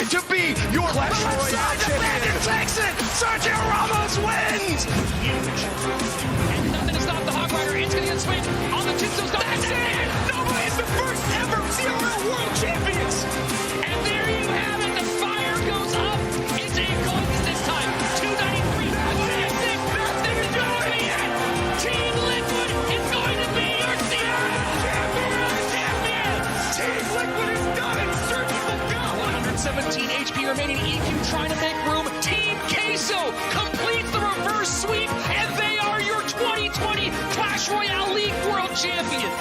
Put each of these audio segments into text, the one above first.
time to be your Clash Royale champion. Takes it. Sergio Ramos wins. Huge. And nothing to stop the Hog Rider. It's going to get switched on the tombstones. That's it. Nobody's the first ever CRL World Champions. And there you have it. The fire goes up. It's a coins this time. 293. What do you think? Nothing to do with it. Team Liquid is going to be your CRL champion. Team Liquid is done and surgical go. 117 HP remaining. EQ trying to make room. Team Queso completes the reverse sweep, and they are your 2020 Clash Royale League World Champion.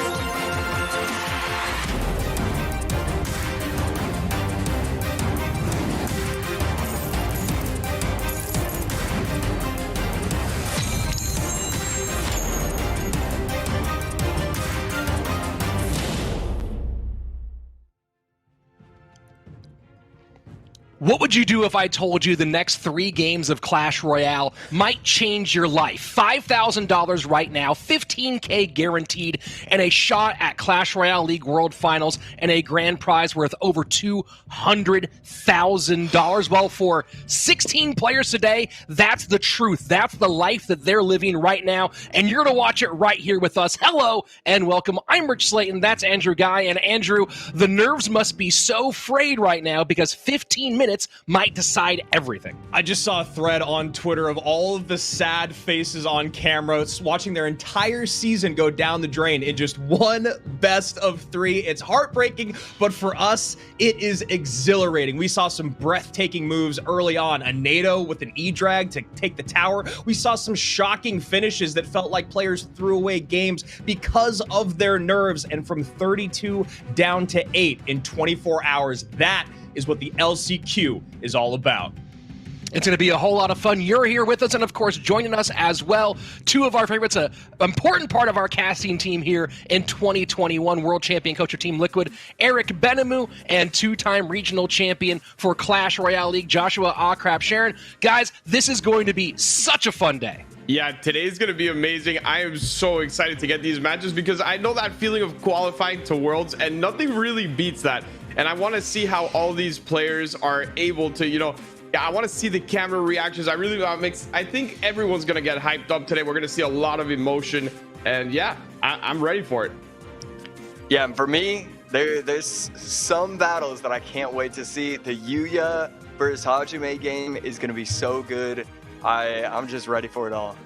What would you do if I told you the next 3 games of Clash Royale might change your life? $5,000 right now, $15K guaranteed, and a shot at Clash Royale League World Finals and a grand prize worth over $200,000. Well, for 16 players today, that's the truth. That's the life that they're living right now, and you're going to watch it right here with us. Hello and welcome. I'm Rich Slayton. That's Andrew Guy. And Andrew, the nerves must be so frayed right now because 15 minutes might decide everything. I just saw a thread on Twitter of all of the sad faces on camera watching their entire season go down the drain in just one best of 3. It's heartbreaking, but for us, it is exhilarating. We saw some breathtaking moves early on. A NATO with an E-drag to take the tower. We saw some shocking finishes that felt like players threw away games because of their nerves, and from 32 down to 8 in 24 hours. That is what the LCQ is all about. It's going to be a whole lot of fun. You're here with us, and of course, joining us as well, 2 of our favorites, an important part of our casting team here in 2021, World Champion coach of Team Liquid, Eric Benamou, and 2-time regional champion for Clash Royale League, Joshua Crap Sharon. Guys, this is going to be such a fun day. Yeah, today's going to be amazing. I am so excited to get these matches because I know that feeling of qualifying to Worlds, and nothing really beats that. And I want to see how all these players are able to, I want to see the camera reactions. I think everyone's going to get hyped up today. We're going to see a lot of emotion. And yeah, I'm ready for it. Yeah, and for me, there's some battles that I can't wait to see. The Yuya versus Hajime game is going to be so good. I'm just ready for it all.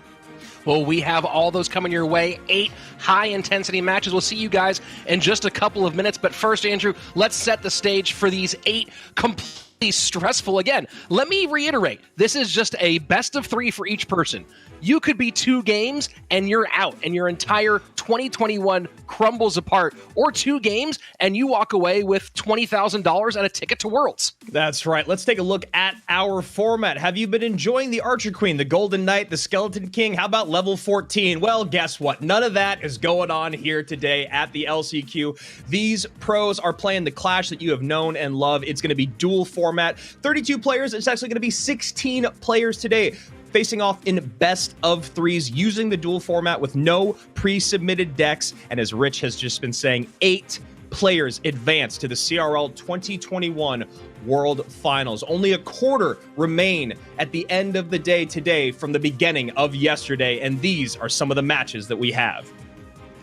Well, we have all those coming your way. 8 high-intensity matches. We'll see you guys in just a couple of minutes. But first, Andrew, let's set the stage for these 8 completely stressful. Again, let me reiterate. This is just a best of 3 for each person. You could be 2 games and you're out, and your entire 2021 crumbles apart. Or 2 games and you walk away with $20,000 and a ticket to Worlds. That's right. Let's take a look at our format. Have you been enjoying the Archer Queen, the Golden Knight, the Skeleton King? How about level 14? Well, guess what? None of that is going on here today at the LCQ. These pros are playing the Clash that you have known and loved. It's going to be dual format. 32 players. It's actually going to be 16 players today, facing off in best of 3s using the dual format with no pre-submitted decks. And as Rich has just been saying, 8 players advance to the CRL 2021 World Finals. Only a quarter remain at the end of the day today from the beginning of yesterday, and these are some of the matches that we have.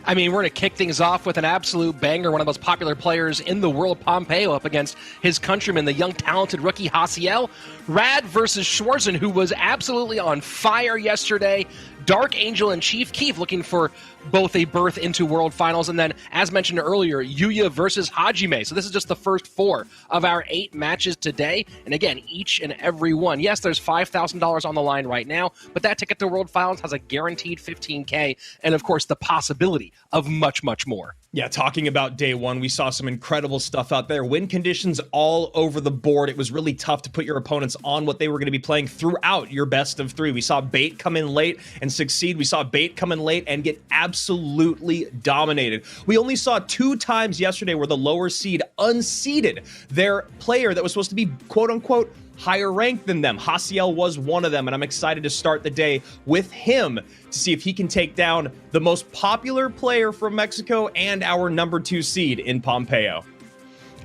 I mean, we're going to kick things off with an absolute banger. One of the most popular players in the world, Pompeo, up against his countryman, the young, talented rookie, Hasiel. Rad versus Schwarzen, who was absolutely on fire yesterday. Dark Angel and Chief Keef looking for both a berth into World Finals. And then, as mentioned earlier, Yuya versus Hajime. So this is just the first 4 of our 8 matches today. And again, each and every one. Yes, there's $5,000 on the line right now, but that ticket to World Finals has a guaranteed $15K. And of course, the possibility of much, much more. Yeah, talking about day 1, we saw some incredible stuff out there. Win conditions all over the board. It was really tough to put your opponents on what they were going to be playing throughout your best of 3. We saw Bait come in late and succeed. We saw Bait come in late and get absolutely dominated. We only saw 2 times yesterday where the lower seed unseeded their player that was supposed to be quote-unquote higher ranked than them. Hasiel was one of them, and I'm excited to start the day with him to see if he can take down the most popular player from Mexico and our number 2 seed in Pompeo.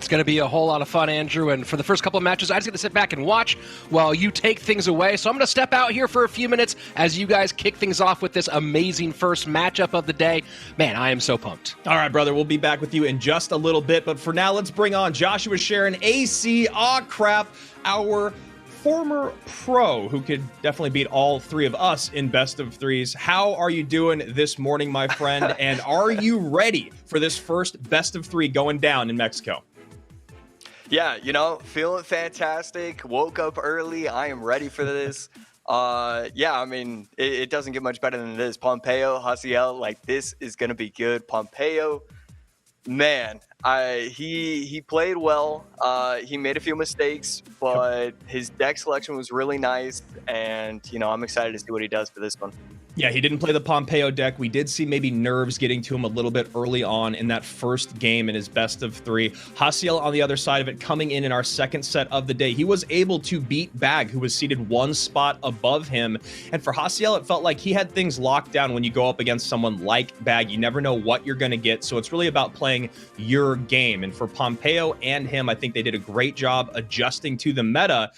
It's going to be a whole lot of fun, Andrew. And for the first couple of matches, I just get to sit back and watch while you take things away. So I'm going to step out here for a few minutes as you guys kick things off with this amazing first matchup of the day. Man, I am so pumped. All right, brother, we'll be back with you in just a little bit. But for now, let's bring on Joshua Sharon, AC. Aw, crap, our former pro who could definitely beat all three of us in best of threes. How are you doing this morning, my friend? And are you ready for this first best of three going down in Mexico? Yeah, you know, feeling fantastic. Woke up early. I am ready for this. Yeah, I mean, it doesn't get much better than this. Pompeo, Hasiel, like, this is going to be good. Pompeo, man, he played well. He made a few mistakes, but his deck selection was really nice. And, you know, I'm excited to see what he does for this one. Yeah, he didn't play the Pompeo deck. We did see maybe nerves getting to him a little bit early on in that first game in his best of three. Hasiel on the other side of it, coming in our second set of the day. He was able to beat Bag, who was seated one spot above him. And for Hasiel, it felt like he had things locked down. When you go up against someone like Bag, you never know what you're going to get. So it's really about playing your game. And for Pompeo and him, I think they did a great job adjusting to the meta.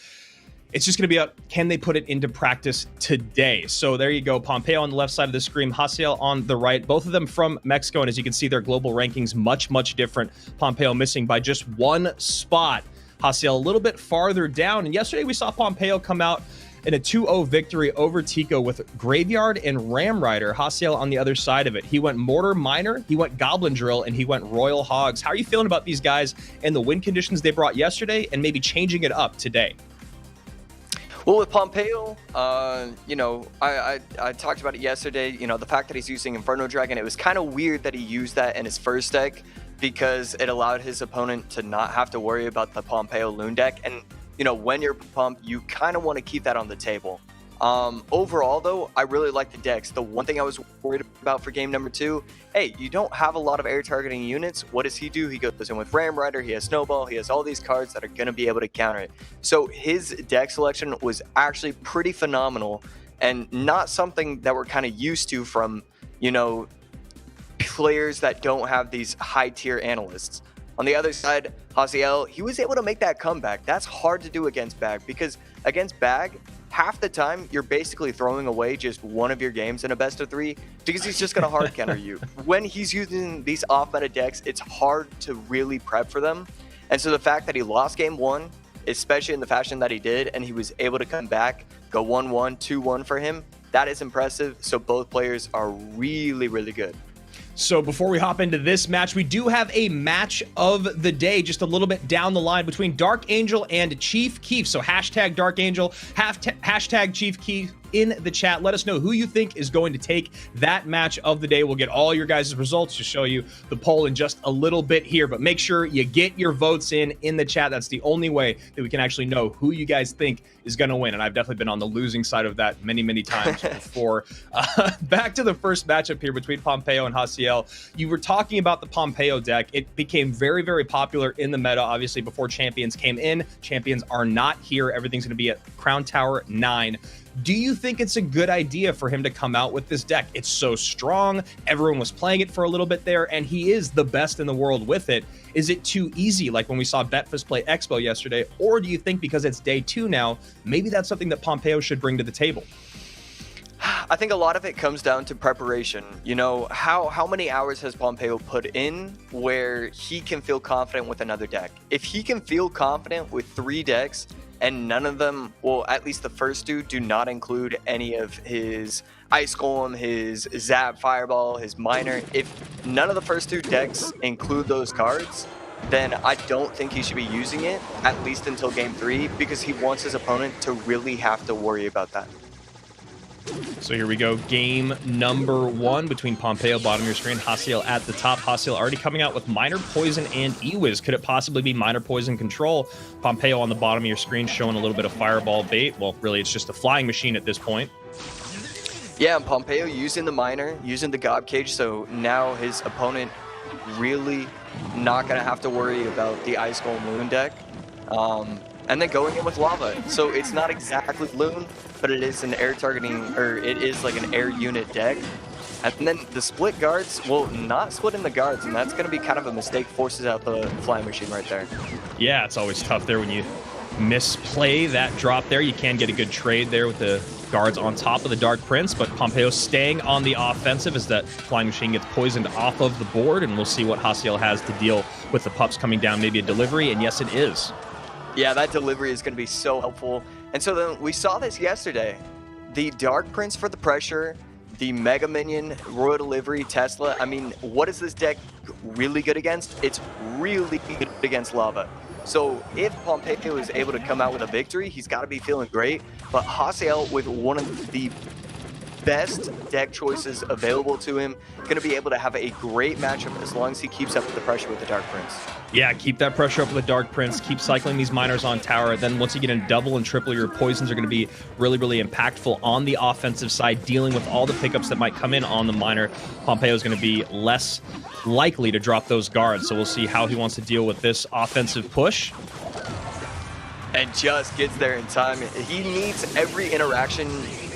It's just going to be about, can they put it into practice today? So there you go. Pompeo on the left side of the screen, Hasiel on the right, both of them from Mexico. And as you can see, their global rankings much, much different. Pompeo missing by just one spot. Hasiel a little bit farther down. And yesterday we saw Pompeo come out in a 2-0 victory over Tico with Graveyard and Ram Rider. Hasiel on the other side of it. He went Mortar Miner, he went Goblin Drill, and he went Royal Hogs. How are you feeling about these guys and the win conditions they brought yesterday and maybe changing it up today? Well, with Pompeo, you know, I talked about it yesterday. You know, the fact that he's using Inferno Dragon, it was kind of weird that he used that in his first deck because it allowed his opponent to not have to worry about the Pompeo Loon deck. And, you know, when you're pumped, you kind of want to keep that on the table. Overall, though, I really like the decks. The one thing I was worried about for game number 2, hey, you don't have a lot of air targeting units. What does he do? He goes in with Ram Rider, he has Snowball, he has all these cards that are going to be able to counter it. So his deck selection was actually pretty phenomenal and not something that we're kind of used to from, you know, players that don't have these high tier analysts. On the other side, Hasiel, he was able to make that comeback. That's hard to do against Bag because against Bag, half the time you're basically throwing away just one of your games in a best of 3 because he's just going to hard counter you. When he's using these off meta decks, it's hard to really prep for them. And so the fact that he lost game 1, especially in the fashion that he did, and he was able to come back, go 1-1, 2-1 for him, that is impressive. So both players are really, really good. So before we hop into this match, we do have a match of the day just a little bit down the line between Dark Angel and Chief Keef. So hashtag Dark Angel, hashtag Chief Keef in the chat. Let us know who you think is going to take that match of the day. We'll get all your guys' results to show you the poll in just a little bit here, but make sure you get your votes in the chat. That's the only way that we can actually know who you guys think is going to win. And I've definitely been on the losing side of that many, many times before. Back to the first matchup here between Pompeo and Hasiel. You were talking about the Pompeo deck. It became very, very popular in the meta, obviously, before Champions came in. Champions are not here. Everything's going to be at Crown Tower 9. Do you think it's a good idea for him to come out with this deck? It's so strong. Everyone was playing it for a little bit there, and he is the best in the world with it. Is it too easy, like when we saw Betfus play Expo yesterday? Or do you think because it's day 2 now, maybe that's something that Pompeo should bring to the table? I think a lot of it comes down to preparation. You know, how many hours has Pompeo put in where he can feel confident with another deck? If he can feel confident with 3 decks, and none of them, well, at least the first 2 do not include any of his Ice Golem, his Zap Fireball, his Miner. If none of the first 2 decks include those cards, then I don't think he should be using it, at least until game 3, because he wants his opponent to really have to worry about that. So here we go. Game number 1 between Pompeo, bottom of your screen, Hasiel at the top. Hasiel already coming out with Minor Poison and Ewiz. Could it possibly be Minor Poison control? Pompeo on the bottom of your screen showing a little bit of Fireball bait. Well, really, it's just a flying machine at this point. Yeah, and Pompeo using the Miner, using the Gob Cage, so now his opponent really not going to have to worry about the Ice Golem Loon deck. And then going in with Lava. So it's not exactly Loon, but it is an air targeting, or it is like an air unit deck. And then the split guards, well, not splitting the guards, and that's going to be kind of a mistake, forces out the flying machine right there. Yeah, it's always tough there when you misplay that drop there. You can get a good trade there with the guards on top of the Dark Prince, but Pompeo staying on the offensive as that flying machine gets poisoned off of the board, and we'll see what Hasiel has to deal with the pups coming down. Maybe a delivery, and yes, it is. Yeah, that delivery is going to be so helpful. And so then we saw this yesterday. The Dark Prince for the pressure, the Mega Minion, Royal Delivery, Tesla. I mean, what is this deck really good against? It's really good against Lava. So if Pompeo is able to come out with a victory, he's got to be feeling great. But Hasiel, with one of the best deck choices available to him, going to be able to have a great matchup as long as he keeps up with the pressure with the Dark Prince. Yeah, keep that pressure up with the Dark Prince, keep cycling these miners on tower. Then once you get in double and triple, your poisons are going to be really, really impactful on the offensive side, dealing with all the pickups that might come in on the miner. Pompeo is going to be less likely to drop those guards, so we'll see how he wants to deal with this offensive push. And just gets there in time. He needs every interaction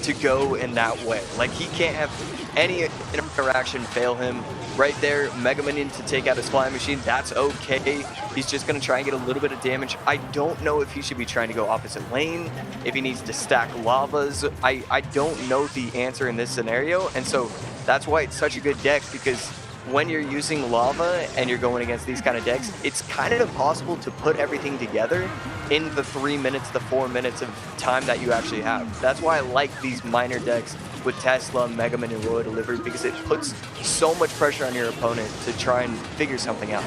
to go in that way. Like, he can't have any interaction fail him. Right there, Mega Minion to take out his flying machine, that's okay. He's just going to try and get a little bit of damage. I don't know if he should be trying to go opposite lane, if he needs to stack lavas. I don't know the answer in this scenario, and so that's why it's such a good deck, because when you're using lava and you're going against these kind of decks, it's kind of impossible to put everything together in the 3 minutes to 4 minutes of time that you actually have. That's why I like these minor decks with Tesla, Mega Man, and Royal Delivery, because it puts so much pressure on your opponent to try and figure something out.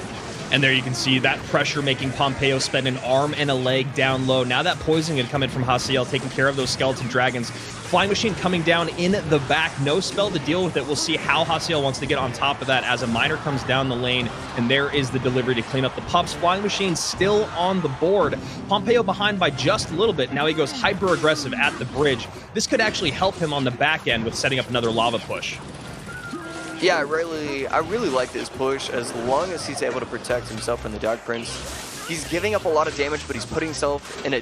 And there you can see that pressure making Pompeo spend an arm and a leg down low. Now that poison had come in from Hasiel, taking care of those skeleton dragons. Flying machine coming down in the back, no spell to deal with it. We'll see how Hasiel wants to get on top of that as a miner comes down the lane, and there is the delivery to clean up the pups. Flying machine still on the board. Pompeo behind by just a little bit. Now he goes hyper aggressive at the bridge. This could actually help him on the back end with setting up another lava push. Yeah, I really like this push as long as he's able to protect himself from the Dark Prince. He's giving up a lot of damage, but he's putting himself in a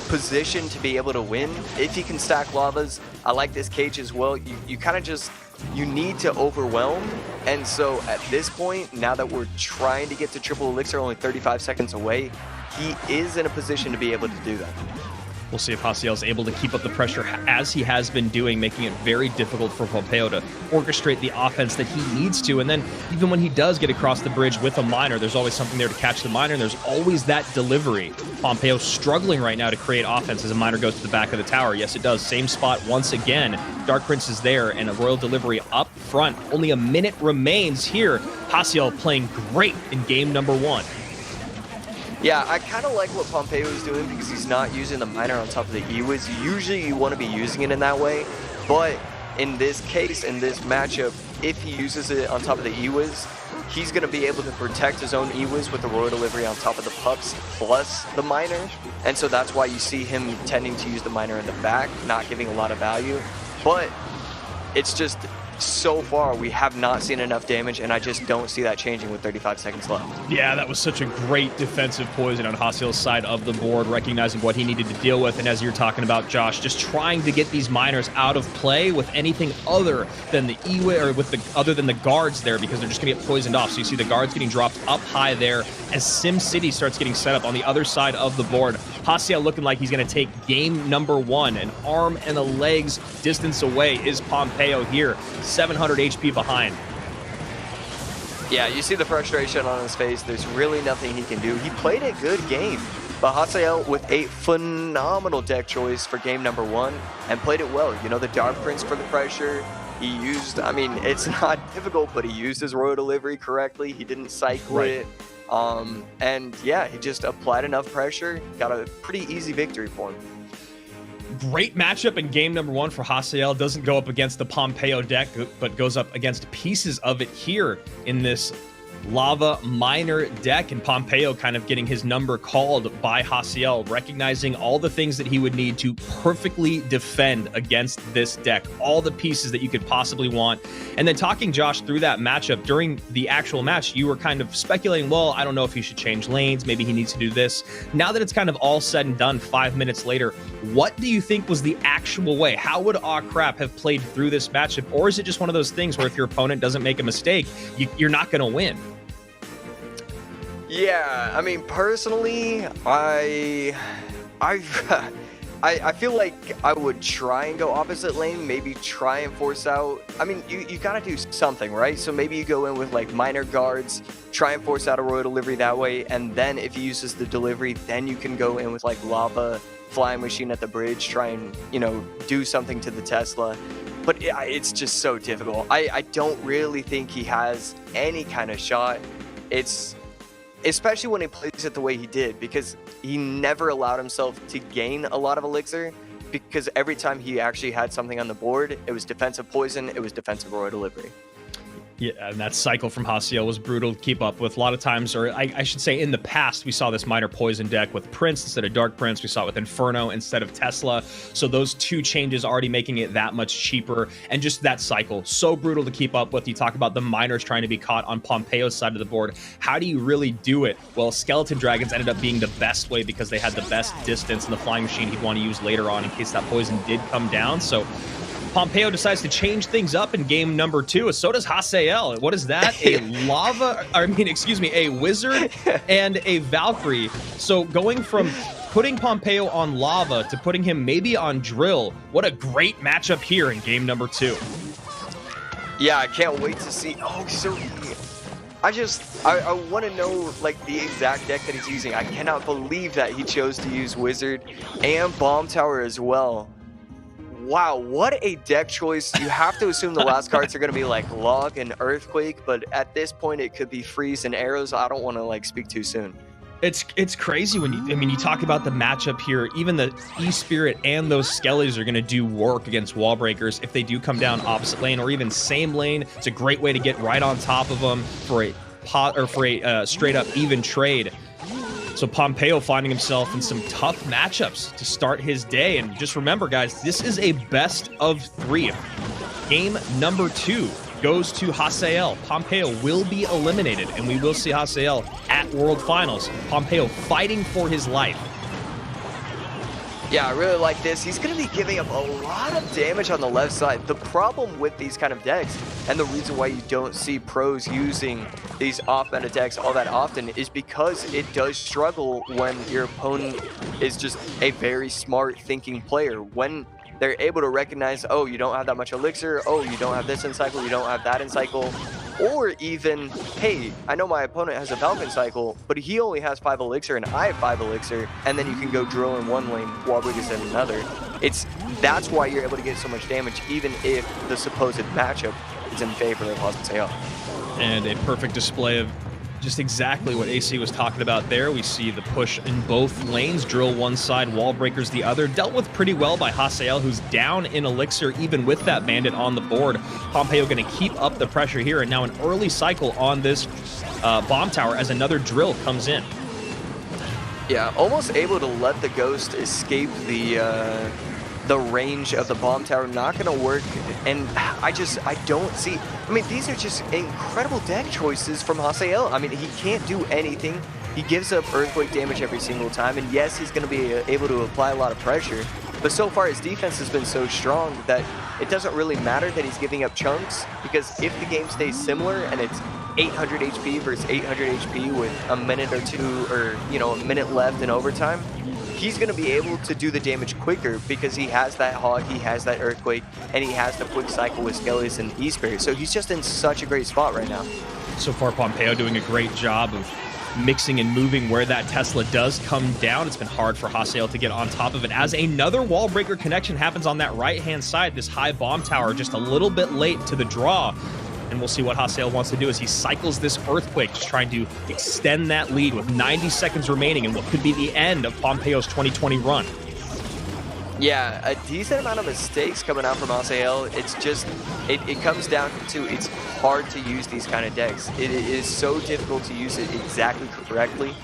position to be able to win. If he can stack lavas, I like this cage as well. You kind of just, you need to overwhelm. And so at this point, now that we're trying to get to triple elixir, only 35 seconds away, he is in a position to be able to do that. We'll see if Hasiel is able to keep up the pressure as he has been doing, making it very difficult for Pompeo to orchestrate the offense that he needs to. And then even when he does get across the bridge with a miner, there's always something there to catch the miner, and there's always that delivery. Pompeo struggling right now to create offense as a miner goes to the back of the tower. Yes, it does. Same spot once again. Dark Prince is there, and a Royal Delivery up front. Only a minute remains here. Hasiel playing great in game number 1. Yeah, I kind of like what Pompeo is doing because he's not using the miner on top of the E-Wiz. Usually you want to be using it in that way, but in this case, in this matchup, if he uses it on top of the E-Wiz, he's going to be able to protect his own E-Wiz with the Royal Delivery on top of the pups plus the miner, and so that's why you see him tending to use the miner in the back, not giving a lot of value, but it's just so far we have not seen enough damage, and I just don't see that changing with 35 seconds left. Yeah, that was such a great defensive poison on Hasiel's side of the board, recognizing what he needed to deal with. And as you're talking about, Josh, just trying to get these miners out of play with anything other than the E-Wiz, or with the other than the guards there, because they're just gonna get poisoned off. So you see the guards getting dropped up high there as Sim City starts getting set up on the other side of the board. Hasiel looking like he's gonna take game number 1. An arm and a leg's distance away is Pompeo here, 700 HP behind. Yeah, you see the frustration on his face. There's really nothing he can do. He played a good game, but Hasiel with a phenomenal deck choice for game number 1 and played it well. You know, the Dark Prince for the pressure. He used, I mean, it's not difficult, but he used his Royal Delivery correctly. He didn't cycle it. And yeah, he just applied enough pressure, got a pretty easy victory for him. Great matchup in game number 1 for Hasiel. Doesn't go up against the Pompeo deck, but goes up against pieces of it here in this Lava Miner deck, and Pompeo kind of getting his number called by Hasiel, recognizing all the things that he would need to perfectly defend against this deck, all the pieces that you could possibly want. And then talking, Josh, through that matchup, during the actual match, you were kind of speculating, well, I don't know if he should change lanes, maybe he needs to do this. Now that it's kind of all said and done 5 minutes later, what do you think was the actual way? How would Aw Crap have played through this matchup? Or is it just one of those things where if your opponent doesn't make a mistake, you're not going to win? Yeah, I mean, personally, I feel like I would try and go opposite lane, maybe try and force out. I mean, you gotta do something, right? So maybe you go in with like minor guards, try and force out a royal delivery that way, and then if he uses the delivery, then you can go in with like lava, flying machine at the bridge, try and, you know, do something to the Tesla. But it's just so difficult. I don't really think he has any kind of shot. Especially when he plays it the way he did, because he never allowed himself to gain a lot of elixir, because every time he actually had something on the board, it was defensive poison, it was defensive royal delivery. Yeah, and that cycle from Hasiel was brutal to keep up with. A lot of times, or I should say in the past, we saw this minor poison deck with Prince instead of Dark Prince. We saw it with Inferno instead of Tesla. So those two changes already making it that much cheaper. And just that cycle, so brutal to keep up with. You talk about the miners trying to be caught on Pompeo's side of the board. How do you really do it? Well, Skeleton Dragons ended up being the best way because they had the best distance, and the flying machine he'd want to use later on in case that poison did come down. So Pompeo decides to change things up in game number 2. So does Hasiel. What is that? A wizard and a Valkyrie. So going from putting Pompeo on lava to putting him maybe on drill. What a great matchup here in game number 2. Yeah, I can't wait to see. Oh, so I want to know like the exact deck that he's using. I cannot believe that he chose to use wizard and bomb tower as well. Wow, what a deck choice. You have to assume the last cards are going to be like Log and Earthquake, but at this point it could be Freeze and Arrows. I don't want to like speak too soon. It's crazy when you talk about the matchup here. Even the E-Spirit and those Skellies are going to do work against wall breakers if they do come down opposite lane or even same lane. It's a great way to get right on top of them for a straight up even trade. So Pompeo finding himself in some tough matchups to start his day. And just remember, guys, this is a best of 3. Game number 2 goes to Hasiel. Pompeo will be eliminated, and we will see Hasiel at World Finals. Pompeo fighting for his life. Yeah, I really like this. He's going to be giving up a lot of damage on the left side. The problem with these kind of decks, and the reason why you don't see pros using these off-meta decks all that often, is because it does struggle when your opponent is just a very smart thinking player. When they're able to recognize, oh, you don't have that much elixir, oh, you don't have this in cycle, you don't have that in cycle, or even, hey, I know my opponent has a Falcon cycle, but he only has 5 elixir and I have 5 elixir, and then you can go drill in one lane, wall breakers in another. That's why you're able to get so much damage, even if the supposed matchup is in favor of Hasiel. And a perfect display of just exactly what AC was talking about there. We see the push in both lanes, drill one side, wall breakers the other. Dealt with pretty well by Hasiel, who's down in elixir even with that bandit on the board. Pompeo going to keep up the pressure here, and now an early cycle on this bomb tower as another drill comes in. Yeah, almost able to let the ghost escape the range of the bomb tower. Not going to work, and I don't see. I mean, these are just incredible deck choices from Hasiel. I mean, he can't do anything. He gives up earthquake damage every single time, and yes, he's going to be able to apply a lot of pressure, but so far his defense has been so strong that it doesn't really matter that he's giving up chunks, because if the game stays similar and it's 800 HP versus 800 HP with a minute or two, or a minute left in overtime, he's going to be able to do the damage quicker because he has that Hog, he has that Earthquake, and he has the quick cycle with Skellies and E-Spirit. So he's just in such a great spot right now. So far, Pompeo doing a great job of mixing and moving where that Tesla does come down. It's been hard for Hasiel to get on top of it as another wall breaker connection happens on that right-hand side. This high bomb tower just a little bit late to the draw. And we'll see what Hasiel wants to do as he cycles this Earthquake, just trying to extend that lead with 90 seconds remaining in what could be the end of Pompeo's 2020 run. Yeah, a decent amount of mistakes coming out from Hasael. It's just, it comes down to it's hard to use these kind of decks. It is so difficult to use it exactly correctly.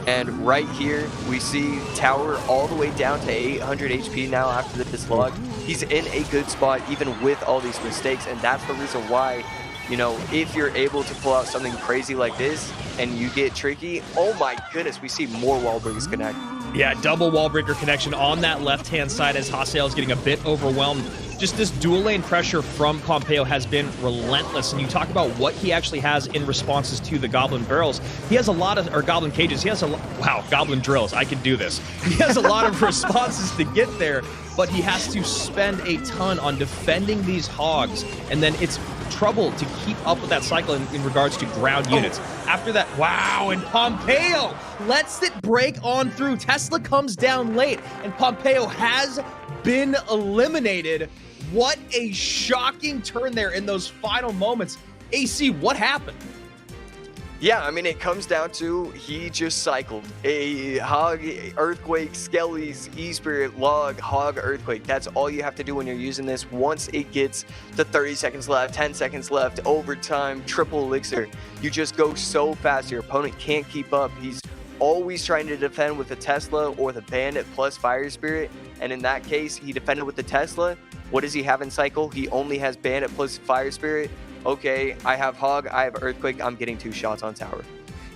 And right here, we see Tower all the way down to 800 HP now after this log. He's in a good spot even with all these mistakes, and that's the reason why, you know, if you're able to pull out something crazy like this and you get tricky, oh my goodness, we see more wall breaks connect. Yeah, double wall breaker connection on that left-hand side as Hasael is getting a bit overwhelmed. Just this dual lane pressure from Pompeo has been relentless. And you talk about what he actually has in responses to the Goblin barrels. He has a lot of, or Goblin cages. He has a lot, wow, Goblin drills. I can do this. He has a lot of responses to get there, but he has to spend a ton on defending these hogs. And then it's trouble to keep up with that cycle in regards to ground units. After that, wow, and Pompeo lets it break on through. Tesla comes down late, and Pompeo has been eliminated. What a shocking turn there in those final moments. AC, what happened? Yeah, I mean, it comes down to he just cycled a Hog, Earthquake, Skellies, E-Spirit, Log, Hog, Earthquake. That's all you have to do when you're using this. Once it gets to 30 seconds left, 10 seconds left, overtime, triple elixir, you just go so fast your opponent can't keep up. He's always trying to defend with the Tesla or the Bandit plus Fire Spirit, and in that case, he defended with the Tesla. What does he have in cycle? He only has Bandit plus Fire Spirit. Okay, I have Hog, I have Earthquake, I'm getting 2 shots on tower.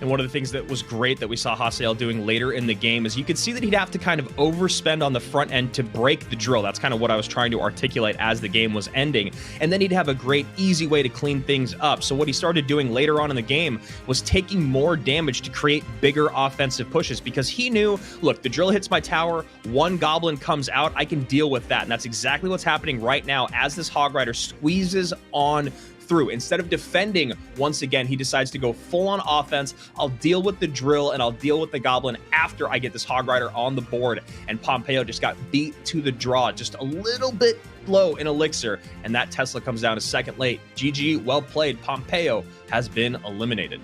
And one of the things that was great that we saw Hasael doing later in the game is you could see that he'd have to kind of overspend on the front end to break the drill. That's kind of what I was trying to articulate as the game was ending. And then he'd have a great, easy way to clean things up. So what he started doing later on in the game was taking more damage to create bigger offensive pushes because he knew, look, the drill hits my tower, 1 goblin comes out, I can deal with that. And that's exactly what's happening right now as this Hog Rider squeezes on through. Instead of defending, once again, he decides to go full on offense. I'll deal with the drill and I'll deal with the goblin after I get this Hog Rider on the board. And Pompeo just got beat to the draw, just a little bit low in elixir. And that Tesla comes down a second late. GG, well played. Pompeo has been eliminated.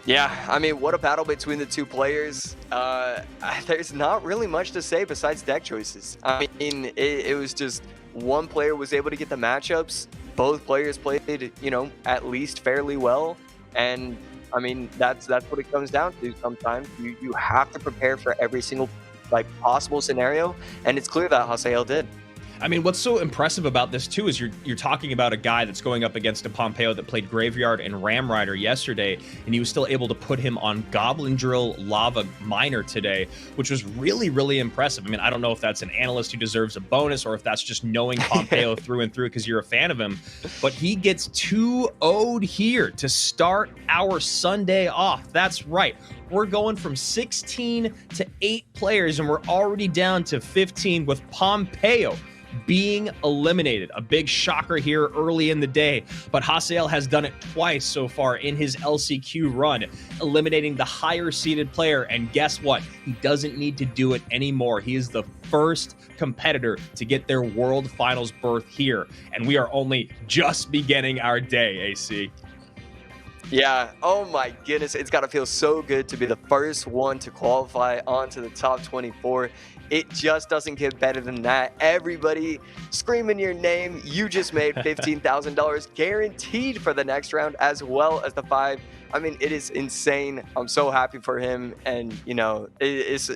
Yeah, I mean, what a battle between the two players. There's not really much to say besides deck choices. I mean, it was just one player was able to get the matchups. Both players played, you know, at least fairly well. And I mean, that's what it comes down to sometimes. You have to prepare for every single possible scenario. And it's clear that Hasael did. I mean, what's so impressive about this, too, is you're talking about a guy that's going up against a Pompeo that played Graveyard and Ram Rider yesterday, and he was still able to put him on Goblin Drill Lava Miner today, which was really, really impressive. I mean, I don't know if that's an analyst who deserves a bonus or if that's just knowing Pompeo through and through because you're a fan of him, but he gets 2-0'd here to start our Sunday off. That's right. We're going from 16 to 8 players, and we're already down to 15 with Pompeo being eliminated. A big shocker here early in the day, but Hasael has done it twice so far in his LCQ run, eliminating the higher seeded player. And guess what? He doesn't need to do it anymore. He is the first competitor to get their World Finals berth here, and we are only just beginning our day, AC. Yeah, oh my goodness, it's got to feel so good to be the first one to qualify onto the top 24. It just doesn't get better than that. Everybody screaming your name. You just made $15,000 guaranteed for the next round, as well as the 5. I mean, it is insane. I'm so happy for him. And, you know, it's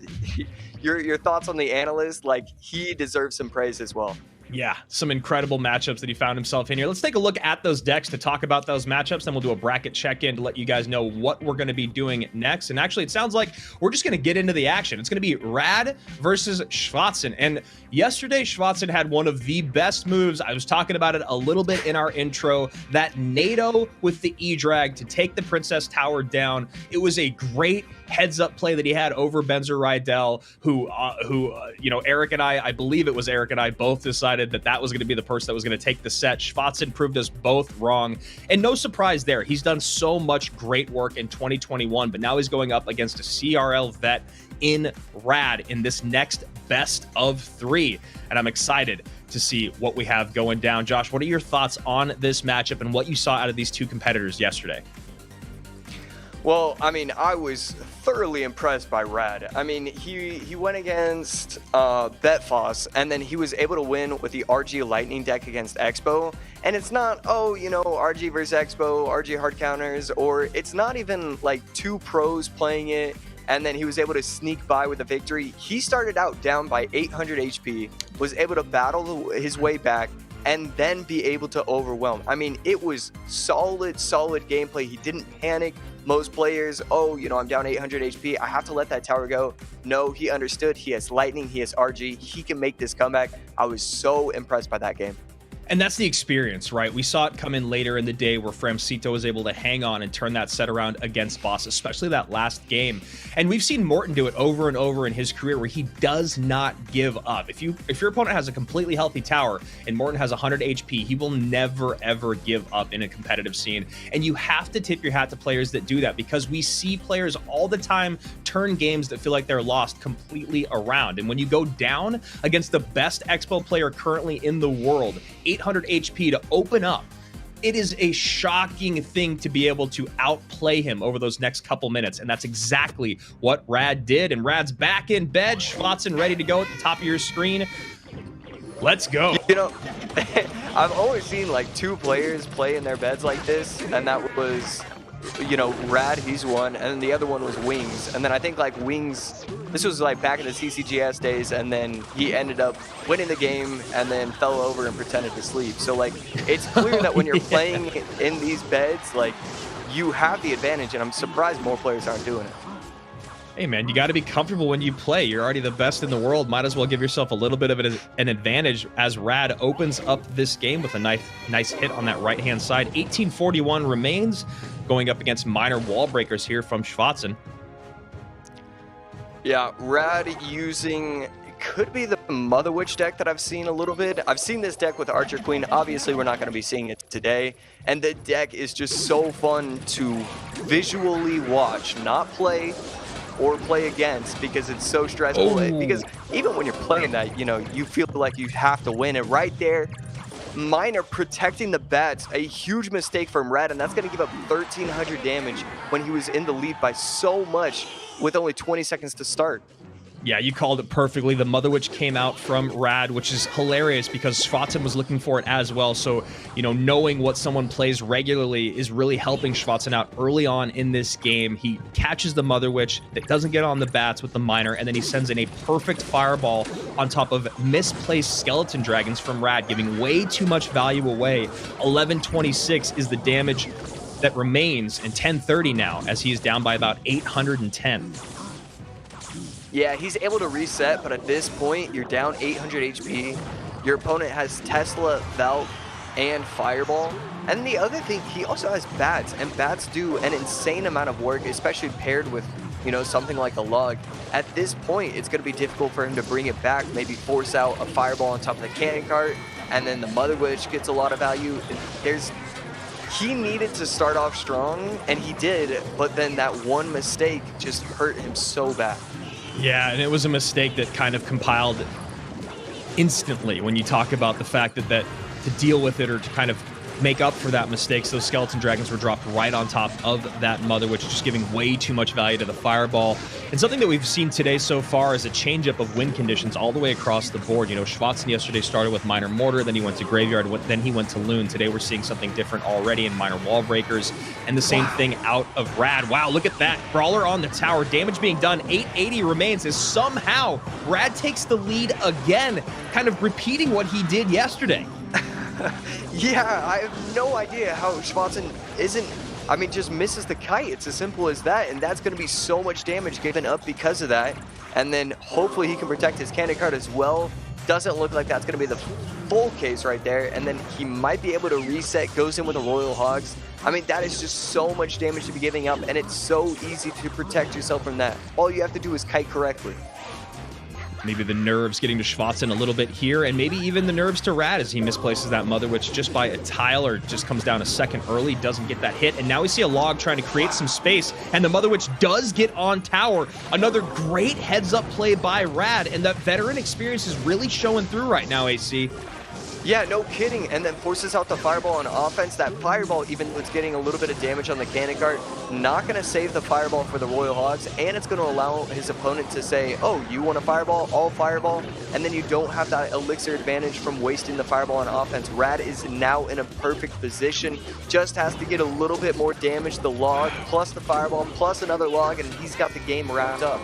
your thoughts on the analyst, like, he deserves some praise as well. Yeah, some incredible matchups that he found himself in here. Let's take a look at those decks to talk about those matchups. Then we'll do a bracket check-in to let you guys know what we're going to be doing next. And actually, it sounds like we're just going to get into the action. It's going to be Rad versus Schwarzen. And yesterday, Schwarzen had one of the best moves. I was talking about it a little bit in our intro. That NATO with the E-Drag to take the Princess Tower down. It was a great heads-up play that he had over Benzer Rydell, who you know, Eric and I believe it was Eric and I both decided that was going to be the person that was going to take the set. Schwarzen proved us both wrong. And no surprise there. He's done so much great work in 2021, but now he's going up against a CRL vet in Rad in this next best of 3. And I'm excited to see what we have going down. Josh, what are your thoughts on this matchup and what you saw out of these two competitors yesterday? Well, I mean, I was thoroughly impressed by Rad. I mean, he went against Betfoss, and then he was able to win with the RG Lightning deck against Expo. And it's not, oh, you know, RG versus Expo, RG hard counters, or it's not even like two pros playing it, and then he was able to sneak by with a victory. He started out down by 800 HP, was able to battle his way back, and then be able to overwhelm. I mean, it was solid gameplay. He didn't panic. Most players, oh, you know, I'm down 800 HP, I have to let that tower go. No, he understood. He has Lightning, he has RG, he can make this comeback. I was so impressed by that game. And that's the experience, right? We saw it come in later in the day where Framcito was able to hang on and turn that set around against Boss, especially that last game. And we've seen Morten do it over and over in his career where he does not give up. If your opponent has a completely healthy tower and Morten has 100 HP, he will never, ever give up in a competitive scene. And you have to tip your hat to players that do that, because we see players all the time turn games that feel like they're lost completely around. And when you go down against the best Expo player currently in the world, 800 HP to open up, it is a shocking thing to be able to outplay him over those next couple minutes, and that's exactly what Rad did. And Rad's back in bed, Schwatzen ready to go at the top of your screen. Let's go. You know, I've always seen like two players play in their beds like this, and that was, you know, Rad, he's one, and then the other one was Wings. And then I think like Wings, this was like back in the CCGS days, and then he ended up winning the game and then fell over and pretended to sleep. So like, it's clear that when you're playing in these beds, like, you have the advantage, and I'm surprised more players aren't doing it. Hey man, you got to be comfortable when you play. You're already the best in the world. Might as well give yourself a little bit of an advantage as Rad opens up this game with a nice hit on that right-hand side. 1841 remains, going up against minor wall breakers here from Schwatzen. Yeah, Rad using, could be the Mother Witch deck that I've seen a little bit. I've seen this deck with Archer Queen. Obviously, we're not going to be seeing it today. And the deck is just so fun to visually watch, not play or play against, because it's so stressful. Because even when you're playing that, you know, you feel like you have to win it right there. Miner protecting the bats, a huge mistake from Rad, and that's going to give up 1,300 damage when he was in the lead by so much with only 20 seconds to start. Yeah, you called it perfectly. The Mother Witch came out from Rad, which is hilarious because Schwatzen was looking for it as well. So, you know, knowing what someone plays regularly is really helping Schwatzen out early on in this game. He catches the Mother Witch that doesn't get on the bats with the Miner, and then he sends in a perfect fireball on top of misplaced Skeleton Dragons from Rad, giving way too much value away. 1126 is the damage that remains, and 1030 now, as he is down by about 810. Yeah, he's able to reset, but at this point, you're down 800 HP. Your opponent has Tesla, Valk, and Fireball. And the other thing, he also has Bats, and Bats do an insane amount of work, especially paired with, you know, something like a Lug. At this point, it's going to be difficult for him to bring it back, maybe force out a Fireball on top of the Cannon Cart, and then the Mother Witch gets a lot of value. He needed to start off strong, and he did, but then that one mistake just hurt him so bad. Yeah, and it was a mistake that kind of compiled instantly when you talk about the fact that to deal with it or to kind of make up for that mistake, so those Skeleton Dragons were dropped right on top of that Mother Witch, just giving way too much value to the Fireball. And something that we've seen today so far is a changeup of win conditions all the way across the board. You know, Schwatzen yesterday started with Minor Mortar, then he went to Graveyard, then he went to Loon. Today we're seeing something different already in Minor Wall Breakers, and the same thing out of Rad. Wow, look at that. Brawler on the tower, damage being done, 880 remains as somehow Rad takes the lead again, kind of repeating what he did yesterday. Yeah, I have no idea how Schwatzen just misses the kite. It's as simple as that, and that's going to be so much damage given up because of that. And then hopefully he can protect his Cannon Cart as well. Doesn't look like that's going to be the full case right there, and then he might be able to reset, goes in with a Royal Hogs. I mean, that is just so much damage to be giving up, and it's so easy to protect yourself from that. All you have to do is kite correctly. Maybe the nerves getting to Schwatzen a little bit here, and maybe even the nerves to Rad as he misplaces that Mother Witch just by a tile or just comes down a second early, doesn't get that hit. And now we see a Log trying to create some space, and the Mother Witch does get on tower. Another great heads-up play by Rad, and that veteran experience is really showing through right now, AC. Yeah, no kidding. And then forces out the fireball on offense. That fireball, even though it's getting a little bit of damage on the cannon cart, not going to save the fireball for the Royal Hogs. And it's going to allow his opponent to say, oh, you want a fireball? All fireball. And then you don't have that elixir advantage from wasting the fireball on offense. Rad is now in a perfect position. Just has to get a little bit more damage. The log, plus the fireball, plus another log, and he's got the game wrapped up.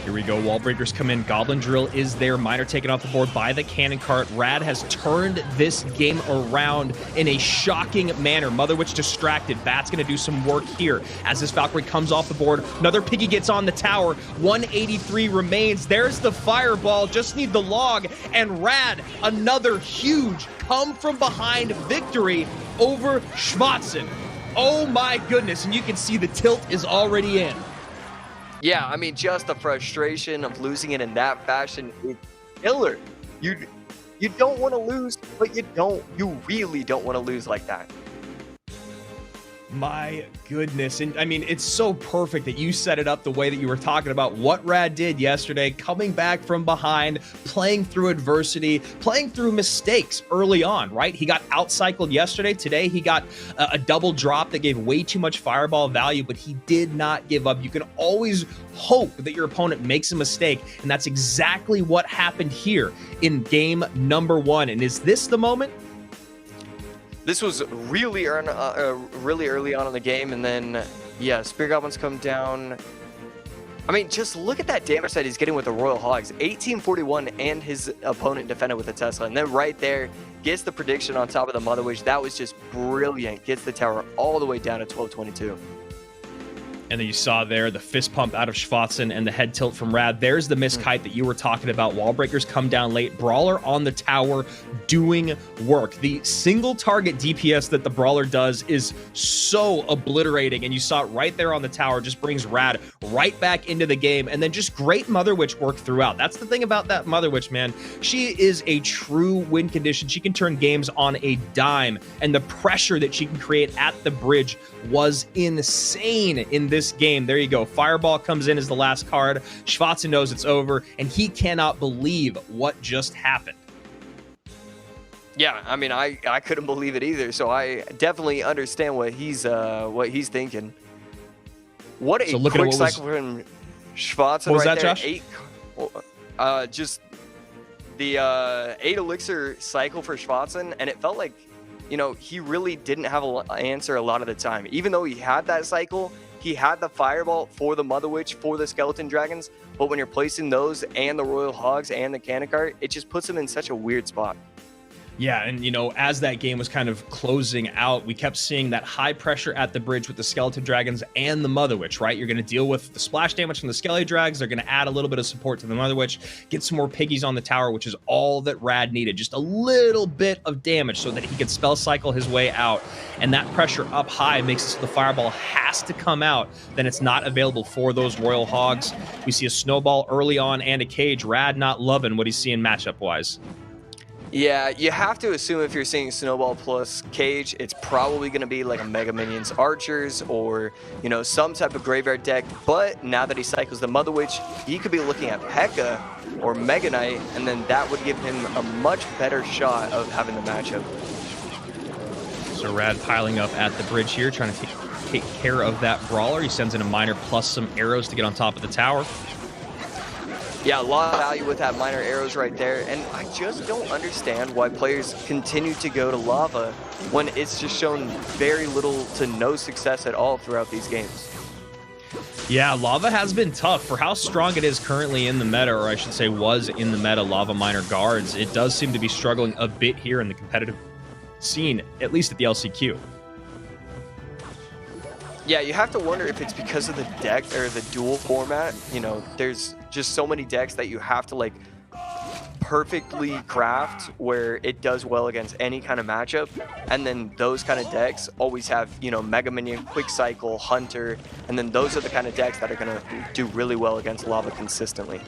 Here we go. Wall breakers come in. Goblin Drill is there. Miner taken off the board by the cannon cart. Rad has turned this game around in a shocking manner. Mother Witch distracted. Bat's going to do some work here as this Valkyrie comes off the board. Another Piggy gets on the tower. 183 remains. There's the fireball. Just need the log. And Rad, another huge come from behind victory over Schwatzen. Oh my goodness. And you can see the tilt is already in. Yeah, I mean, just the frustration of losing it in that fashion is killer. You don't want to lose, but you really don't want to lose like that. My goodness. And I mean, it's so perfect that you set it up the way that you were talking about what Rad did yesterday, coming back from behind, playing through adversity, playing through mistakes early on, right? He got outcycled yesterday. Today, he got a double drop that gave way too much fireball value, but he did not give up. You can always hope that your opponent makes a mistake, and that's exactly what happened here in game number 1. And is this the moment? This was really early on in the game, and then, yeah, Spear Goblins come down. I mean, just look at that damage that he's getting with the Royal Hogs. 1841, and his opponent defended with a Tesla. And then right there, gets the prediction on top of the Mother Witch. That was just brilliant. Gets the tower all the way down to 1222. And then you saw there the fist pump out of Schwatzen and the head tilt from Rad. There's the miskite that you were talking about. Wall breakers come down late. Brawler on the tower doing work. The single target DPS that the Brawler does is so obliterating. And you saw it right there on the tower. Just brings Rad right back into the game. And then just great Mother Witch work throughout. That's the thing about that Mother Witch, man. She is a true win condition. She can turn games on a dime. And the pressure that she can create at the bridge was insane in this game. There you go. Fireball comes in as the last card. Schwatzen knows it's over, and he cannot believe what just happened. Yeah, I mean, I couldn't believe it either. So I definitely understand what he's thinking. What a quick cycle from Schwatzen right there. Josh? Just the 8 elixir cycle for Schwatzen, and it felt like, you know, he really didn't have an answer a lot of the time. Even though he had that cycle, he had the fireball for the Mother Witch, for the Skeleton Dragons, but when you're placing those and the Royal Hogs and the Cannon Cart, it just puts him in such a weird spot. Yeah, and you know, as that game was kind of closing out, we kept seeing that high pressure at the bridge with the Skeleton Dragons and the Mother Witch, right? You're going to deal with the splash damage from the Skelly Drags. They're going to add a little bit of support to the Mother Witch, get some more piggies on the tower, which is all that Rad needed. Just a little bit of damage so that he could spell cycle his way out. And that pressure up high makes it so the fireball has to come out. Then it's not available for those Royal Hogs. We see a snowball early on and a cage. Rad not loving what he's seeing matchup-wise. Yeah, you have to assume if you're seeing Snowball plus Cage, it's probably going to be like a Mega Minions Archers or, you know, some type of graveyard deck. But now that he cycles the Mother Witch, he could be looking at P.E.K.K.A. or Mega Knight, and then that would give him a much better shot of having the matchup. So Rad piling up at the bridge here, trying to take care of that Brawler. He sends in a Miner plus some arrows to get on top of the tower. Yeah, a lot of value with that Miner arrows right there, and I just don't understand why players continue to go to Lava when it's just shown very little to no success at all throughout these games. Yeah, Lava has been tough for how strong it is currently in the meta, or I should say was in the meta, Lava Miner Guards. It does seem to be struggling a bit here in the competitive scene, at least at the LCQ. Yeah, you have to wonder if it's because of the deck or the dual format. You know, there's just so many decks that you have to like perfectly craft where it does well against any kind of matchup. And then those kind of decks always have, you know, Mega Minion, Quick Cycle, Hunter, and then those are the kind of decks that are going to do really well against Lava consistently.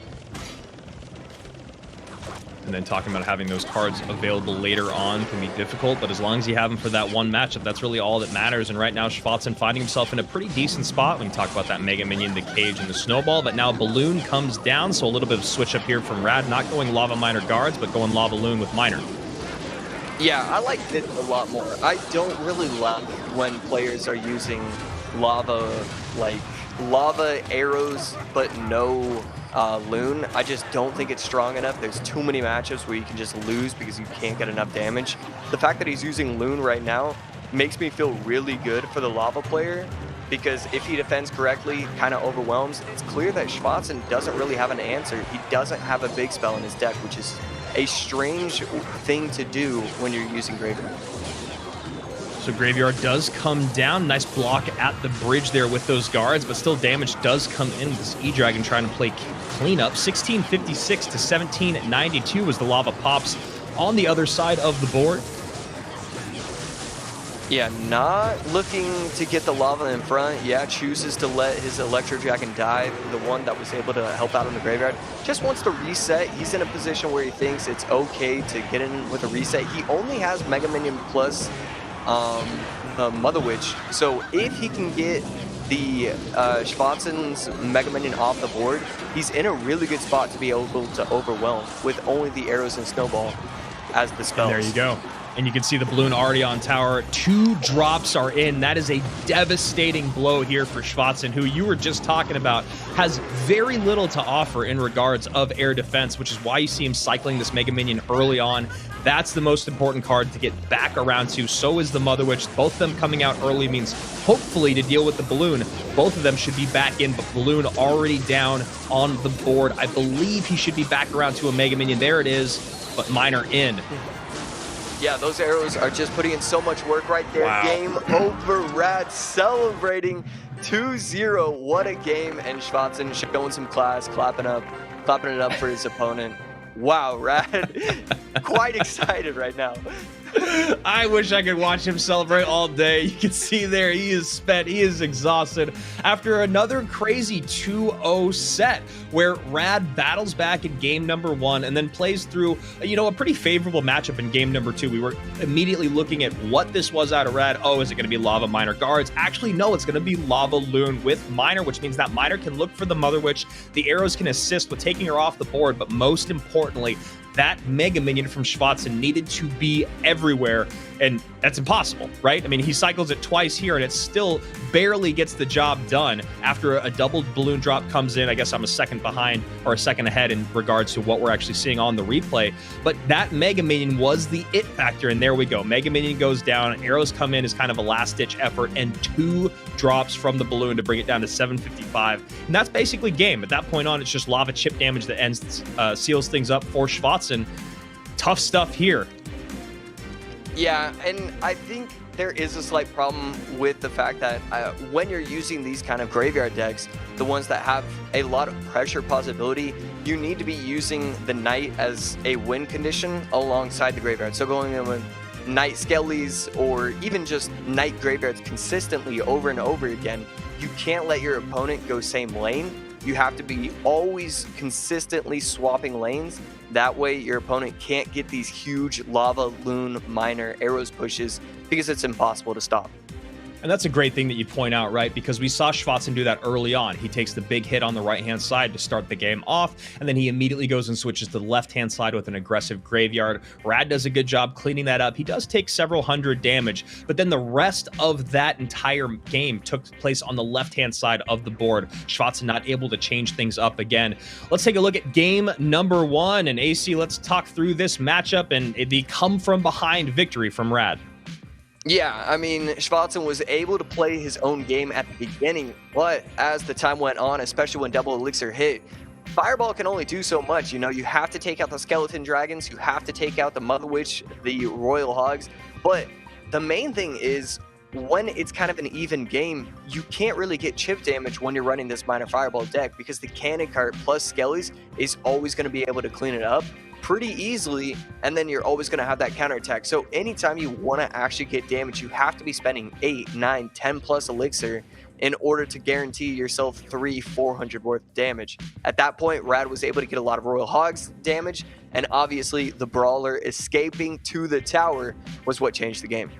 and then talking about having those cards available later on can be difficult, but as long as you have them for that one matchup, that's really all that matters. And right now, Schwarzen finding himself in a pretty decent spot when you talk about that Mega Minion, the Cage, and the Snowball, but now Balloon comes down, so a little bit of switch up here from Rad, not going Lava Miner Guards, but going Lava Loon with Miner. Yeah, I like this a lot more. I don't really like when players are using lava arrows, but no Loon. I just don't think it's strong enough. There's too many matchups where you can just lose because you can't get enough damage. The fact that he's using Loon right now makes me feel really good for the lava player, because if he defends correctly, kind of overwhelms, it's clear that Schwarzen doesn't really have an answer. He doesn't have a big spell in his deck, which is a strange thing to do when you're using Graveyard. So Graveyard does come down. Nice block at the bridge there with those guards, but still damage does come in. This E-Dragon trying to play cleanup. 1656 to 1792 was the lava pops on the other side of the board. Yeah, not looking to get the lava in front. Yeah, chooses to let his Electro Dragon die, the one that was able to help out in the graveyard. Just wants to reset. He's in a position where he thinks it's okay to get in with a reset. He only has Mega Minion plus Mother Witch, so if he can get the Schwarzen's Mega Minion off the board, he's in a really good spot to be able to overwhelm with only the arrows and Snowball as the spells. And there you go. And you can see the Balloon already on tower. 2 drops are in. That is a devastating blow here for Schwarzen, who you were just talking about has very little to offer in regards of air defense, which is why you see him cycling this Mega Minion early on. That's the most important card to get back around to. So is the Mother Witch. Both of them coming out early means hopefully to deal with the Balloon. Both of them should be back in, but Balloon already down on the board. I believe he should be back around to a Mega Minion. There it is, but Miner in. Yeah, those arrows are just putting in so much work right there. Wow. Game over. Rad celebrating 2-0. What a game. And Schwarzen showing some class, clapping it up for his opponent. Wow, Rad quite excited right now. I wish I could watch him celebrate all day. You can see there he is spent, he is exhausted after another crazy 2-0 set where Rad battles back in game number 1 and then plays through, a pretty favorable matchup in game number 2. We were immediately looking at what this was out of Rad. Oh, is it going to be Lava Miner Guards? Actually, no, it's going to be Lava Loon with Miner, which means that Miner can look for the Mother Witch. The arrows can assist with taking her off the board, but most importantly, that Mega Minion from Schwarzen needed to be everywhere, and that's impossible, right? I mean, he cycles it twice here, and it still barely gets the job done after a double Balloon drop comes in. I guess I'm a second behind, or a second ahead in regards to what we're actually seeing on the replay, but that Mega Minion was the it factor, and there we go. Mega Minion goes down, arrows come in as kind of a last-ditch effort, and 2 drops from the Balloon to bring it down to 755, and that's basically game. At that point on, it's just lava chip damage that ends, seals things up for Schwarzen. Tough stuff here. Yeah, and I think there is a slight problem with the fact that when you're using these kind of graveyard decks, the ones that have a lot of pressure possibility, you need to be using the Knight as a win condition alongside the graveyard. So going in with Knight Skellies or even just Knight Graveyards consistently over and over again, you can't let your opponent go same lane. You have to be always consistently swapping lanes. That way your opponent can't get these huge Lava Loon Miner arrows pushes because it's impossible to stop. And that's a great thing that you point out, right? Because we saw Schwarzen do that early on. He takes the big hit on the right-hand side to start the game off, and then he immediately goes and switches to the left-hand side with an aggressive graveyard. Rad does a good job cleaning that up. He does take several hundred damage, but then the rest of that entire game took place on the left-hand side of the board. Schwarzen not able to change things up again. Let's take a look at game number 1, and AC, let's talk through this matchup and the come-from-behind victory from Rad. Yeah, I mean, Schwarzen was able to play his own game at the beginning, but as the time went on, especially when Double Elixir hit, Fireball can only do so much. You have to take out the Skeleton Dragons, you have to take out the Mother Witch, the Royal Hogs, but the main thing is, when it's kind of an even game, you can't really get chip damage when you're running this Minor Fireball deck because the Cannon Cart plus Skellies is always going to be able to clean it up pretty easily, and then you're always going to have that counterattack. So anytime you want to actually get damage, you have to be spending 8, 9, 10 plus elixir in order to guarantee yourself 400 worth of damage. At that point, Rad was able to get a lot of Royal Hogs damage, and obviously the Brawler escaping to the tower was what changed the game.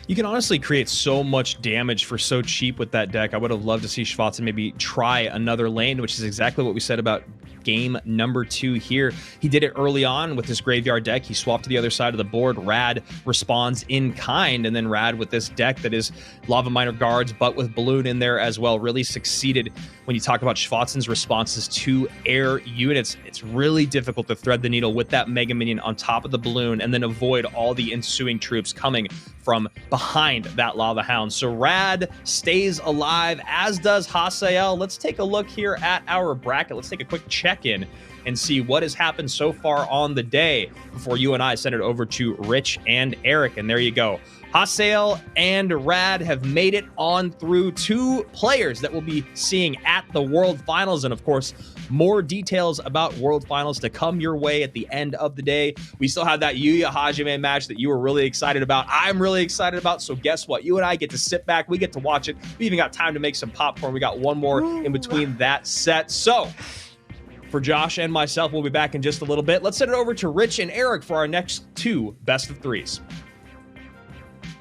You can honestly create so much damage for so cheap with that deck. I would have loved to see Schwarzen maybe try another lane, which is exactly what we said about game number 2 here. He did it early on with his graveyard deck. He swapped to the other side of the board. Rad responds in kind, and then Rad with this deck that is Lava Miner Guards, but with Balloon in there as well, really succeeded. When you talk about Schwarzen's responses to air units, it's really difficult to thread the needle with that Mega Minion on top of the Balloon and then avoid all the ensuing troops coming from behind that Lava Hound. So Rad stays alive, as does Hasael. Let's take a look here at our bracket. Let's take a quick check-in and see what has happened so far on the day before you and I send it over to Rich and Eric. And there you go. Hasael and Rad have made it on through 2 players that we'll be seeing at the World Finals. And of course, more details about World Finals to come your way at the end of the day. We still have that Yuya Hajime match that you were really excited about. I'm really excited about. So guess what? You and I get to sit back. We get to watch it. We even got time to make some popcorn. We got one more in between that set. So for Josh and myself, we'll be back in just a little bit. Let's send it over to Rich and Eric for our next 2 best of 3s.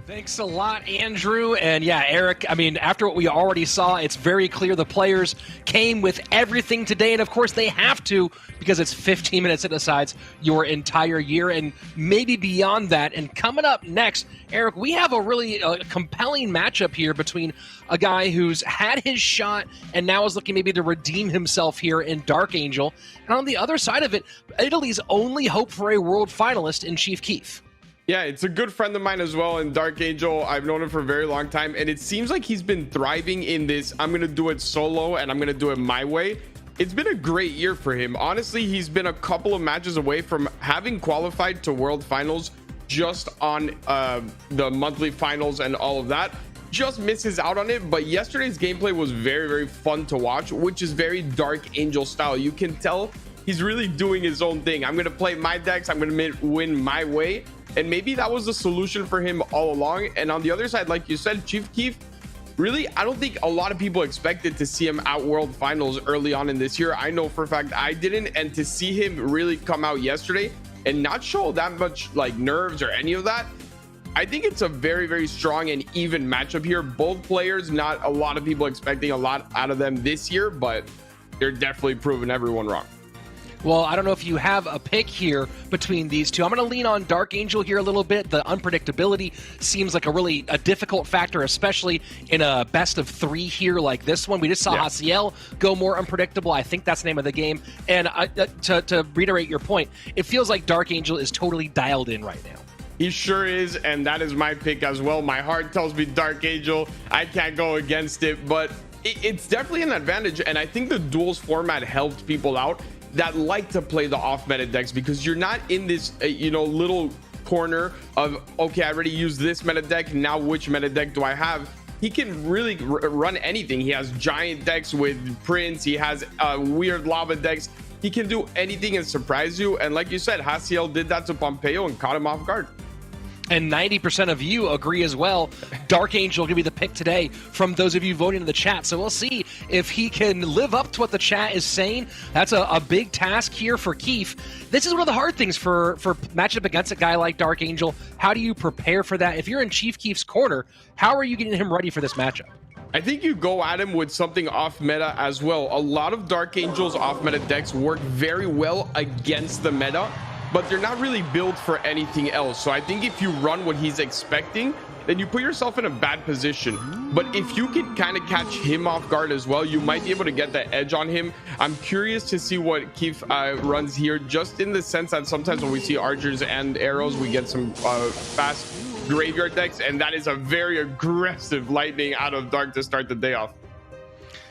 Thanks a lot, Andrew. And yeah, Eric, I mean, after what we already saw, it's very clear the players came with everything today. And of course, they have to, because it's 15 minutes that decides your entire year and maybe beyond that. And coming up next, Eric, we have a really compelling matchup here between a guy who's had his shot and now is looking maybe to redeem himself here in Dark Angel. And on the other side of it, Italy's only hope for a world finalist in Chief Keef. Yeah, it's a good friend of mine as well in Dark Angel. I've known him for a very long time, and it seems like he's been thriving in this. I'm going to do it solo, and I'm going to do it my way. It's been a great year for him. Honestly, he's been a couple of matches away from having qualified to World Finals just on the monthly finals and all of that. Just misses out on it, but yesterday's gameplay was very, very fun to watch, which is very Dark Angel style. You can tell he's really doing his own thing. I'm going to play my decks. I'm going to win my way. And maybe that was the solution for him all along. And on the other side, like you said, Chief Keef, really, I don't think a lot of people expected to see him at World Finals early on in this year. I know for a fact I didn't. And to see him really come out yesterday and not show that much like nerves or any of that, I think it's a very, very strong and even matchup here. Both players, not a lot of people expecting a lot out of them this year, but they're definitely proving everyone wrong. Well, I don't know if you have a pick here between these two. I'm going to lean on Dark Angel here a little bit. The unpredictability seems like a difficult factor, especially in a best of 3 here like this one. We just saw Hasael go more unpredictable. I think that's the name of the game. And to reiterate your point, it feels like Dark Angel is totally dialed in right now. He sure is, and that is my pick as well. My heart tells me Dark Angel. I can't go against it, but it's definitely an advantage, and I think the duels format helped people out that like to play the off meta decks, because you're not in this little corner of, okay, I already used this meta deck, now which meta deck do I have? He can really run anything. He has giant decks with Prince, he has weird lava decks. He can do anything and surprise you, and like you said, Hasael did that to Pompeo and caught him off guard. And 90% of you agree as well. Dark Angel going to be the pick today from those of you voting in the chat. So we'll see if he can live up to what the chat is saying. That's a big task here for Keef. This is one of the hard things for matchup against a guy like Dark Angel. How do you prepare for that? If you're in Chief Keef's corner, how are you getting him ready for this matchup? I think you go at him with something off meta as well. A lot of Dark Angel's off meta decks work very well against the meta, but they're not really built for anything else. So I think if you run what he's expecting, then you put yourself in a bad position. But if you can kind of catch him off guard as well, you might be able to get the edge on him. I'm curious to see what Keef runs here, just in the sense that sometimes when we see archers and arrows, we get some fast graveyard decks, and that is a very aggressive lightning out of Dark to start the day off.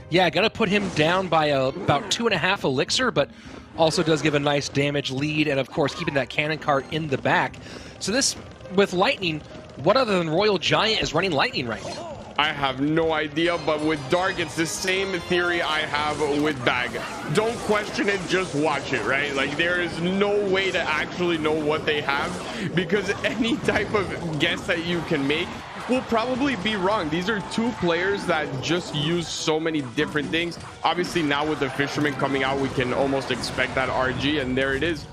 Yeah, gotta put him down by about 2.5 elixir, but also does give a nice damage lead, and of course keeping that cannon cart in the back. So this, with lightning, what other than Royal Giant is running lightning right now? I have no idea, but with Dark, it's the same theory I have with Bag. Don't question it, just watch it, right? Like, there is no way to actually know what they have, because any type of guess that you can make will probably be wrong. These are two players that just use so many different things. Obviously, now with the Fisherman coming out, we can almost expect that RG, and there it is.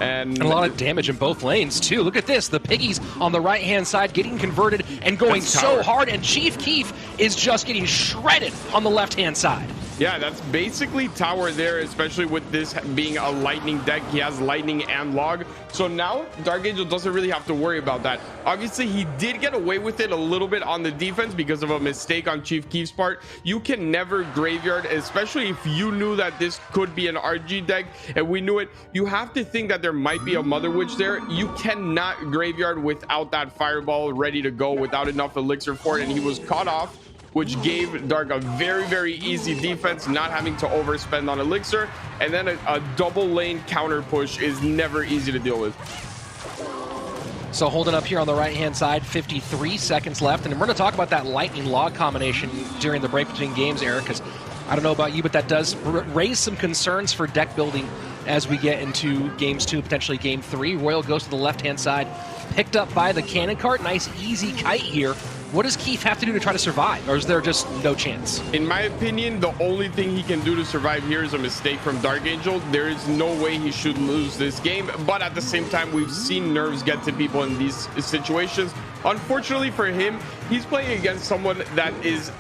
And a lot of damage in both lanes, too. Look at this. The Piggies on the right-hand side getting converted and going so hard, and Chief Keef is just getting shredded on the left-hand side. Yeah, that's basically tower there, especially with this being a lightning deck. He has lightning and log. So now Dark Angel doesn't really have to worry about that. Obviously, he did get away with it a little bit on the defense because of a mistake on Chief Keef's part. You can never graveyard, especially if you knew that this could be an RG deck and we knew it. You have to think that there might be a Mother Witch there. You cannot graveyard without that fireball ready to go, without enough elixir for it, and he was caught off, which gave Dark a very, very easy defense, not having to overspend on elixir. And then a double lane counter push is never easy to deal with. So holding up here on the right-hand side, 53 seconds left. And we're going to talk about that lightning log combination during the break between games, Eric, because I don't know about you, but that does raise some concerns for deck building as we get into games 2, potentially game 3. Royal goes to the left-hand side, picked up by the cannon cart. Nice, easy kite here. What does Keef have to do to try to survive, or is there just no chance? In my opinion, the only thing he can do to survive here is a mistake from Dark Angel. There is no way he should lose this game, but at the same time, we've seen nerves get to people in these situations. Unfortunately for him, he's playing against someone that is,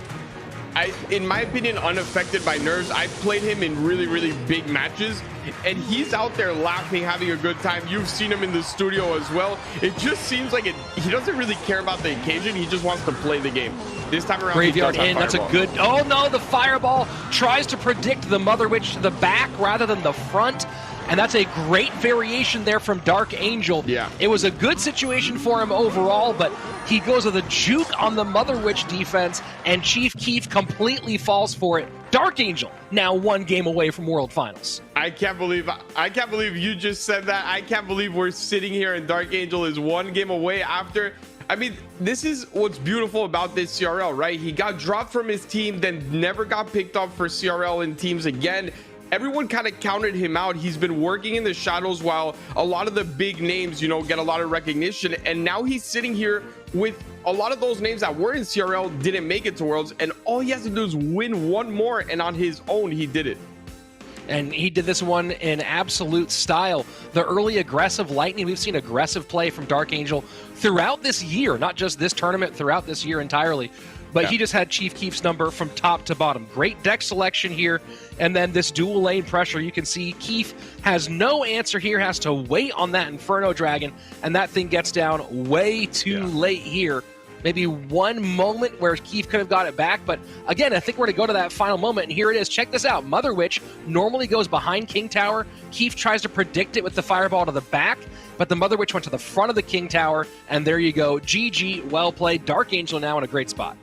in my opinion, unaffected by nerves. I've played him in really, really big matches, and he's out there laughing, having a good time. You've seen him in the studio as well. It just seems like he doesn't really care about the occasion. He just wants to play the game. This time around, graveyard in. That's a good. Oh no, the fireball tries to predict the Mother Witch to the back rather than the front. And that's a great variation there from Dark Angel. Yeah. It was a good situation for him overall, but he goes with a juke on the Mother Witch defense, and Chief Keef completely falls for it. Dark Angel now 1 game away from World Finals. I can't believe you just said that. I can't believe we're sitting here and Dark Angel is 1 game away after. I mean, this is what's beautiful about this CRL, right? He got dropped from his team, then never got picked up for CRL in teams again. Everyone kind of counted him out. He's been working in the shadows while a lot of the big names, you know, get a lot of recognition. And now he's sitting here with a lot of those names that were in CRL didn't make it to Worlds. And all he has to do is win 1 more. And on his own, he did it. And he did this one in absolute style. The early aggressive lightning, we've seen aggressive play from Dark Angel throughout this year, not just this tournament, throughout this year entirely. But he just had Chief Keef's number from top to bottom. Great deck selection here. And then this dual lane pressure, you can see Keef has no answer here, has to wait on that Inferno Dragon, and that thing gets down way too late here. Maybe 1 moment where Keef could have got it back, but again, I think we're going to go to that final moment, and here it is. Check this out. Mother Witch normally goes behind King Tower. Keef tries to predict it with the fireball to the back, but the Mother Witch went to the front of the King Tower, and there you go. GG, well played. Dark Angel now in a great spot.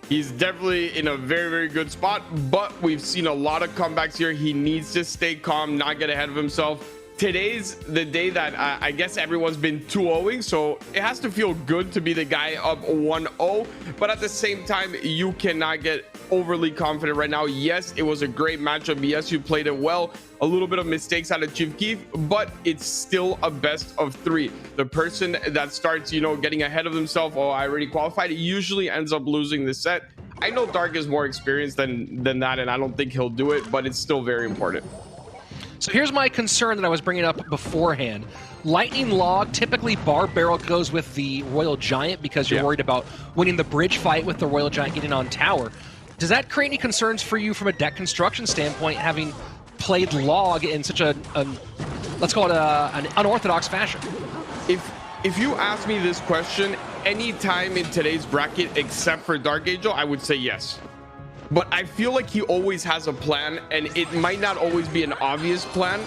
He's definitely in a very, very good spot, but we've seen a lot of comebacks here. He needs to stay calm, not get ahead of himself. Today's the day that I guess everyone's been 2-0ing, so it has to feel good to be the guy up 1-0, but at the same time, you cannot get overly confident right now. Yes, it was a great matchup. Yes, you played it well. A little bit of mistakes out of Chief Keef, but it's still a best of 3. The person that starts, you know, getting ahead of himself, oh, I already qualified, usually ends up losing the set. I know Dark is more experienced than that, and I don't think he'll do it, but it's still very important. So here's my concern that I was bringing up beforehand. Lightning Log, typically Bar Barrel goes with the Royal Giant because you're worried about winning the bridge fight with the Royal Giant getting on tower. Does that create any concerns for you from a deck construction standpoint, having played Log in such a let's call it an unorthodox fashion? If you ask me this question any time in today's bracket except for Dark Angel, I would say yes. But I feel like he always has a plan, and it might not always be an obvious plan,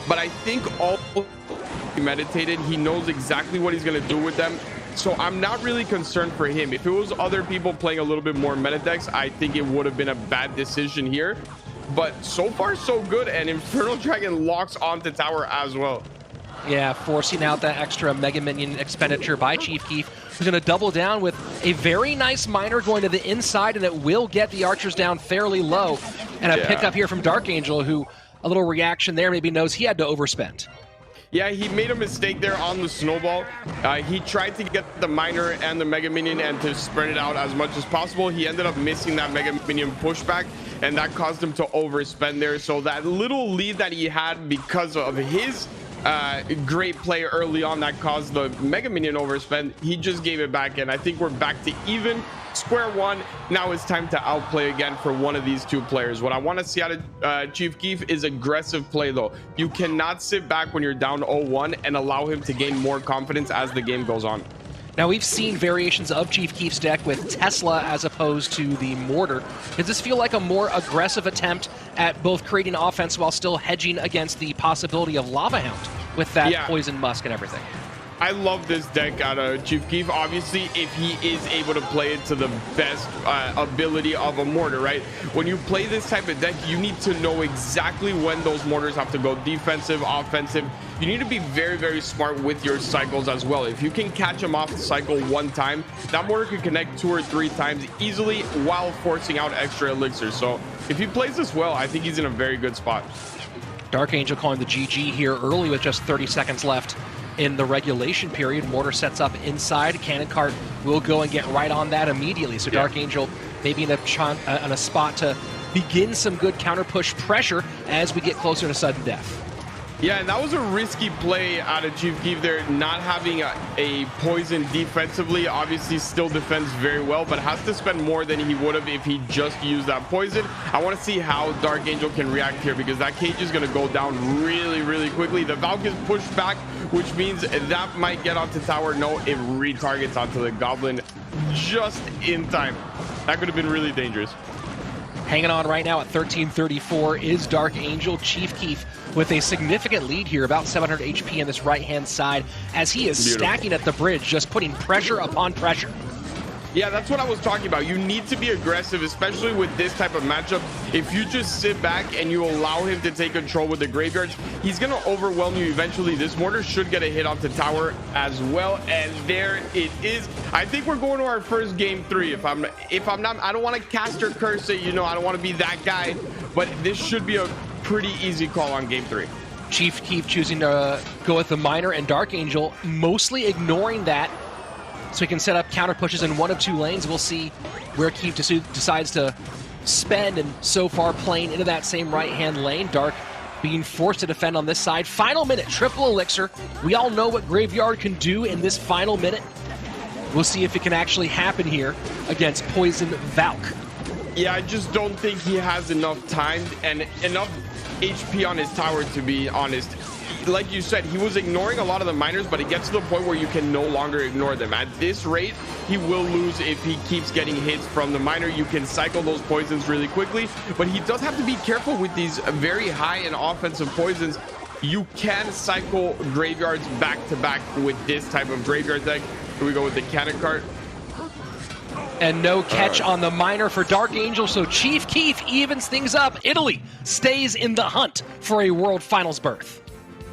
but I think all premeditated. He knows exactly what he's going to do with them. So I'm not really concerned for him. If it was other people playing a little bit more meta decks, I think it would have been a bad decision here. But so far, so good, and Inferno Dragon locks onto tower as well. Yeah, forcing out that extra Mega Minion expenditure by Chief Keef, who's going to double down with a very nice miner going to the inside, and it will get the archers down fairly low. And a pickup here from Dark Angel, who, a little reaction there, maybe knows he had to overspend. Yeah, he made a mistake there on the snowball. He tried to get the miner and the Mega Minion and to spread it out as much as possible. He ended up missing that Mega Minion pushback, and that caused him to overspend there. So that little lead that he had because of his great play early on that caused the Mega Minion overspend, he just gave it back, and I think we're back to even square one. Now it's time to outplay again for one of these two players. What I want to see out of Chief Keef is aggressive play, though. You cannot sit back when you're down 0-1 and allow him to gain more confidence as the game goes on. Now, we've seen variations of Chief Keef's deck with Tesla as opposed to the Mortar. Does this feel like a more aggressive attempt at both creating offense while still hedging against the possibility of Lava Hound with that Poison Musk and everything? I love this deck out of Chief Keef. Obviously, if he is able to play it to the best ability of a Mortar, right? When you play this type of deck, you need to know exactly when those Mortars have to go defensive, offensive. You need to be very, very smart with your cycles as well. If you can catch him off the cycle one time, that Mortar can connect 2 or 3 times easily while forcing out extra elixirs. So if he plays this well, I think he's in a very good spot. Dark Angel calling the GG here early with just 30 seconds left in the regulation period. Mortar sets up inside. Cannon Cart will go and get right on that immediately. So Dark Angel maybe in a spot to begin some good counter push pressure as we get closer to sudden death. Yeah, and that was a risky play out of Chief Keef there, not having a poison defensively. Obviously still defends very well, but has to spend more than he would have if he just used that poison. I want to see how Dark Angel can react here, because that cage is going to go down really, really quickly. The Valk is pushed back, which means that might get onto tower. No, it retargets onto the Goblin just in time. That could have been really dangerous. Hanging on right now at 1334 is Dark Angel. Chief Keef with a significant lead here, about 700 HP on this right-hand side, as he is stacking at the bridge, just putting pressure upon pressure. Yeah, that's what I was talking about. You need to be aggressive, especially with this type of matchup. If you just sit back and you allow him to take control with the graveyards, he's going to overwhelm you eventually. This Mortar should get a hit off the tower as well, and there it is. I think we're going to our first game 3. If I'm not, I don't want to cast or curse it, you know, I don't want to be that guy, but this should be a pretty easy call on game 3. Chief Keef choosing to go with the Miner and Dark Angel, mostly ignoring that, so he can set up counter pushes in one of 2 lanes. We'll see where Keef decides to spend, and so far playing into that same right-hand lane. Dark being forced to defend on this side. Final minute, triple elixir. We all know what Graveyard can do in this final minute. We'll see if it can actually happen here against Poison Valk. Yeah, I just don't think he has enough time and enough HP on his tower, to be honest. Like you said, he was ignoring a lot of the miners, but it gets to the point where you can no longer ignore them. At this rate, he will lose if he keeps getting hits from the miner. You can cycle those poisons really quickly, but he does have to be careful with these very high and offensive poisons. You can cycle graveyards back to back with this type of graveyard deck. Here we go with the Cannon Cart. And no catch on the miner for Dark Angel, so Chief Keef evens things up. Italy stays in the hunt for a World Finals berth.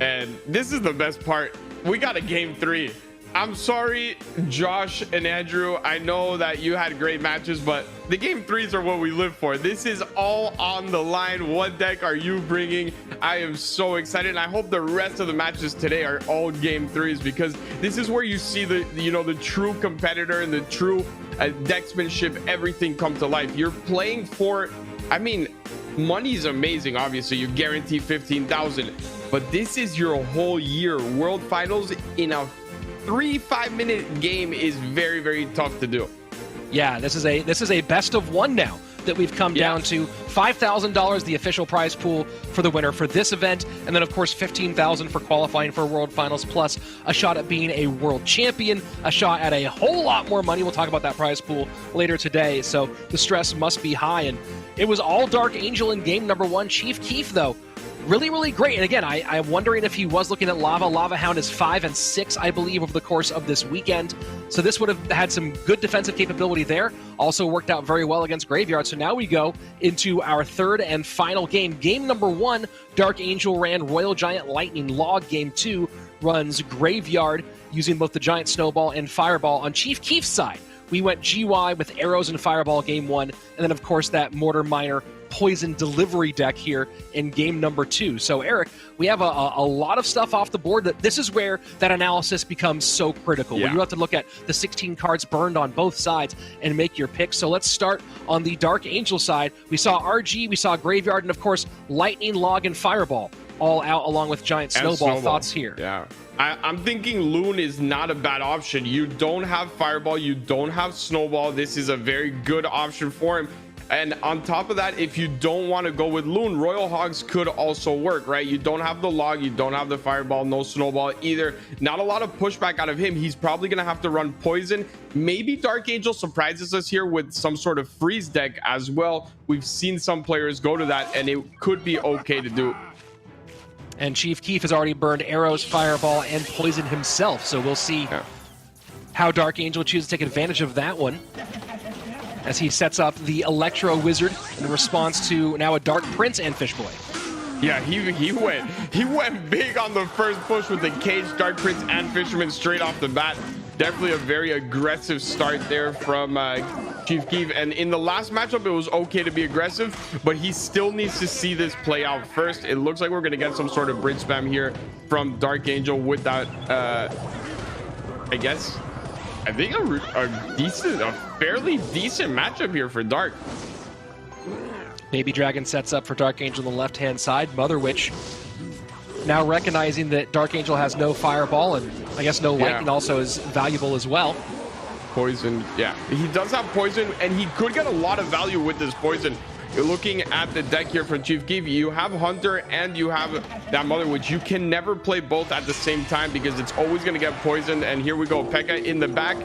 And this is the best part. We got a game 3. I'm sorry, Josh and Andrew. I know that you had great matches, but the game 3s are what we live for. This is all on the line. What deck are you bringing? I am so excited, and I hope the rest of the matches today are all game 3s, because this is where you see the true competitor and the true decksmanship, everything come to life. You're playing for, I mean, money's amazing. Obviously, you guarantee 15,000, but this is your whole year. World Finals in a 3-5 minute game is very, very tough to do. Yeah, this is a best of 1 now that we've come down to. $5,000, the official prize pool for the winner for this event, and then of course $15,000 for qualifying for World Finals, plus a shot at being a world champion, a shot at a whole lot more money. We'll talk about that prize pool later today, so the stress must be high. And it was all Dark Angel in game number 1. Chief Keef, though, really, really great. And again, I'm wondering if he was looking at Lava. Lava Hound is 5 and 6, I believe, over the course of this weekend. So this would have had some good defensive capability there. Also worked out very well against Graveyard. So now we go into our third and final game. Game number 1, Dark Angel ran Royal Giant Lightning Log. Game 2 runs Graveyard using both the Giant Snowball and Fireball. On Chief Keef's side, we went GY with Arrows and Fireball game 1, and then of course that Mortar Miner poison delivery deck here in game number 2. So, Eric, we have a lot of stuff off the board. That this is where that analysis becomes so critical. Where you have to look at the 16 cards burned on both sides and make your pick. So let's start on the Dark Angel side. We saw RG, we saw Graveyard, and of course, Lightning, Log, and Fireball all out along with Giant Snowball. Thoughts here? Yeah. I'm thinking Loon is not a bad option. You don't have Fireball, you don't have Snowball. This is a very good option for him. And on top of that, if you don't want to go with Loon, Royal Hogs could also work, right? You don't have the Log, you don't have the Fireball, no Snowball either. Not a lot of pushback out of him. He's probably going to have to run Poison. Maybe Dark Angel surprises us here with some sort of freeze deck as well. We've seen some players go to that, and it could be okay to do. And Chief Keef has already burned arrows, Fireball, and Poison himself. So we'll see how Dark Angel chooses to take advantage of that one, as he sets up the Electro Wizard in response to now a Dark Prince and Fishboy. Yeah, he went big on the first push with the Cage, Dark Prince, and Fisherman straight off the bat. Definitely a very aggressive start there from Chief Keef. And in the last matchup, it was okay to be aggressive, but he still needs to see this play out first. It looks like we're going to get some sort of bridge spam here from Dark Angel with that, I think a fairly decent matchup here for Dark. Baby Dragon sets up for Dark Angel on the left-hand side. Mother Witch now recognizing that Dark Angel has no Fireball, and I guess no Lightning also is valuable as well. Poison, yeah. He does have Poison, and he could get a lot of value with this Poison. You're looking at the deck here from Chief Keef. You have Hunter and you have that Mother Witch. You can never play both at the same time because it's always going to get poisoned. And here we go, P.E.K.K.A in the back.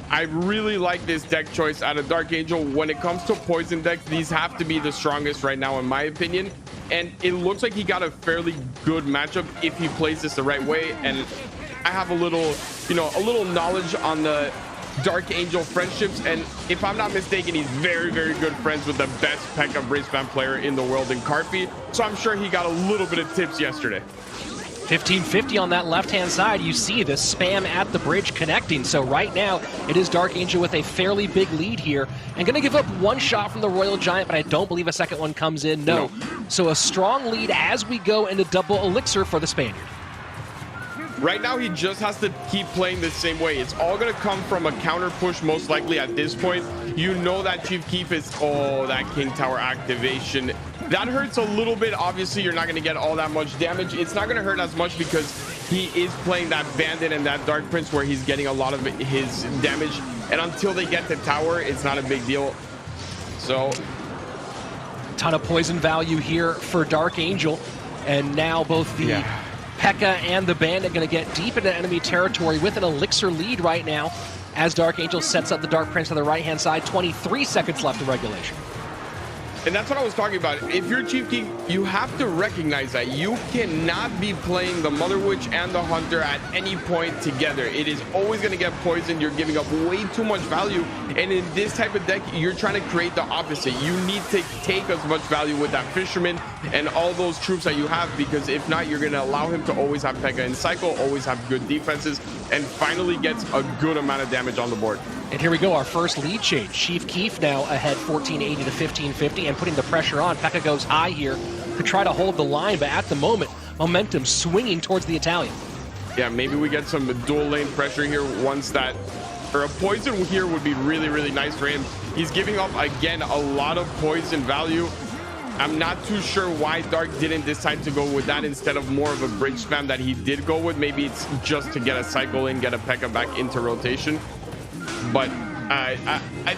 I really like this deck choice out of Dark Angel. When it comes to poison decks, these have to be the strongest right now, in my opinion. And it looks like he got a fairly good matchup if he plays this the right way. And I have a little knowledge on the Dark Angel friendships, and if I'm not mistaken, he's very, very good friends with the best P.E.K.K.A bridge spam player in the world in Karfi. So I'm sure he got a little bit of tips yesterday. 1550 on that left-hand side. You see the spam at the bridge connecting. So right now, it is Dark Angel with a fairly big lead here. And going to give up one shot from the Royal Giant, but I don't believe a second one comes in. No. So a strong lead as we go into double elixir for the Spaniard. Right now, he just has to keep playing the same way. It's all going to come from a counter push, most likely at this point. You know that Chief Keef is... Oh, that King Tower activation. That hurts a little bit. Obviously, you're not going to get all that much damage. It's not going to hurt as much because he is playing that Bandit and that Dark Prince where he's getting a lot of his damage. And until they get to tower, it's not a big deal. So... ton of poison value here for Dark Angel. And now both the... P.E.K.K.A and the Bandit going to get deep into enemy territory with an elixir lead right now as Dark Angel sets up the Dark Prince on the right-hand side. 23 seconds left of regulation. And that's what I was talking about. If you're Chief Keef, you have to recognize that you cannot be playing the Mother Witch and the Hunter at any point together. It is always going to get poisoned. You're giving up way too much value. And in this type of deck, you're trying to create the opposite. You need to take as much value with that Fisherman and all those troops that you have, because if not, you're going to allow him to always have P.E.K.K.A in cycle, always have good defenses, and finally gets a good amount of damage on the board. And here we go, our first lead change. Chief Keef now ahead 1480 to 1550 and putting the pressure on. P.E.K.K.A goes high here to try to hold the line, but at the moment, momentum swinging towards the Italian. Yeah, maybe we get some dual lane pressure here once that, or a poison here would be really, really nice for him. He's giving up, again, a lot of poison value. I'm not too sure why Dark didn't decide to go with that instead of more of a bridge spam that he did go with. Maybe it's just to get a cycle in, get a P.E.K.K.A back into rotation. But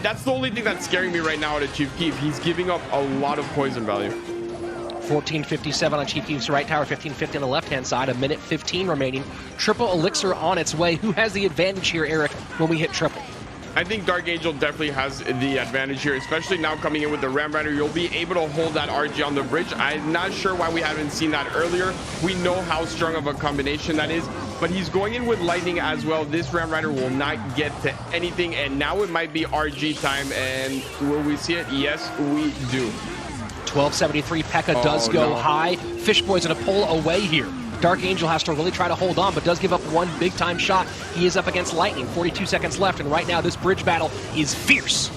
that's the only thing that's scaring me right now out of Chief Keef. He's giving up a lot of poison value. 1457 on Chief Keef's right tower, 1550 on the left-hand side, a minute 15 remaining. Triple elixir on its way. Who has the advantage here, Eric, when we hit triple? I think Dark Angel definitely has the advantage here, especially now coming in with the Ram Rider. You'll be able to hold that RG on the bridge. I'm not sure why we haven't seen that earlier. We know how strong of a combination that is, but he's going in with Lightning as well. This Ram Rider will not get to anything, and now it might be RG time. And will we see it? Yes, we do. 1273, P.E.K.K.A does go high. Fishboy's going to pull away here. Dark Angel has to really try to hold on, but does give up one big-time shot. He is up against Lightning, 42 seconds left, and right now this bridge battle is fierce.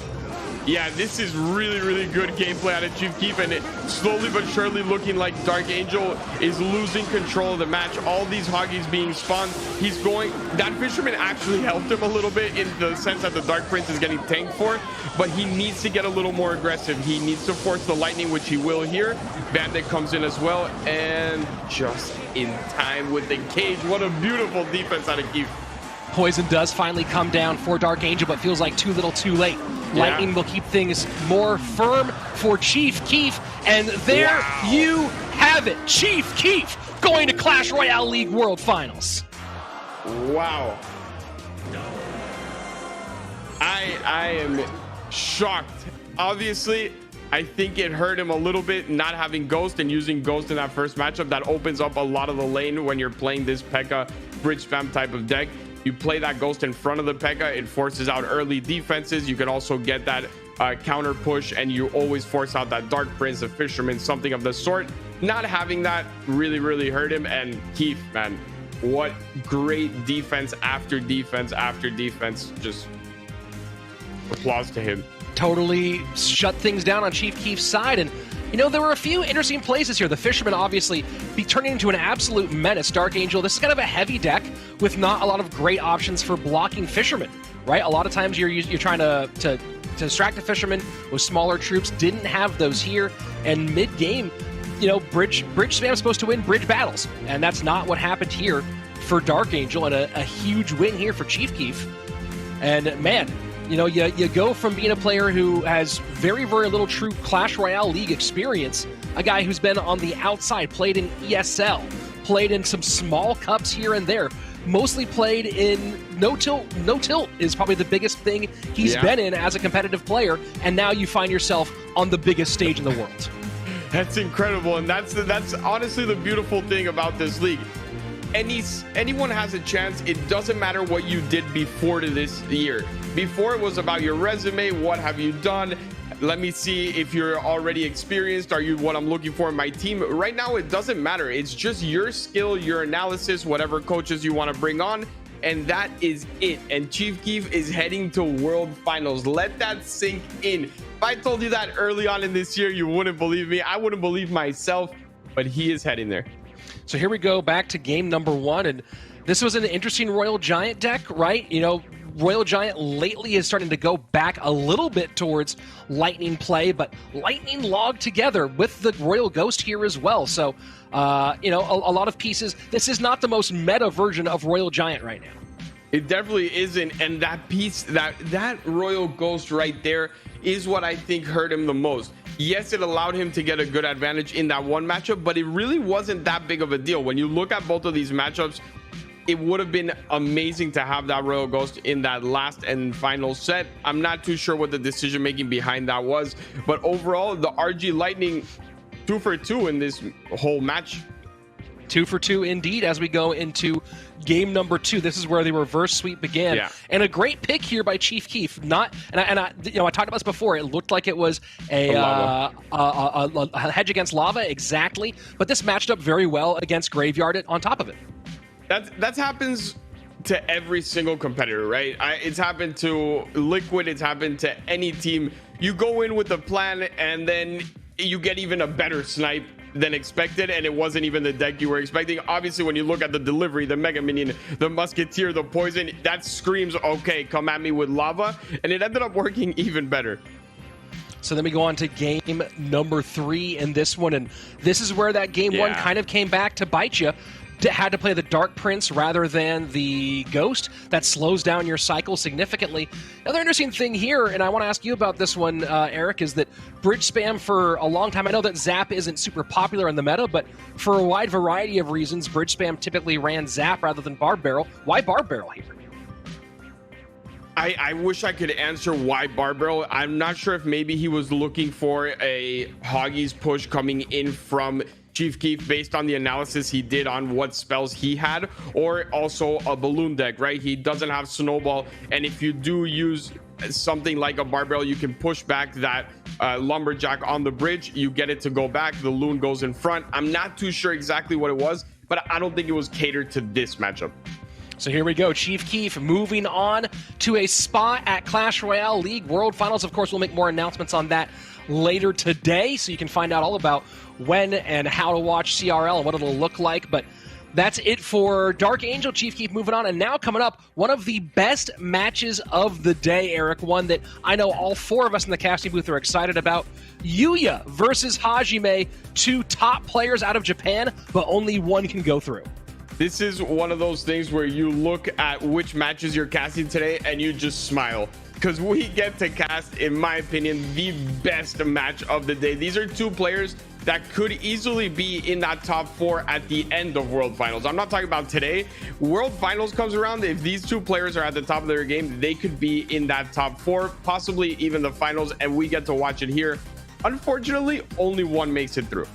Yeah, this is really, really good gameplay out of Chief Keef, and it slowly but surely looking like Dark Angel is losing control of the match. All these Hoggies being spawned. He's going... That Fisherman actually helped him a little bit in the sense that the Dark Prince is getting tanked for, but he needs to get a little more aggressive. He needs to force the Lightning, which he will here. Bandit comes in as well, and just in time with the cage. What a beautiful defense out of Keef. Poison does finally come down for Dark Angel, but feels like too little too late. Lightning will keep things more firm for Chief Keef, and there you have it. Chief Keef going to Clash Royale League World Finals. Wow. I am shocked. Obviously, I think it hurt him a little bit not having Ghost and using Ghost in that first matchup. That opens up a lot of the lane when you're playing this P.E.K.K.A. bridge spam type of deck. You play that Ghost in front of the P.E.K.K.A. It forces out early defenses. You can also get that counter push, and you always force out that Dark Prince, the Fisherman, something of the sort. Not having that really, really hurt him. And Keef, man, what great defense after defense after defense. Just applause to him. Totally shut things down on Chief Keef's side. And you know, there were a few interesting plays here. The Fisherman obviously be turning into an absolute menace. Dark Angel, this is kind of a heavy deck with not a lot of great options for blocking Fisherman, right? A lot of times you're trying to distract the Fisherman with smaller troops. Didn't have those here. And mid-game, you know, bridge spam is supposed to win bridge battles. And that's not what happened here for Dark Angel, and a huge win here for Chief Keef. And man, you know, you go from being a player who has very, very little true Clash Royale League experience, a guy who's been on the outside, played in ESL, played in some small cups here and there, mostly played in no tilt. No tilt is probably the biggest thing he's been in as a competitive player, and now you find yourself on the biggest stage in the world. That's incredible, and that's honestly the beautiful thing about this league. Anyone has a chance. It doesn't matter what you did before to this year. Before, it was about your resume. What have you done? Let me see if you're already experienced. Are you what I'm looking for in my team? Right now, it doesn't matter. It's just your skill, your analysis, whatever coaches you want to bring on, and that is it. And Chief Keef is heading to World Finals. Let that sink in. If I told you that early on in this year, you wouldn't believe me. I wouldn't believe myself, but he is heading there. So here we go back to game number one, and this was an interesting Royal Giant deck, right? You know, Royal Giant lately is starting to go back a little bit towards Lightning play, but Lightning logged together with the Royal Ghost here as well. So, you know, a lot of pieces. This is not the most meta version of Royal Giant right now. It definitely isn't, and that piece, that Royal Ghost right there is what I think hurt him the most. Yes, it allowed him to get a good advantage in that one matchup, but it really wasn't that big of a deal. When you look at both of these matchups, it would have been amazing to have that Royal Ghost in that last and final set. I'm not too sure what the decision making behind that was, but overall, the RG Lightning 2 for 2 in this whole match. 2 for 2 indeed as we go into game number 2. This is where the reverse sweep began. Yeah. And a great pick here by Chief Keef. I talked about this before. It looked like it was a hedge against lava, exactly. But this matched up very well against Graveyard on top of it. That happens to every single competitor, right? It's happened to Liquid. It's happened to any team. You go in with a plan, and then you get even a better snipe than expected, and it wasn't even the deck you were expecting. Obviously, when you look at the delivery, the Mega Minion, the Musketeer, the Poison, that screams, okay, come at me with lava, and it ended up working even better. So then we go on to game number 3 in this one, and this is where that game 1 kind of came back to bite you. Had to play the Dark Prince rather than the Ghost. That slows down your cycle significantly. Another interesting thing here, and I want to ask you about this one, Eric, is that bridge spam for a long time. I know that Zap isn't super popular in the meta, but for a wide variety of reasons, bridge spam typically ran Zap rather than Barb Barrel. Why Barb Barrel here? I wish I could answer why Barb Barrel. I'm not sure if maybe he was looking for a Hoggies push coming in from Chief Keef based on the analysis he did on what spells he had, or also a balloon deck, right? He doesn't have Snowball, and if you do use something like a Barb Barrel, you can push back that Lumberjack on the bridge. You get it to go back. The Loon goes in front. I'm not too sure exactly what it was, but I don't think it was catered to this matchup. So here we go. Chief Keef moving on to a spot at Clash Royale League World Finals. Of course, we'll make more announcements on that later today, so you can find out all about when and how to watch CRL and what it'll look like. But that's it for Dark Angel. Chief Keef moving on. And now coming up, one of the best matches of the day, Eric. One that I know all four of us in the casting booth are excited about. Yuya versus Hajime, two top players out of Japan, but only one can go through. This is one of those things where you look at which matches you're casting today and you just smile, because we get to cast, in my opinion, the best match of the day. These are two players that could easily be in that top 4 at the end of World Finals. I'm not talking about today. World Finals comes around. If these two players are at the top of their game, they could be in that top 4, possibly even the finals, and we get to watch it here. Unfortunately, only one makes it through.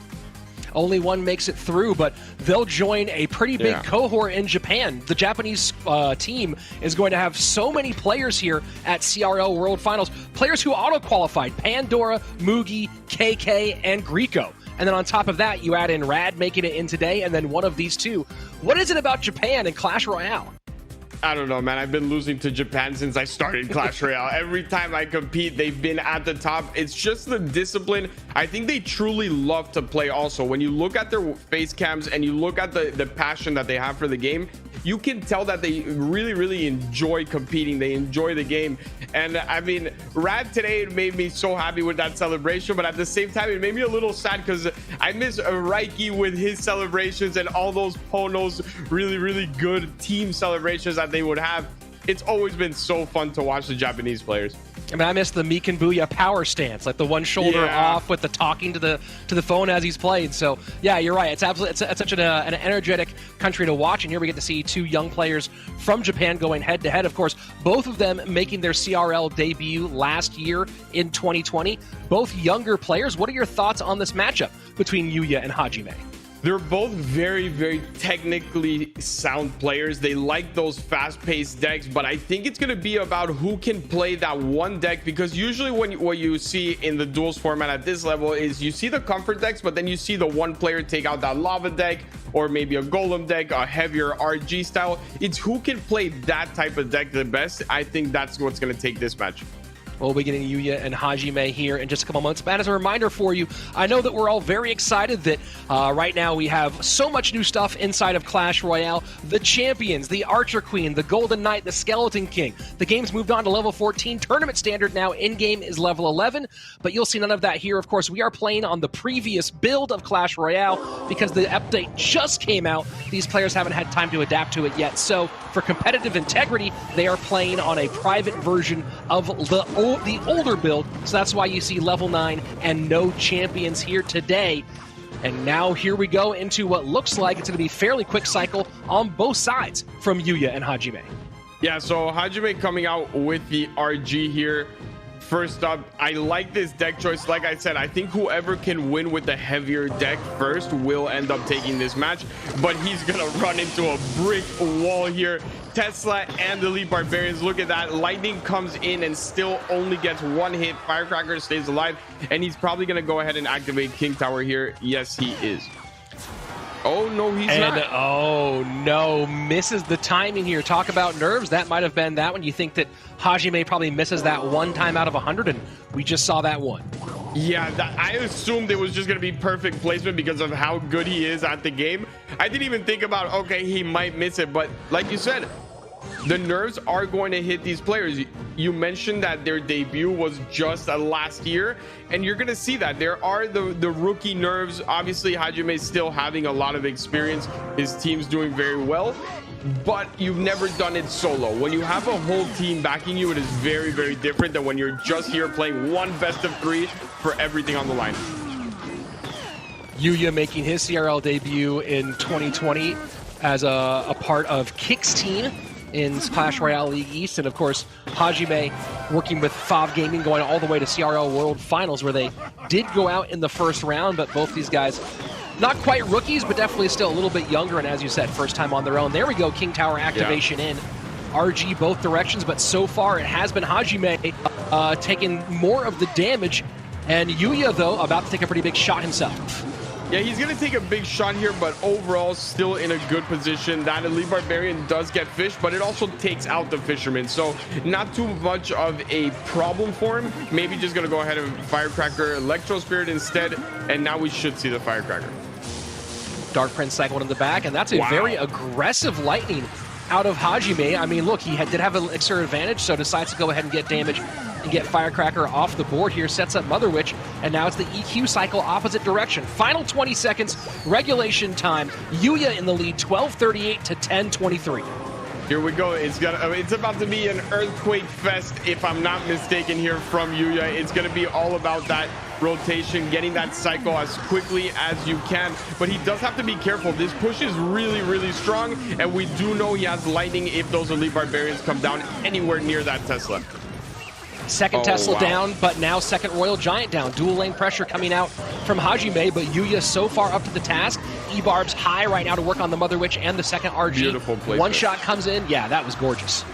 Only one makes it through, but they'll join a pretty big cohort in Japan. The Japanese team is going to have so many players here at CRL World Finals. Players who auto-qualified: Pandora, Mugi, KK, and Grieco. And then on top of that, you add in Rad making it in today, and then one of these two. What is it about Japan and Clash Royale? I don't know, man. I've been losing to Japan since I started Clash Royale. Every time I compete, they've been at the top. It's just the discipline. I think they truly love to play also. When you look at their face cams and you look at the passion that they have for the game, you can tell that they really, really enjoy competing. They enjoy the game. And I mean, Rad today, it made me so happy with that celebration, but at the same time, it made me a little sad because I miss Raiki with his celebrations and all those Ponos, really, really good team celebrations that they would have. It's always been so fun to watch the Japanese players. I mean, I miss the Meek and Booyah power stance, like the one shoulder off with the talking to the phone as he's played. So yeah, you're right. It's absolutely it's such an energetic country to watch, and here we get to see two young players from Japan going head to head. Of course, both of them making their CRL debut last year in 2020. Both younger players. What are your thoughts on this matchup between Yuya and Hajime? They're both very, very technically sound players. They like those fast-paced decks, but I think it's going to be about who can play that one deck, because usually what you see in the duels format at this level is you see the comfort decks, but then you see the one player take out that lava deck or maybe a golem deck, a heavier RG style. It's who can play that type of deck the best. I think that's what's going to take this match. We'll be getting Yuya and Hajime here in just a couple months. But as a reminder for you, I know that we're all very excited that right now we have so much new stuff inside of Clash Royale. The champions, the Archer Queen, the Golden Knight, the Skeleton King. The game's moved on to level 14. Tournament standard now in-game is level 11, but you'll see none of that here. Of course, we are playing on the previous build of Clash Royale because the update just came out. These players haven't had time to adapt to it yet. So for competitive integrity, they are playing on a private version of the older build, so that's why you see level 9 and no champions here today. And now here we go into what looks like it's going to be a fairly quick cycle on both sides from Yuya and Hajime. Yeah, so Hajime coming out with the RG here. First up, I like this deck choice. Like I said, I think whoever can win with the heavier deck first will end up taking this match, but he's gonna run into a brick wall here. Tesla and the Elite Barbarians, look at that. Lightning comes in and still only gets one hit. Firecracker stays alive, and he's probably gonna go ahead and activate King Tower here. Yes, he is. Oh, no, he's not. Oh, no, misses the timing here. Talk about nerves. That might have been that one. You think that Hajime probably misses that one time out of 100, and we just saw that one. Yeah, I assumed it was just going to be perfect placement because of how good he is at the game. I didn't even think about, okay, he might miss it. But like you said, the nerves are going to hit these players. You mentioned that their debut was just last year, and you're going to see that there are the rookie nerves. Obviously, Hajime is still having a lot of experience. His team's doing very well, but you've never done it solo. When you have a whole team backing you, it is very, very different than when you're just here playing one best of 3 for everything on the line. Yuya making his CRL debut in 2020 as a part of Kick's team in Clash Royale League East, and of course Hajime working with Fav Gaming going all the way to CRL World Finals, where they did go out in the first round, but both these guys not quite rookies, but definitely still a little bit younger, and as you said, first time on their own. There we go, King Tower activation in. RG both directions, but so far it has been Hajime taking more of the damage, and Yuya, though, about to take a pretty big shot himself. Yeah, he's going to take a big shot here, but overall still in a good position. That Elite Barbarian does get fished, but it also takes out the Fisherman. So not too much of a problem for him. Maybe just going to go ahead and Firecracker Electro Spirit instead. And now we should see the Firecracker. Dark Prince cycled in the back, and that's a very aggressive lightning out of Hajime. I mean, look, he did have an elixir advantage, so decides to go ahead and get damage and get Firecracker off the board here, sets up Mother Witch, and now it's the EQ cycle opposite direction. Final 20 seconds, regulation time. Yuya in the lead, 12:38 to 10:23. Here we go. It's about to be an earthquake fest, if I'm not mistaken, here from Yuya. It's going to be all about that rotation, getting that cycle as quickly as you can. But he does have to be careful. This push is really, really strong, and we do know he has lightning if those Elite Barbarians come down anywhere near that Tesla. Second Tesla down, but now second Royal Giant down. Dual lane pressure coming out from Hajime, but Yuya so far up to the task. E-Barb's high right now to work on the Mother Witch and the second RG. Beautiful placement. One shot comes in. Yeah, that was gorgeous.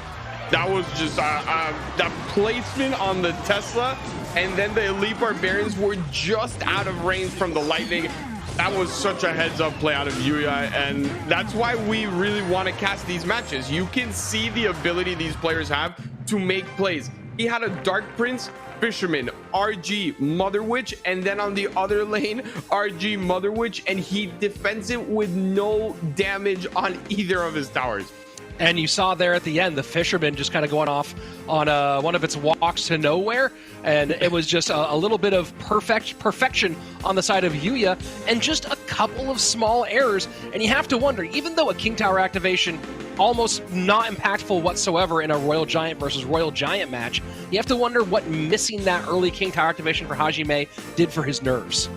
That was just that placement on the Tesla, and then the Elite Barbarians were just out of range from the lightning. That was such a heads-up play out of Yuya, and that's why we really want to cast these matches. You can see the ability these players have to make plays. He had a Dark Prince, Fisherman, RG, Mother Witch, and then on the other lane, RG, Mother Witch, and he defends it with no damage on either of his towers. And you saw there at the end, the Fisherman just kind of going off on one of its walks to nowhere. And it was just a little bit of perfection on the side of Yuya and just a couple of small errors. And you have to wonder, even though a King Tower activation almost not impactful whatsoever in a Royal Giant versus Royal Giant match, you have to wonder what missing that early King Tower activation for Hajime did for his nerves.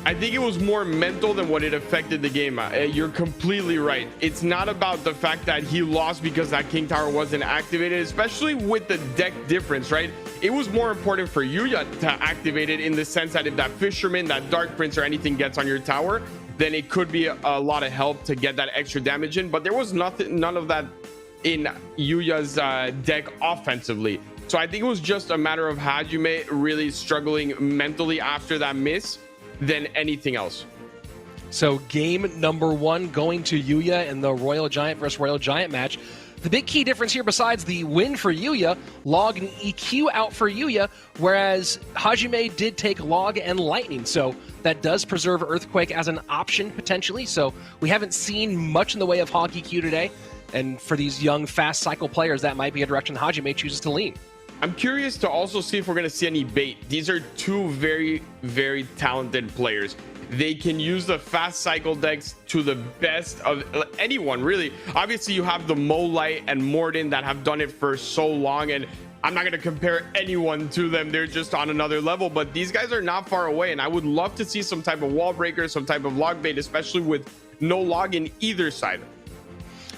I think it was more mental than what it affected the game. You're completely right. It's not about the fact that he lost because that King Tower wasn't activated, especially with the deck difference, right? It was more important for Yuya to activate it in the sense that if that Fisherman, that Dark Prince or anything gets on your tower, then it could be a lot of help to get that extra damage in. But there was none of that in Yuya's deck offensively. So I think it was just a matter of Hajime really struggling mentally after that miss than anything else. So game number one going to Yuya in the Royal Giant versus Royal Giant match. The big key difference here, besides the win for Yuya, Log and EQ out for Yuya, whereas Hajime did take Log and Lightning. So that does preserve Earthquake as an option potentially. So we haven't seen much in the way of Hog EQ today. And for these young fast cycle players, that might be a direction Hajime chooses to lean. I'm curious to also see if we're going to see any bait. These are two very, very talented players. They can use the fast cycle decks to the best of anyone, really. Obviously, you have the Molite and Morden that have done it for so long, and I'm not going to compare anyone to them. They're just on another level, but these guys are not far away, and I would love to see some type of wall breaker, some type of log bait, especially with no log in either side.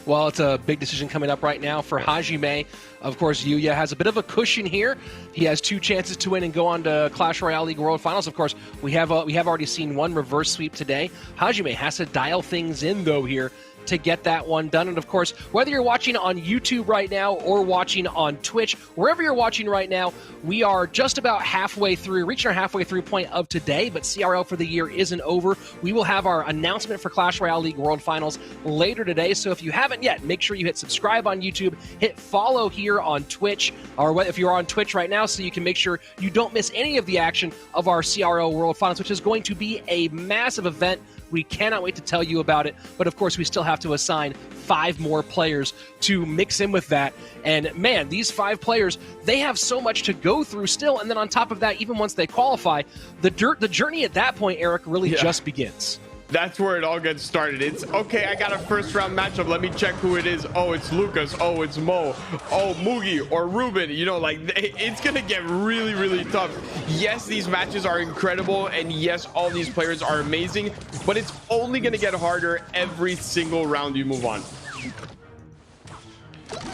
Well, it's a big decision coming up right now for Hajime. Of course, Yuya has a bit of a cushion here. He has two chances to win and go on to Clash Royale League World Finals. Of course, we have already seen one reverse sweep today. Hajime has to dial things in, though, here to get that one done. And of course, whether you're watching on YouTube right now or watching on Twitch, wherever you're watching right now, we are just about halfway through, reaching our halfway through point of today, but CRL for the year isn't over. We will have our announcement for Clash Royale League World Finals later today. So if you haven't yet, make sure you hit subscribe on YouTube, hit follow here on Twitch, or if you're on Twitch right now, so you can make sure you don't miss any of the action of our CRL World Finals, which is going to be a massive event. We cannot wait to tell you about it, but of course we still have to assign 5 more players to mix in with that. And man, these 5 players, they have so much to go through still. And then on top of that, even once they qualify, the journey at that point, Eric, really just begins. That's where it all gets started. It's okay, I got a first round matchup. Let me check who it is. Oh, it's Lucas. Oh, it's Mo. Oh, Mugi or Ruben. You know, like, it's going to get really, really tough. Yes, these matches are incredible. And yes, all these players are amazing. But it's only going to get harder every single round you move on.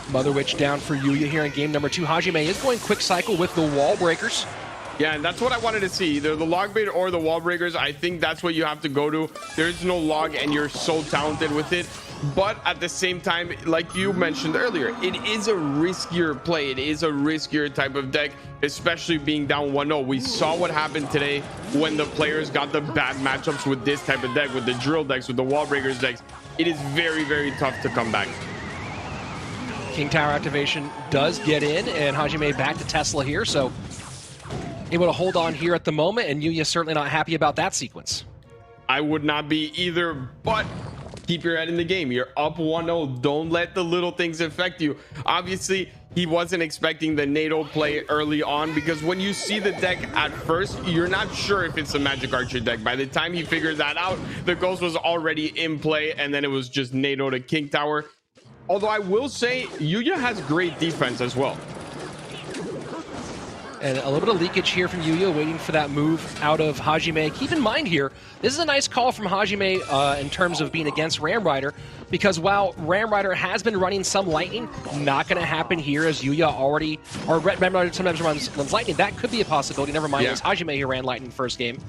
Mother Witch down for Yuya here in game number 2. Hajime is going quick cycle with the wall breakers. Yeah, and that's what I wanted to see. Either the log bait or the wall breakers. I think that's what you have to go to. There's no log and you're so talented with it. But at the same time, like you mentioned earlier, it is a riskier play. It is a riskier type of deck, especially being down 1-0. We saw what happened today when the players got the bad matchups with this type of deck, with the drill decks, with the wall breakers decks. It is very, very tough to come back. King Tower activation does get in, and Hajime back to Tesla here, so able to hold on here at the moment, and Yuya certainly not happy about that sequence. I would not be either, but keep your head in the game. You're up 1-0. Don't let the little things affect you. Obviously, he wasn't expecting the NATO play early on, because when you see the deck at first, you're not sure if it's a Magic Archer deck. By the time he figures that out, the Ghost was already in play, and then it was just NATO to King Tower. Although I will say, Yuya has great defense as well. And a little bit of leakage here from Yuya, waiting for that move out of Hajime. Keep in mind here, this is a nice call from Hajime in terms of being against Ram Rider, because while Ram Rider has been running some Lightning, not going to happen here, as Yuya already, or Ram Rider sometimes runs Lightning. That could be a possibility. Never mind, It was Hajime who ran Lightning first game.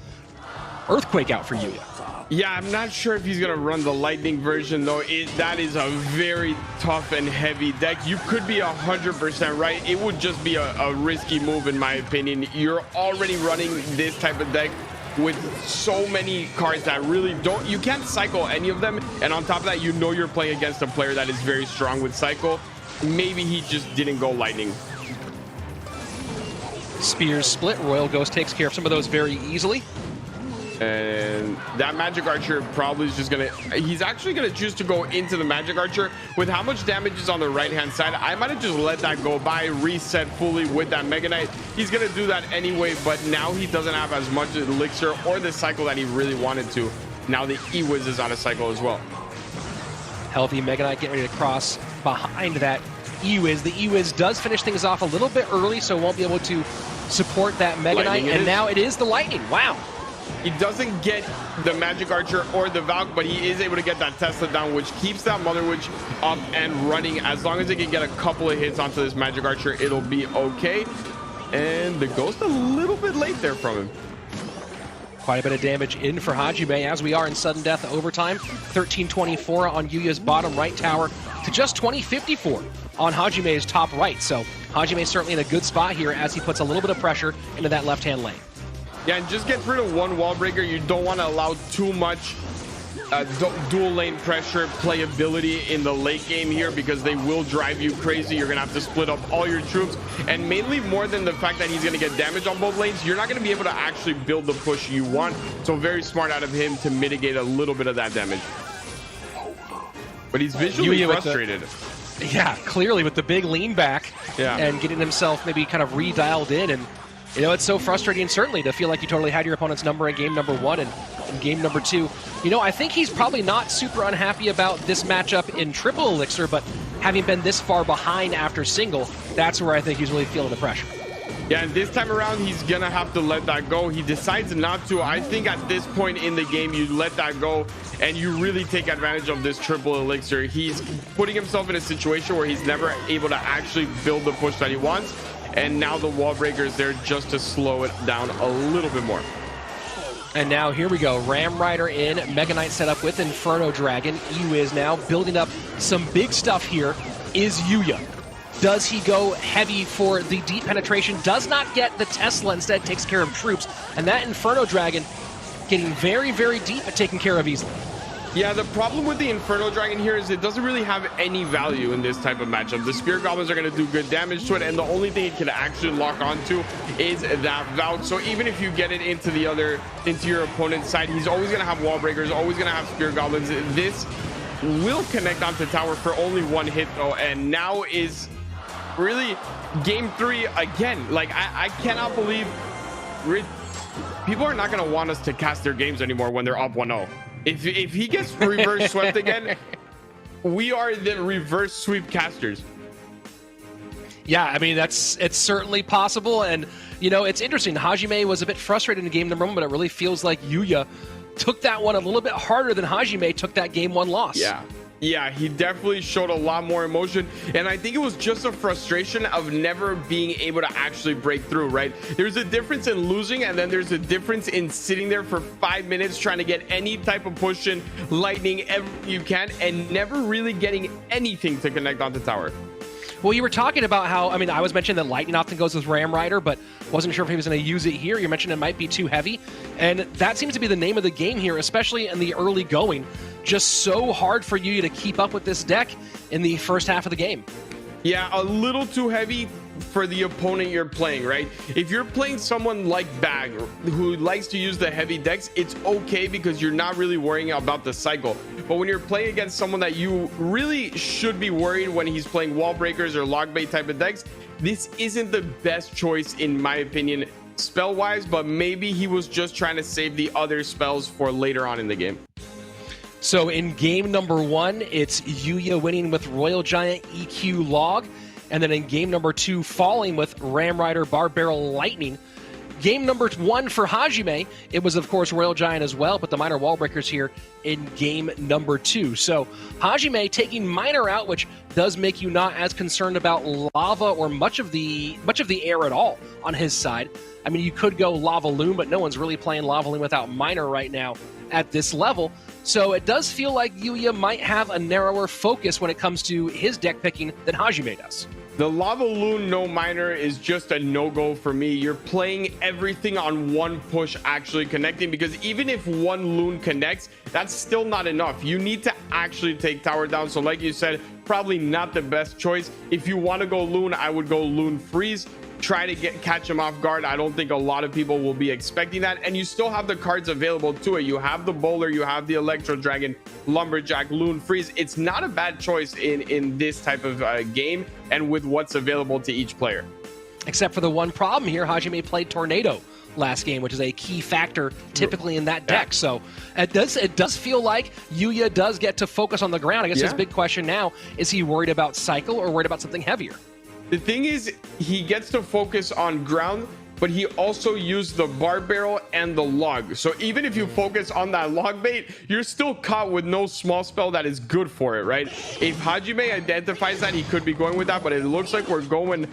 Earthquake out for Yuya. Yeah, I'm not sure if he's going to run the Lightning version, though. That is a very tough and heavy deck. You could be 100% right. It would just be a risky move, in my opinion. You're already running this type of deck with so many cards that really don't... You can't cycle any of them. And on top of that, you know you're playing against a player that is very strong with cycle. Maybe he just didn't go Lightning. Spears split. Royal Ghost takes care of some of those very easily. And that Magic Archer probably is just gonna... He's actually gonna choose to go into the Magic Archer. With how much damage is on the right-hand side, I might have just let that go by, reset fully with that Mega Knight. He's gonna do that anyway, but now he doesn't have as much elixir or the cycle that he really wanted to. Now the E-Wiz is out of cycle as well. Healthy Mega Knight getting ready to cross behind that E-Wiz. The E-Wiz does finish things off a little bit early, so won't be able to support that Mega Knight. And now it is the Lightning. Wow. He doesn't get the Magic Archer or the Valk, but he is able to get that Tesla down, which keeps that Mother Witch up and running. As long as they can get a couple of hits onto this Magic Archer, it'll be okay. And the Ghost a little bit late there from him. Quite a bit of damage in for Hajime, as we are in sudden death overtime. 1324 on Yuya's bottom right tower to just 2054 on Hajime's top right. So Hajime certainly in a good spot here as he puts a little bit of pressure into that left-hand lane. Yeah, and just get rid of one wall breaker. You don't want to allow too much dual lane pressure playability in the late game here, because they will drive you crazy. You're going to have to split up all your troops. And mainly, more than the fact that he's going to get damage on both lanes, you're not going to be able to actually build the push you want. So very smart out of him to mitigate a little bit of that damage. But he's visually frustrated. Yeah, clearly with the big lean back and getting himself maybe kind of redialed in. And you know, it's so frustrating, certainly, to feel like you totally had your opponent's number in game number 1 and in game number 2. You know, I think he's probably not super unhappy about this matchup in triple elixir, but having been this far behind after single, that's where I think he's really feeling the pressure. Yeah, and this time around, he's going to have to let that go. He decides not to. I think at this point in the game, you let that go, and you really take advantage of this triple elixir. He's putting himself in a situation where he's never able to actually build the push that he wants. And now the wall breaker is there just to slow it down a little bit more. And now here we go. Ram Rider in, Mega Knight set up with Inferno Dragon. E-Wiz now building up some big stuff here. Is Yuya. Does he go heavy for the deep penetration? Does not get the Tesla, instead takes care of troops. And that Inferno Dragon getting very, very deep at taking care of easily. Yeah, the problem with the Inferno Dragon here is it doesn't really have any value in this type of matchup. The Spear Goblins are going to do good damage to it, and the only thing it can actually lock onto is that Valk. So even if you get it into your opponent's side, he's always going to have Wall Breakers, always going to have Spear Goblins. This will connect onto tower for only one hit, though, and now is really game 3 again. Like, I cannot believe people are not going to want us to cast their games anymore when they're up 1-0. If he gets reverse swept again, we are the reverse sweep casters. Yeah, I mean, it's certainly possible. And, you know, it's interesting. Hajime was a bit frustrated in game number 1, but it really feels like Yuya took that one a little bit harder than Hajime took that game 1 loss. Yeah. Yeah, he definitely showed a lot more emotion, and I think it was just a frustration of never being able to actually break through, right? There's a difference in losing, and then there's a difference in sitting there for 5 minutes trying to get any type of push in, lightning everything you can, and never really getting anything to connect on the tower. Well, you were talking about how, I mean, I was mentioning that lightning often goes with Ram Rider, but wasn't sure if he was going to use it here. You mentioned it might be too heavy, and that seems to be the name of the game here, especially in the early going. Just so hard for you to keep up with this deck in the first half of the game. Yeah, a little too heavy for the opponent you're playing, right? If you're playing someone like Bag, who likes to use the heavy decks, it's okay because you're not really worrying about the cycle. But when you're playing against someone that you really should be worried when he's playing wall breakers or log bait type of decks, this isn't the best choice in my opinion, spell wise, but maybe he was just trying to save the other spells for later on in the game. So in game number 1, it's Yuya winning with Royal Giant EQ Log, and then in game number 2, falling with Ram Rider Barbarrel Lightning. Game number 1 for Hajime, it was of course Royal Giant as well, but the minor wall breakers here in game number 2. So Hajime taking minor out, which does make you not as concerned about lava or much of the air at all on his side. I mean, you could go Lava Loon, but no one's really playing Lava Loon without minor right now at this level. So it does feel like Yuya might have a narrower focus when it comes to his deck picking than Hajime does. The Lava Loon no minor is just a no-go for me. You're playing everything on one push actually connecting, because even if one Loon connects, that's still not enough. You need to actually take tower down. So like you said, probably not the best choice. If you want to go Loon, I would go Loon Freeze. Try to catch him off guard. I don't think a lot of people will be expecting that, and you still have the cards available to it. You have the Bowler, you have the Electro Dragon, Lumberjack, Loon Freeze. It's not a bad choice in this type of game and with what's available to each player. Except for the one problem here, Hajime played Tornado last game, which is a key factor typically in that deck. So it does feel like Yuya does get to focus on the ground. I guess his big question now, is he worried about cycle or worried about something heavier? The thing is, he gets to focus on ground, but he also used the bar barrel and the log. So even if you focus on that log bait, you're still caught with no small spell that is good for it, right? If Hajime identifies that, he could be going with that, but it looks like we're going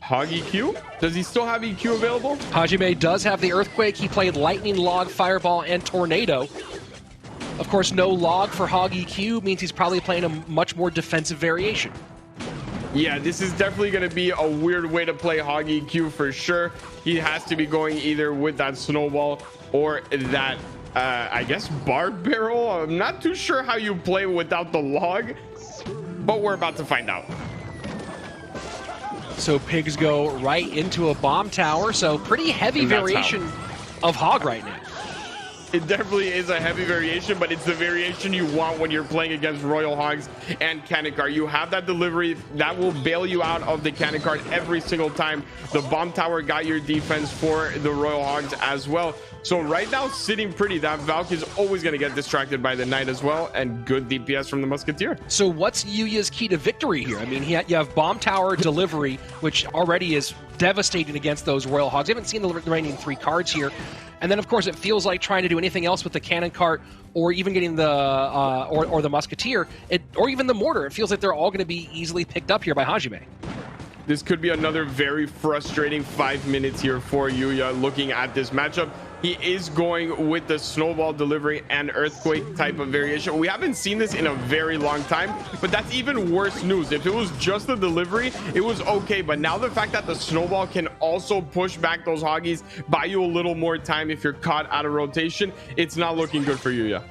Hog EQ. Does he still have EQ available? Hajime does have the Earthquake. He played Lightning, Log, Fireball, and Tornado. Of course, no log for Hog EQ means he's probably playing a much more defensive variation. Yeah, this is definitely going to be a weird way to play Hog EQ for sure. He has to be going either with that Snowball or that, I guess, Bar Barrel. I'm not too sure how you play without the log, but we're about to find out. So pigs go right into a bomb tower. So pretty heavy variation of Hog right now. It definitely is a heavy variation, but it's the variation you want when you're playing against Royal Hogs and Cannon Cart. You have that delivery that will bail you out of the Cannon Cart every single time. The bomb tower got your defense for the Royal Hogs as well. So right now, sitting pretty. That Valk is always going to get distracted by the Knight as well, and good DPS from the Musketeer. So what's Yuya's key to victory here? I mean, you have bomb tower delivery, which already is devastating against those Royal Hogs. You haven't seen the remaining 3 cards here. And then, of course, it feels like trying to do anything else with the Cannon Cart, or even getting the or the Musketeer, or even the Mortar. It feels like they're all going to be easily picked up here by Hajime. This could be another very frustrating 5 minutes here for Yuya looking at this matchup. He is going with the Snowball delivery and Earthquake type of variation. We haven't seen this in a very long time, but that's even worse news. If it was just the delivery, it was okay. But now the fact that the Snowball can also push back those Hoggies, buy you a little more time if you're caught out of rotation, it's not looking good for Yuya.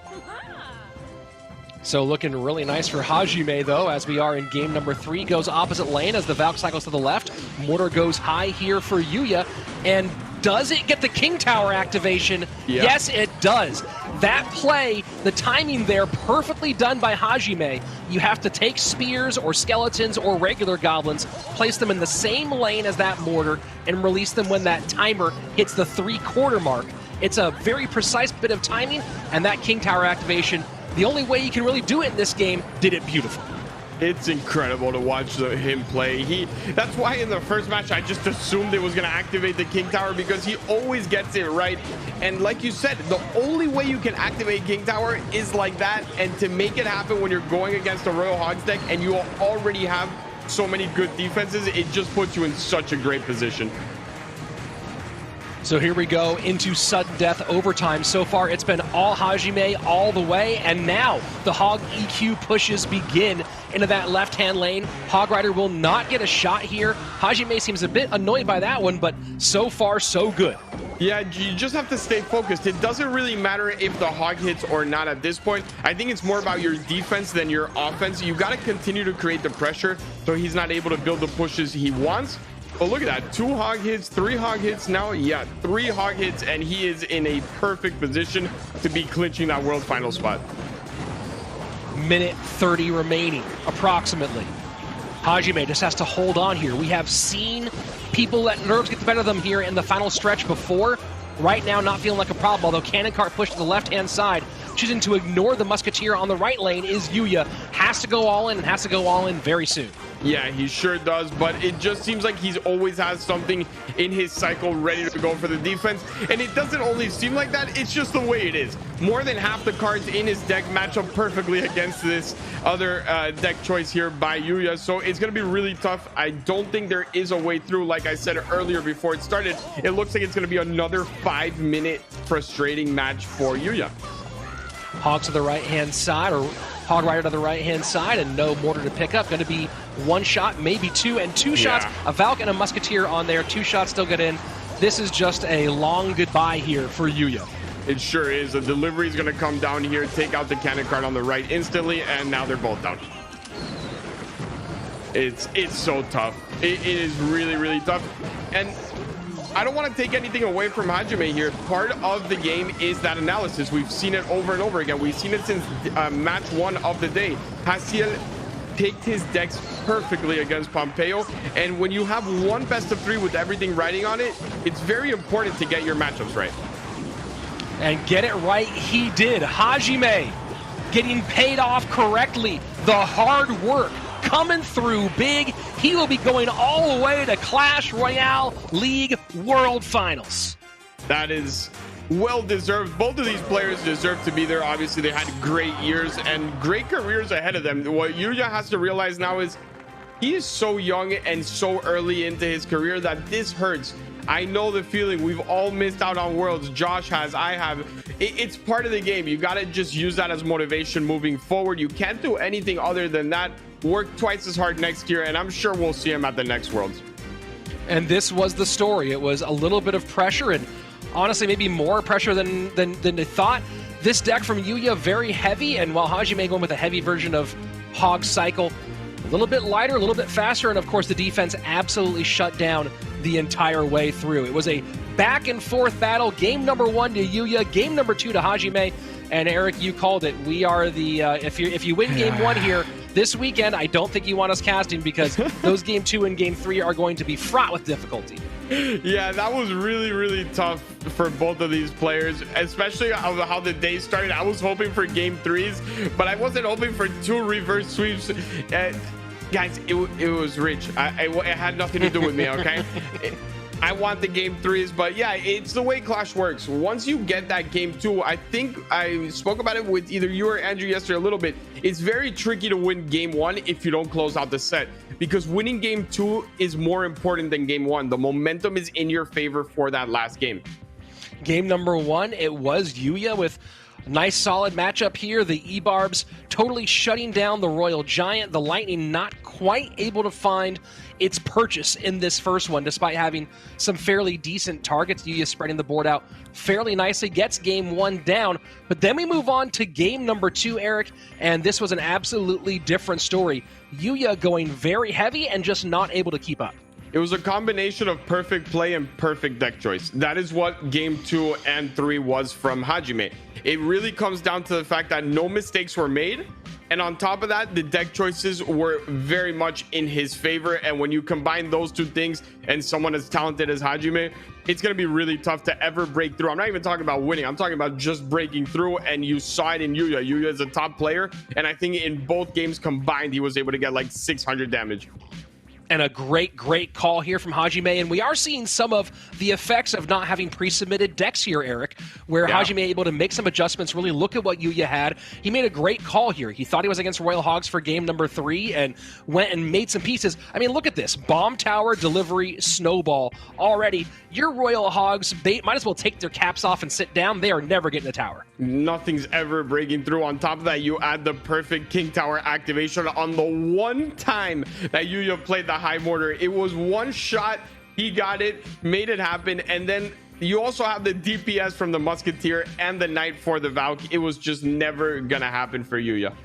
So looking really nice for Hajime, though, as we are in game number 3. Goes opposite lane as the Valk cycles to the left. Mortar goes high here for Yuya. And does it get the King Tower activation? Yeah. Yes, it does. That play, the timing there, perfectly done by Hajime. You have to take spears or skeletons or regular goblins, place them in the same lane as that mortar, and release them when that timer hits the 3/4 mark. It's a very precise bit of timing, and that King Tower activation, the only way you can really do it in this game, did it beautifully. It's incredible to watch him play. That's why in the first match I just assumed it was going to activate the King Tower, because he always gets it right. And like you said, the only way you can activate King Tower is like that. And to make it happen when you're going against a Royal Hogs deck and you already have so many good defenses, it just puts you in such a great position. So here we go into sudden death overtime. So far, it's been all Hajime all the way, and now the Hog EQ pushes begin into that left-hand lane. Hog Rider will not get a shot here. Hajime seems a bit annoyed by that one, but so far, so good. Yeah, you just have to stay focused. It doesn't really matter if the Hog hits or not at this point. I think it's more about your defense than your offense. You got to continue to create the pressure so he's not able to build the pushes he wants. But look at that, 2 Hog hits, 3 Hog hits now. Yeah, 3 Hog hits, and he is in a perfect position to be clinching that World Final spot. Minute 30 remaining, approximately. Hajime just has to hold on here. We have seen people let nerves get the better of them here in the final stretch before. Right now, not feeling like a problem, although Cannon Cart pushed to the left-hand side. Choosing to ignore the Musketeer on the right lane is Yuya. Has to go all in, and has to go all in very soon. Yeah, he sure does, but it just seems like he's always has something in his cycle ready to go for the defense. And it doesn't only seem like that, it's just the way it is. More than half the cards in his deck match up perfectly against this other deck choice here by Yuya. So it's going to be really tough. I don't think there is a way through. Like I said earlier before it started, it looks like it's going to be another 5-minute frustrating match for Yuya. Hog to the right-hand side, or Hog Rider to the right-hand side, and no mortar to pick up. Going to be 1 shot, maybe 2, and 2 shots. A Valk and a Musketeer on there. 2 shots still get in. This is just a long goodbye here for Yuya. It sure is. The delivery is going to come down here, take out the cannon card on the right instantly, and now they're both down. It's so tough. It is really, really tough. And I don't want to take anything away from Hajime here. Part of the game is that analysis. We've seen it over and over again. We've seen it since match 1 of the day. Hasiel picked his decks perfectly against Pompeo, and when you have one best of 3 with everything riding on it, it's very important to get your matchups right. And get it right, he did. Hajime getting paid off correctly. The hard work coming through big. He will be going all the way to Clash Royale League World Finals. That is well deserved. Both of these players deserve to be there. Obviously, they had great years and great careers ahead of them. What Yuya has to realize now is he is so young and so early into his career that this hurts. I know the feeling. We've all missed out on worlds. Josh has, I have. It's part of the game. You got to just use that as motivation moving forward. You can't do anything other than that. Work twice as hard next year, and I'm sure we'll see him at the next worlds. And this was the story. It was a little bit of pressure, and honestly maybe more pressure than they thought. This deck from Yuya, very heavy, and while Hajime going with a heavy version of Hog Cycle, a little bit lighter, a little bit faster, and of course the defense absolutely shut down the entire way through. It was a back and forth battle. Game number 1 to Yuya, game number 2 to Hajime, and Eric, you called it. We are the if you win game 1 here this weekend, I don't think you want us casting, because those game 2 and game 3 are going to be fraught with difficulty. Yeah, that was really, really tough for both of these players, especially how the day started. I was hoping for game 3s, but I wasn't hoping for 2 reverse sweeps. Guys, it was rich. It had nothing to do with me, okay? I want the game 3s, but yeah, it's the way Clash works. Once you get that game 2, I think I spoke about it with either you or Andrew yesterday a little bit. It's very tricky to win game 1 if you don't close out the set, because winning game 2 is more important than game 1. The momentum is in your favor for that last game. Game number 1, it was Yuya with a nice solid matchup here. The E-Barbs totally shutting down the Royal Giant. The Lightning not quite able to find its purchase in this first one, despite having some fairly decent targets. Yuya spreading the board out fairly nicely, gets game 1 down. But then we move on to game number 2, Eric, and this was an absolutely different story. Yuya going very heavy and just not able to keep up. It was a combination of perfect play and perfect deck choice. That is what game 2 and 3 was from Hajime. It really comes down to the fact that no mistakes were made, And on top of that, the deck choices were very much in his favor. And when you combine those two things and someone as talented as Hajime, it's going to be really tough to ever break through. I'm not even talking about winning. I'm talking about just breaking through. And you saw it in Yuya. Yuya is a top player. And I think in both games combined, he was able to get like 600 damage. And a great call here from Hajime. And we are seeing some of the effects of not having pre-submitted decks here, Eric, where Hajime able to make some adjustments, really look at what Yuya had. He made a great call here. He thought he was against Royal Hogs for game number 3 and went and made some pieces. I mean, look at this. Bomb tower, delivery, snowball. Already, your Royal Hogs, they might as well take their caps off and sit down. They are never getting a tower. Nothing's ever breaking through. On top of that, you add the perfect King Tower activation on the one time that Yuya played the high mortar. It was one shot, he got it, made it happen, and then you also have the DPS from the Musketeer and the Knight for the Valk. It was just never gonna happen for Yuya.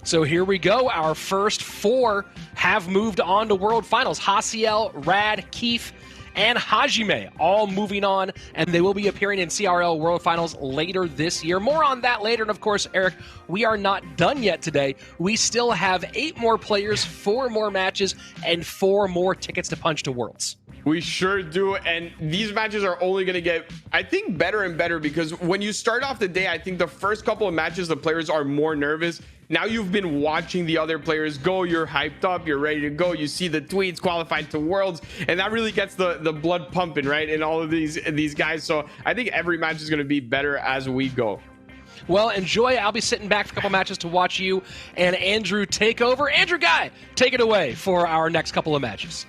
So here we go. Our first 4 have moved on to World Finals. Hasiel, Rad, Keith, and Hajime all moving on, and they will be appearing in CRL World Finals later this year. More on that later. And of course, Eric, we are not done yet today. We still have 8 more players, 4 more matches, and 4 more tickets to punch to Worlds. We sure do, and these matches are only going to get, I think, better and better, because when you start off the day, I think the first couple of matches, the players are more nervous. Now you've been watching the other players go, you're hyped up, you're ready to go, you see the tweets, qualified to Worlds, and that really gets the blood pumping, right, in all of these guys. So I think every match is going to be better as we go. Well, enjoy. I'll be sitting back for a couple matches to watch you and Andrew take over. Andrew Guy, take it away for our next couple of matches.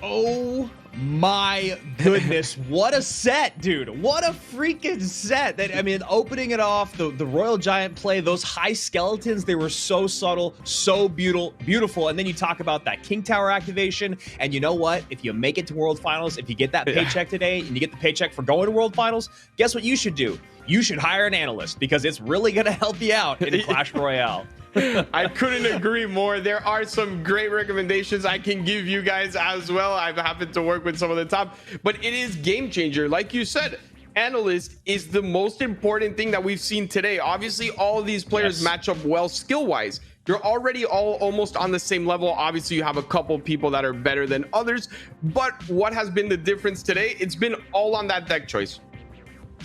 Oh my goodness, what a set, dude. What a freaking set. That, I mean, opening it off, the Royal Giant play, those high skeletons, they were so subtle, so beautiful. And then you talk about that King Tower activation, and you know what? If you make it to World Finals, if you get that paycheck today, and you get the paycheck for going to World Finals, guess what you should do? You should hire an analyst, because it's really going to help you out in Clash Royale. I couldn't agree more. There are some great recommendations I can give you guys as well. I've happened to work with some of the top, but it is game changer. Like you said, analyst is the most important thing that we've seen today. Obviously, all of these players match up well skill-wise. You're already all almost on the same level. Obviously, you have a couple people that are better than others, but what has been the difference today? It's been all on that deck choice.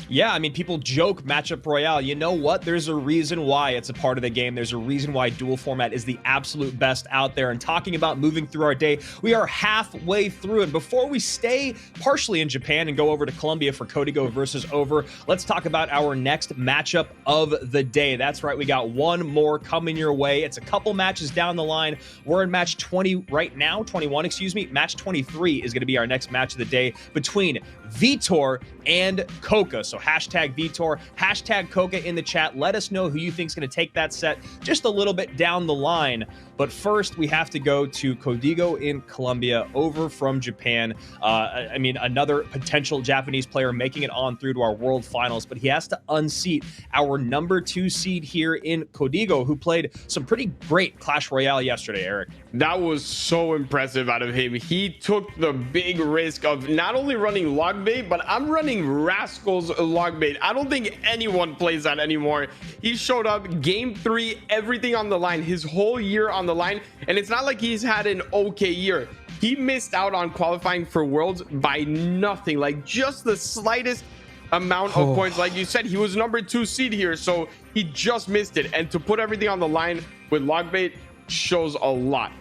Yeah, I mean, people joke matchup royale. You know what? There's a reason why it's a part of the game. There's a reason why dual format is the absolute best out there. And talking about moving through our day, we are halfway through. And before we stay partially in Japan and go over to Colombia for Código versus Over, let's talk about our next matchup of the day. That's right, we got one more coming your way. It's a couple matches down the line. We're in match 20 right now, 21, excuse me. Match 23 is going to be our next match of the day between Vitor and Coca. So hashtag Vitor, hashtag Coca in the chat. Let us know who you think is going to take that set just a little bit down the line. But first, we have to go to Código in Colombia, over from Japan. I mean, another potential Japanese player making it on through to our World Finals, but he has to unseat our number 2 seed here in Código, who played some pretty great Clash Royale yesterday, Eric. That was so impressive out of him. He took the big risk of not only running log bait, but I'm running Rascal's log bait. I don't think anyone plays that anymore. He showed up game 3, everything on the line, his whole year on the line, and it's not like he's had an okay year. He missed out on qualifying for Worlds by nothing, like just the slightest amount of points. Like you said, he was number 2 seed here, so he just missed it. And to put everything on the line with log bait shows a lot.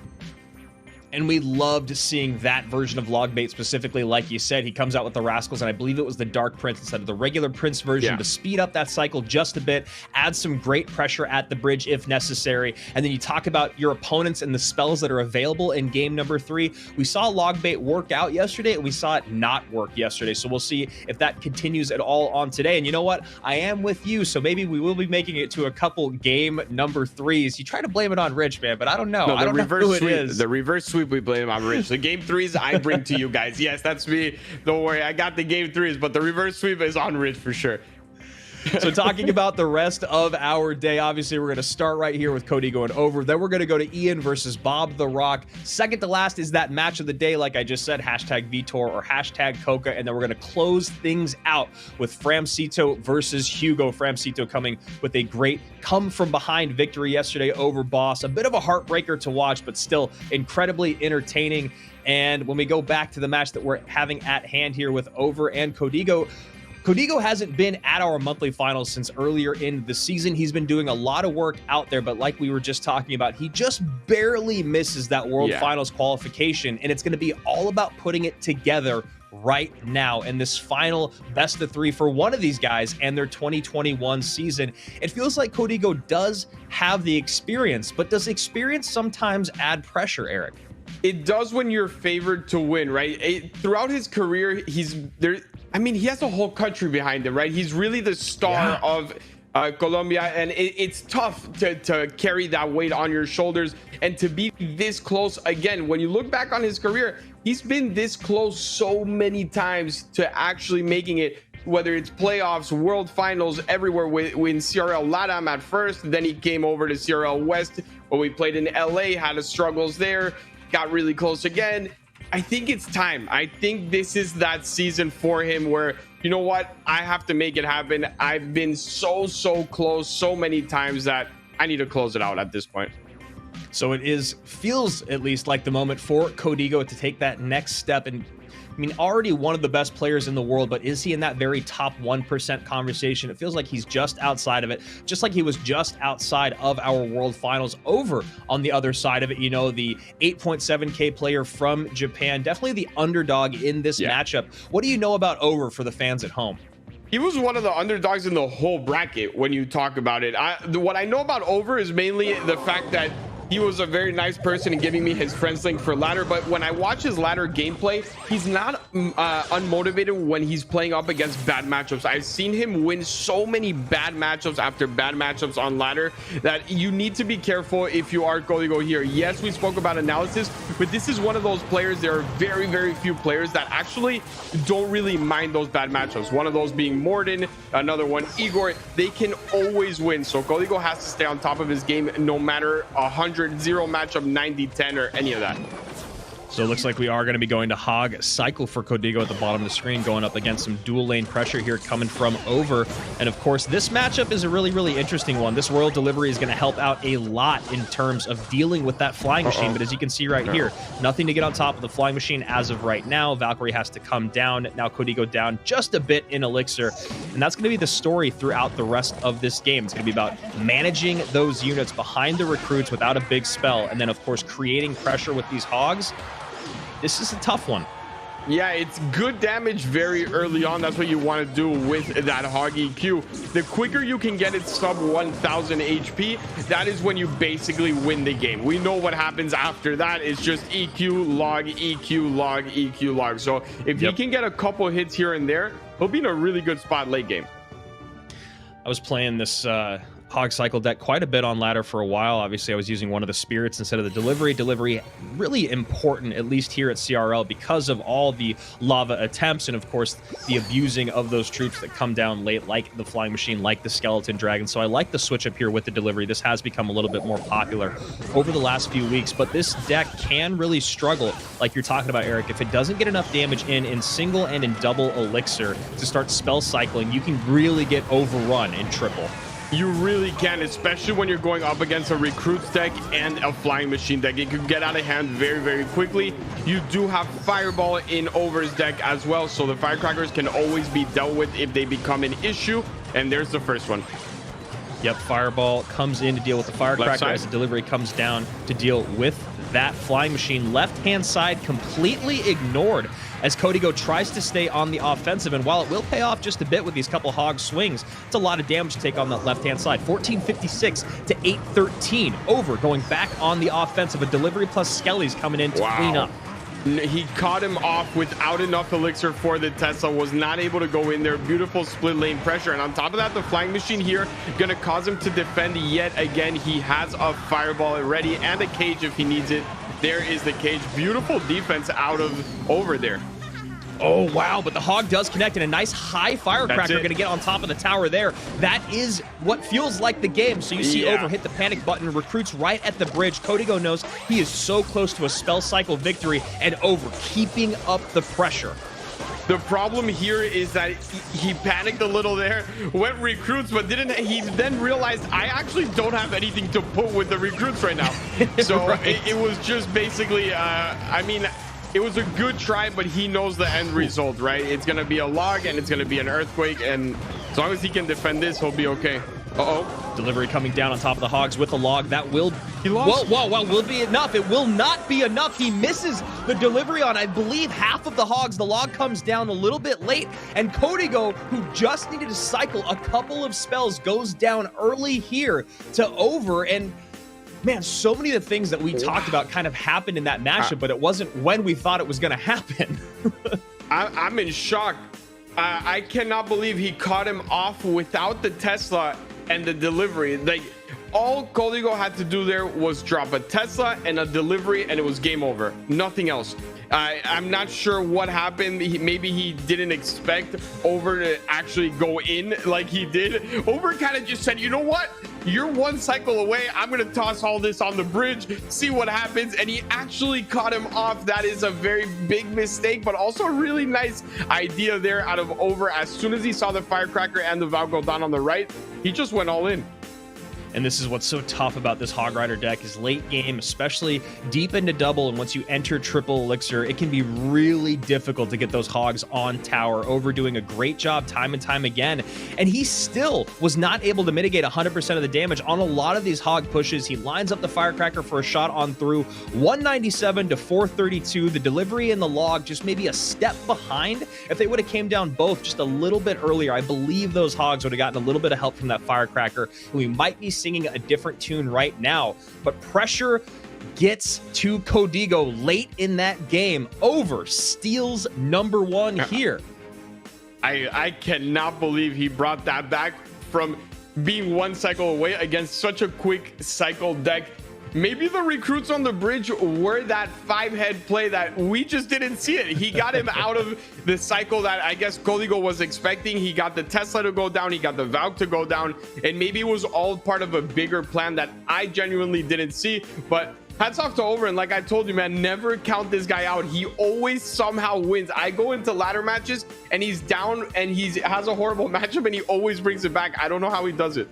And we loved seeing that version of Logbait specifically. Like you said, he comes out with the Rascals, and I believe it was the Dark Prince instead of the regular Prince version to speed up that cycle just a bit, add some great pressure at the bridge if necessary. And then you talk about your opponents and the spells that are available in game number 3. We saw Logbait work out yesterday, and we saw it not work yesterday. So we'll see if that continues at all on today. And you know what? I am with you, so maybe we will be making it to a couple game number 3s. You try to blame it on Rich, man, but I don't know. No, I don't know who it is. The reverse sweep, we blame on Rich. The game 3s I bring to you guys. Yes, that's me. Don't worry, I got the game 3s, but the reverse sweep is on Rich for sure. So talking about the rest of our day, obviously we're going to start right here with Cody going over. Then we're going to go to Ian versus Bob the Rock. Second to last is that match of the day, like I just said, hashtag Vitor or hashtag Coca. And then we're going to close things out with Framcito versus Hugo. Framcito coming with a great come from behind victory yesterday over Boss. A bit of a heartbreaker to watch, but still incredibly entertaining. And when we go back to the match that we're having at hand here with Over and Codigo, Codigo hasn't been at our monthly finals since earlier in the season. He's been doing a lot of work out there, but like we were just talking about, he just barely misses that World Finals qualification, and it's going to be all about putting it together right now in this final best of 3 for one of these guys and their 2021 season. It feels like Codigo does have the experience, but does experience sometimes add pressure, Eric? It does when you're favored to win, right? Throughout his career, he's there. I mean, he has a whole country behind him, right? He's really the star of Colombia, and it's tough to carry that weight on your shoulders and to be this close. Again, when you look back on his career, he's been this close so many times to actually making it, whether it's playoffs, world finals, everywhere. When CRL LATAM at first, then he came over to CRL West when we played in LA, had his struggles there, got really close again. I think it's time. I think this is that season for him where, you know what, I have to make it happen. I've been so close so many times that I need to close it out at this point. So it feels at least like the moment for Codigo to take that next step. And I mean, already one of the best players in the world, but is he in that very top 1% conversation? It feels like he's just outside of it, just like he was just outside of our World Finals. Over on the other side of it, you know, the 8.7K player from Japan, definitely the underdog in this matchup. What do you know about Over for the fans at home? He was one of the underdogs in the whole bracket when you talk about it. What I know about Over is mainly the fact that he was a very nice person in giving me his friends link for ladder, but when I watch his ladder gameplay, he's not unmotivated when he's playing up against bad matchups. I've seen him win so many bad matchups after bad matchups on ladder that you need to be careful if you are Codigo here. Yes, we spoke about analysis, but this is one of those players. There are very few players that actually don't really mind those bad matchups. One of those being Morden, another one Igor. They can always win, so Codigo has to stay on top of his game no matter 100-0 matchup, 90-10 or any of that. So it looks like we are going to be going to Hog Cycle for Codigo at the bottom of the screen, going up against some dual lane pressure here coming from Over. And of course, this matchup is a really interesting one. This Royal Delivery is going to help out a lot in terms of dealing with that flying machine. But as you can see right here, nothing to get on top of the flying machine as of right now. Valkyrie has to come down. Now Codigo down just a bit in Elixir. And that's going to be the story throughout the rest of this game. It's going to be about managing those units behind the recruits without a big spell. And then, of course, creating pressure with these Hogs. This is a tough one. Yeah, it's good damage very early on. That's what you want to do with that Hog EQ. The quicker you can get it sub 1000 HP, that is when you basically win the game. We know what happens after that. It's just EQ, log, EQ, log, EQ, log. So if he can get a couple hits here and there, he'll be in a really good spot late game. I was playing this Hog Cycle deck quite a bit on ladder for a while. Obviously, I was using one of the spirits instead of the delivery. Delivery really important, at least here at CRL, because of all the lava attempts and, of course, the abusing of those troops that come down late, like the flying machine, like the skeleton dragon. So I like the switch up here with the delivery. This has become a little bit more popular over the last few weeks, but this deck can really struggle, like you're talking about, Eric. If it doesn't get enough damage in single and in double elixir to start spell cycling, you can really get overrun in triple. You really can, especially when you're going up against a recruits deck and a flying machine deck. It could get out of hand very quickly. You do have Fireball in Over's deck as well, so the Firecrackers can always be dealt with if they become an issue. And there's the first one. Yep, Fireball comes in to deal with the Firecracker as the delivery comes down to deal with that flying machine. Left-hand side completely ignored as Codigo tries to stay on the offensive. And while it will pay off just a bit with these couple Hog swings, it's a lot of damage to take on that left-hand side. 1456 to 813. Over going back on the offensive. A delivery plus Skelly's coming in to clean up. He caught him off without enough elixir for the Tesla, was not able to go in there. Beautiful split lane pressure, and on top of that, the flying machine here gonna cause him to defend yet again. He has a Fireball ready and a cage if he needs it. There is the cage. Beautiful defense out of Over there. Oh, wow, but the Hog does connect, and a nice high firecracker going to get on top of the tower there. That is what feels like the game. So you see Over hit the panic button, recruits right at the bridge. Código knows he is so close to a spell cycle victory, and Over keeping up the pressure. The problem here is that he panicked a little there, went recruits, but he then realized I actually don't have anything to put with the recruits right now. So right. it was just basically, I mean, it was a good try, but he knows the end result, right? It's going to be a log and it's going to be an earthquake. And as long as he can defend this, he'll be okay. Uh-oh. Delivery coming down on top of the Hogs with a log. That will... He lost. Well, will be enough. It will not be enough. He misses the delivery on, I believe, half of the Hogs. The log comes down a little bit late, and Código, who just needed to cycle a couple of spells, goes down early here to Over. And man, so many of the things that we talked about kind of happened in that matchup, but it wasn't when we thought it was going to happen. I'm in shock. I cannot believe he caught him off without the Tesla and the delivery. Like, all Código had to do there was drop a Tesla and a delivery, and it was game over. Nothing else. I'm not sure what happened. Maybe he didn't expect Over to actually go in like he did. Over kind of just said, you know what? You're one cycle away. I'm going to toss all this on the bridge, see what happens. And he actually caught him off. That is a very big mistake, but also a really nice idea there out of Over. As soon as he saw the firecracker and the Valve go down on the right, he just went all in. And this is what's so tough about this Hog Rider deck is late game, especially deep into double, and once you enter triple elixir, it can be really difficult to get those Hogs on tower. Over doing a great job time and time again, and he still was not able to mitigate 100% of the damage on a lot of these Hog pushes. He lines up the firecracker for a shot on through, 197 to 432. The delivery and the log just maybe a step behind. If they would have came down both just a little bit earlier, I believe those Hogs would have gotten a little bit of help from that firecracker, and we might be singing a different tune right now. But pressure gets to Código late in that game. Over steals number one here. I cannot believe he brought that back from being one cycle away against such a quick cycle deck. Maybe the recruits on the bridge were that 5-head play that we just didn't see it. He got him out of the cycle that I guess Código was expecting. He got the Tesla to go down. He got the Valk to go down. And maybe it was all part of a bigger plan that I genuinely didn't see. But hats off to Over. And like I told you, man, never count this guy out. He always somehow wins. I go into ladder matches and he's down and he has a horrible matchup and he always brings it back. I don't know how he does it.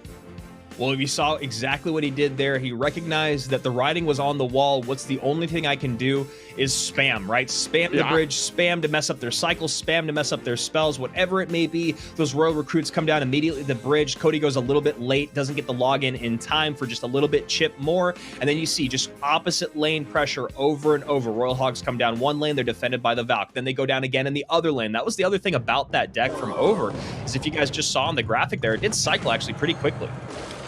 Well, you saw exactly what he did there. He recognized that the writing was on the wall. What's the only thing I can do is spam, right? Spam the bridge, spam to mess up their cycles, spam to mess up their spells, whatever it may be. Those Royal recruits come down immediately the bridge. Cody goes a little bit late, doesn't get the login in time for just a little bit chip more. And then you see just opposite lane pressure over and over. Royal Hogs come down one lane, they're defended by the Valk. Then they go down again in the other lane. That was the other thing about that deck from Over, is if you guys just saw on the graphic there, it did cycle actually pretty quickly.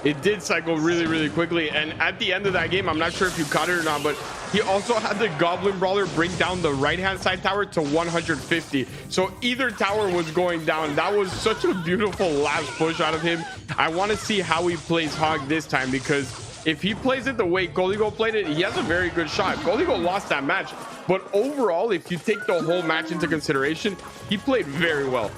It did cycle really, really quickly. And at the end of that game, I'm not sure if you caught it or not, but he also had the Goblin Brawler bring down the right-hand side tower to 150. So either tower was going down. That was such a beautiful last push out of him. I want to see how he plays Hog this time, because if he plays it the way Código played it, he has a very good shot. Código lost that match, but overall, if you take the whole match into consideration, he played very well.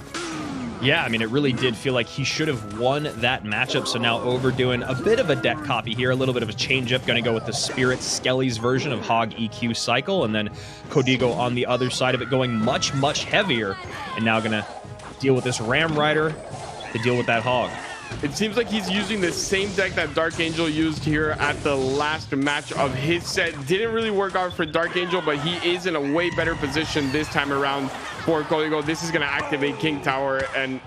Yeah, I mean, it really did feel like he should have won that matchup. So now Over doing a bit of a deck copy here, a little bit of a change-up, going to go with the Spirit Skelly's version of Hog EQ cycle, and then Código on the other side of it going much, much heavier, and now going to deal with this Ram Rider to deal with that Hog. It seems like he's using the same deck that Dark Angel used here at the last match of his set. Didn't really work out for Dark Angel, but he is in a way better position this time around for Código. This is going to activate King Tower, and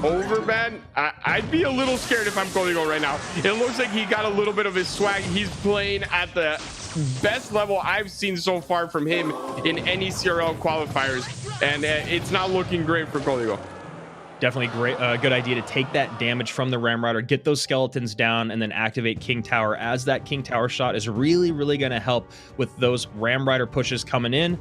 Over, man, I'd be a little scared if I'm Código right now. It looks like he got a little bit of his swag. He's playing at the best level I've seen so far from him in any CRL qualifiers, and it's not looking great for Código. Definitely great, good idea to take that damage from the Ram Rider, get those skeletons down, and then activate King Tower, as that King Tower shot is really, really going to help with those Ram Rider pushes coming in,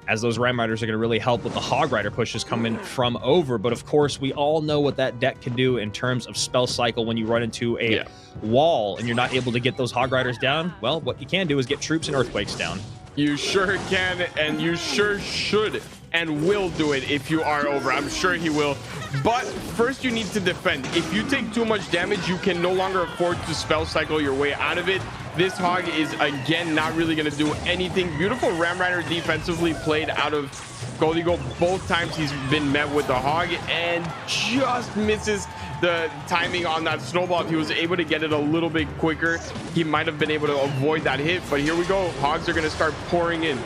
as those Ram Riders are going to really help with the Hog Rider pushes coming from Over. But of course, we all know what that deck can do in terms of spell cycle when you run into a wall and you're not able to get those Hog Riders down. Well, what you can do is get troops and earthquakes down. You sure can, and you sure should and will do it if you are over. I'm sure he will. But first you need to defend. If you take too much damage, you can no longer afford to spell cycle your way out of it. This Hog is, again, not really going to do anything. Beautiful Ram Rider defensively played out of Código. Both times he's been met with the Hog and just misses the timing on that snowball. If he was able to get it a little bit quicker, he might have been able to avoid that hit. But here we go. Hogs are going to start pouring in.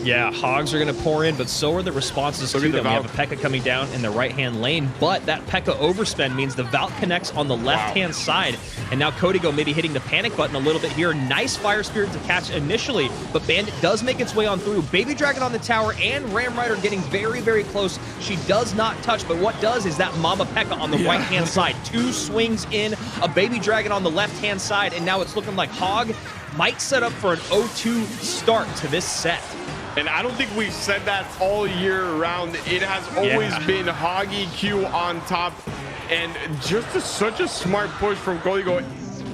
Yeah, Hogs are going to pour in, but so are the responses to them. We have a P.E.K.K.A coming down in the right-hand lane, but that P.E.K.K.A overspend means the Valk connects on the left-hand side, and now Código maybe hitting the panic button a little bit here. Nice Fire Spirit to catch initially, but Bandit does make its way on through. Baby Dragon on the tower, and Ram Rider getting very, very close. She does not touch, but what does is that Mama P.E.K.K.A on the right-hand side. 2 swings in, a Baby Dragon on the left-hand side, and now it's looking like Hog might set up for an 0-2 start to this set. And I don't think we've said that all year round. It has always been Hoggy Q on top, and just such a smart push from Código.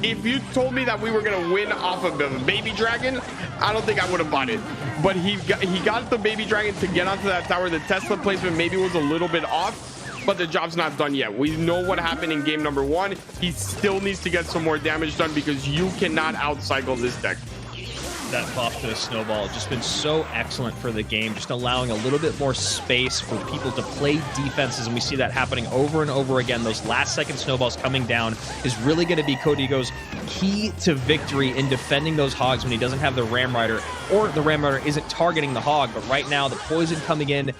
If you told me that we were gonna win off of the Baby Dragon, I don't think I would have bought it. But he got the Baby Dragon to get onto that tower. The Tesla placement maybe was a little bit off, but the job's not done yet. We know what happened in game number 1. He still needs to get some more damage done because you cannot outcycle this deck. That buff to the snowball has just been so excellent for the game, just allowing a little bit more space for people to play defenses, and we see that happening over and over again. Those last-second snowballs coming down is really going to be Código's key to victory in defending those Hogs when he doesn't have the Ram Rider, or the Ram Rider isn't targeting the Hog. But right now, the poison coming in,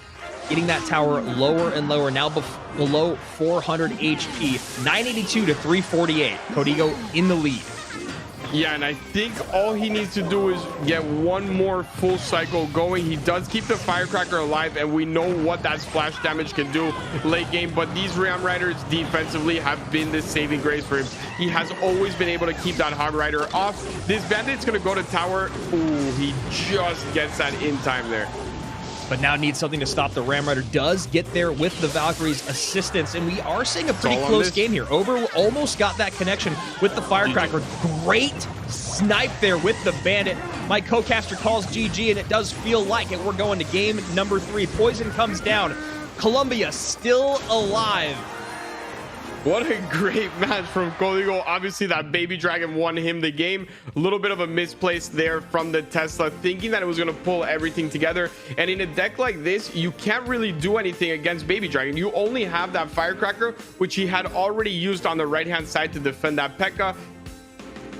getting that tower lower and lower, now below 400 HP, 982 to 348. Código in the lead. Yeah, and I think all he needs to do is get one more full cycle going. He does keep the Firecracker alive, and we know what that splash damage can do late game, but these Ram Riders defensively have been the saving grace for him. He has always been able to keep that Hog Rider off. This Bandit's going to go to tower. Ooh, he just gets that in time there. But now needs something to stop the Ram Rider. Does get there with the Valkyrie's assistance, and we are seeing a pretty close game here. Over almost got that connection with the Firecracker. Great snipe there with the Bandit. My co-caster calls GG, and it does feel like it. We're going to game number 3. Poison comes down. Colombia still alive. What a great match from Código. Obviously, that Baby Dragon won him the game. A little bit of a misplace there from the Tesla, thinking that it was going to pull everything together. And in a deck like this, you can't really do anything against Baby Dragon. You only have that Firecracker, which he had already used on the right-hand side to defend that P.E.K.K.A.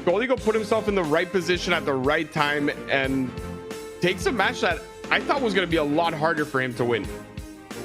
Código put himself in the right position at the right time and takes a match that I thought was going to be a lot harder for him to win.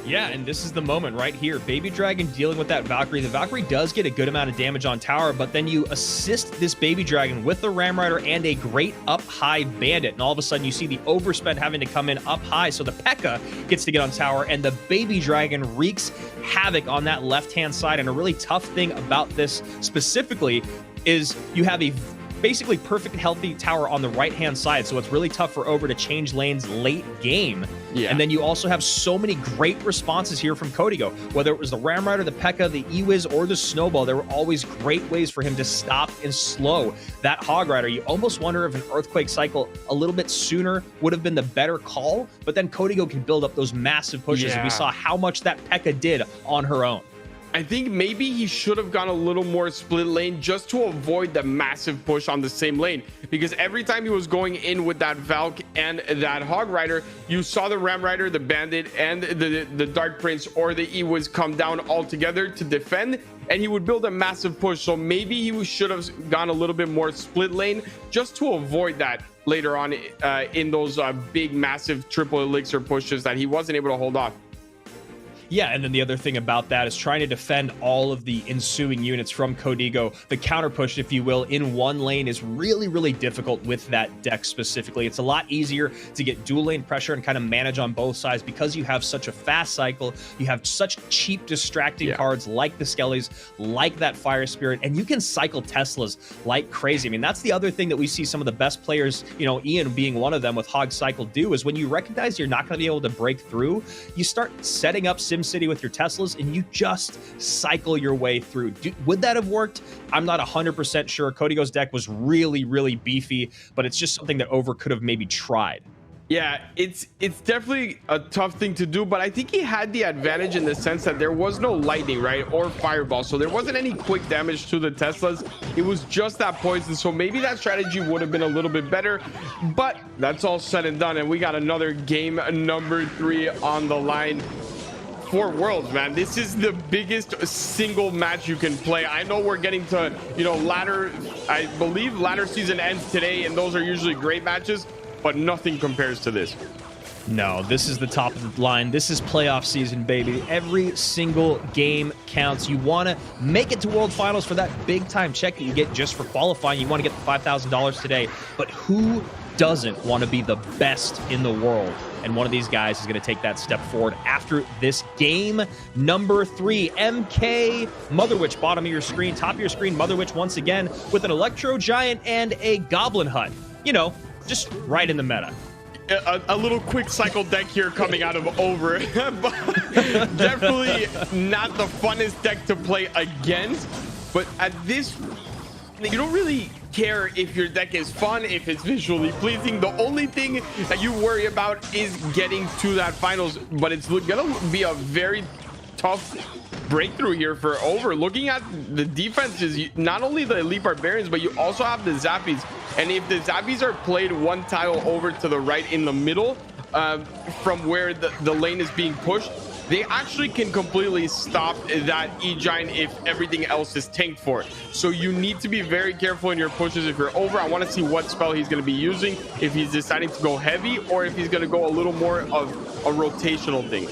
Yeah, and this is the moment right here. Baby Dragon dealing with that Valkyrie. The Valkyrie does get a good amount of damage on tower, but then you assist this Baby Dragon with the Ram Rider and a great up-high Bandit. And all of a sudden, you see the overspend having to come in up high, so the P.E.K.K.A gets to get on tower, and the Baby Dragon wreaks havoc on that left-hand side. And a really tough thing about this specifically is you have a basically perfect healthy tower on the right-hand side, so it's really tough for Over to change lanes late game. Yeah. And then you also have so many great responses here from Código. Whether it was the Ram Rider, the P.E.K.K.A, the E-Wiz, or the Snowball, there were always great ways for him to stop and slow that Hog Rider. You almost wonder if an Earthquake cycle a little bit sooner would have been the better call, but then Código can build up those massive pushes, and we saw how much that P.E.K.K.A did on her own. I think maybe he should have gone a little more split lane just to avoid the massive push on the same lane, because every time he was going in with that Valk and that Hog Rider, you saw the Ram Rider, the Bandit, and the Dark Prince or the E-Wiz come down all together to defend, and he would build a massive push. So maybe he should have gone a little bit more split lane just to avoid that later on in those big massive triple elixir pushes that he wasn't able to hold off. Yeah, and then the other thing about that is trying to defend all of the ensuing units from Código. The counter push, if you will, in one lane is really, really difficult with that deck specifically. It's a lot easier to get dual lane pressure and kind of manage on both sides because you have such a fast cycle. You have such cheap distracting cards like the Skellies, like that Fire Spirit, and you can cycle Teslas like crazy. I mean, that's the other thing that we see some of the best players, you know, Ian being one of them with Hog Cycle do, is when you recognize you're not going to be able to break through, you start setting up SimCity with your Teslas and you just cycle your way through. Would that have worked? I'm not 100% sure. Código's deck was really, really beefy, but it's just something that Over could have maybe tried. Yeah, it's definitely a tough thing to do, but I think he had the advantage in the sense that there was no lightning, right, or fireball, so there wasn't any quick damage to the Teslas. It was just that poison, so maybe that strategy would have been a little bit better, but that's all said and done, and we got another game number 3 on the line for Worlds, man. This is the biggest single match you can play. I know we're getting to, you know, I believe ladder season ends today, and those are usually great matches, but nothing compares to this. No, this is the top of the line. This is playoff season, baby. Every single game counts. You want to make it to World Finals for that big time check that you get just for qualifying. You want to get the $5,000 today, but who doesn't want to be the best in the world? And one of these guys is going to take that step forward after this game number 3. MK Motherwitch, bottom of your screen, top of your screen, Motherwitch once again with an Electro Giant and a Goblin Hut. You know, just right in the meta. A little quick cycle deck here coming out of Over, but definitely not the funnest deck to play against. But at this, you don't really care if your deck is fun, if it's visually pleasing. The only thing that you worry about is getting to that finals, but it's gonna be a very tough breakthrough here for Over. Looking at the defenses, not only the Elite Barbarians, but you also have the Zappies. And if the Zappies are played one tile over to the right in the middle, from where the lane is being pushed, they actually can completely stop that E-Giant if everything else is tanked for it. So you need to be very careful in your pushes if you're Over. I want to see what spell he's going to be using, if he's deciding to go heavy or if he's going to go a little more of a rotational thing.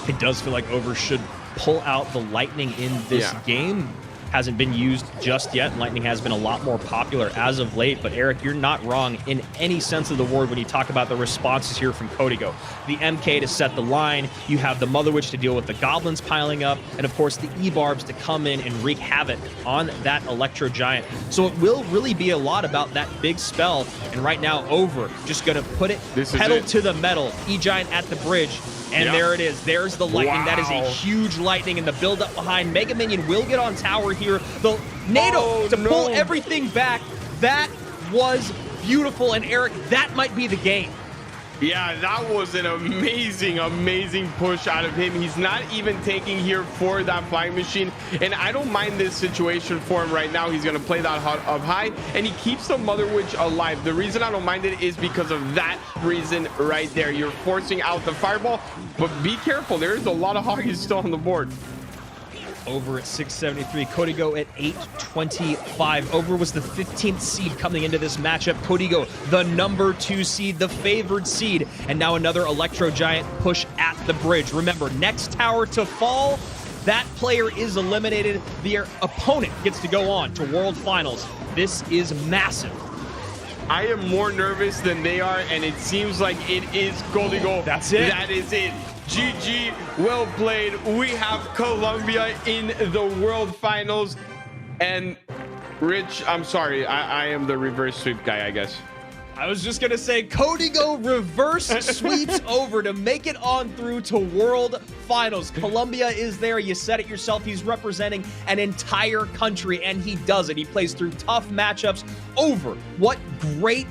It does feel like Over should pull out the Lightning in this game. Hasn't been used just yet. Lightning has been a lot more popular as of late, but Eric, you're not wrong in any sense of the word when you talk about the responses here from Código. The MK to set the line, you have the Motherwitch to deal with the goblins piling up, and of course the E-Barbs to come in and wreak havoc on that Electro Giant. So it will really be a lot about that big spell, and right now Over just gonna put it pedal to the metal. E-Giant at the bridge. And there it is. There's the Lightning. Wow. That is a huge Lightning, and the build-up behind. Mega Minion will get on tower here. The NATO to pull everything back. That was beautiful. And Eric, that might be the game. Yeah, that was an amazing, amazing push out of him. He's not even taking here for that flying machine. And I don't mind this situation for him right now. He's going to play that up high, and he keeps the Mother Witch alive. The reason I don't mind it is because of that reason right there. You're forcing out the fireball, but be careful. There is a lot of hoggies still on the board. Over at 673, Código at 825. Over was the 15th seed coming into this matchup. Código, the number 2 seed, the favored seed. And now another Electro Giant push at the bridge. Remember, next tower to fall, that player is eliminated. Their opponent gets to go on to World Finals. This is massive. I am more nervous than they are, and it seems like it is Código. That's it. That is it. GG, well played. We have Colombia in the World Finals. And Rich, I'm sorry, I am the reverse sweep guy, I guess. I was just gonna say, Código reverse sweeps Over to make it on through to World Finals. Colombia is there. You said it yourself. He's representing an entire country, and he does it. He plays through tough matchups. Over. What great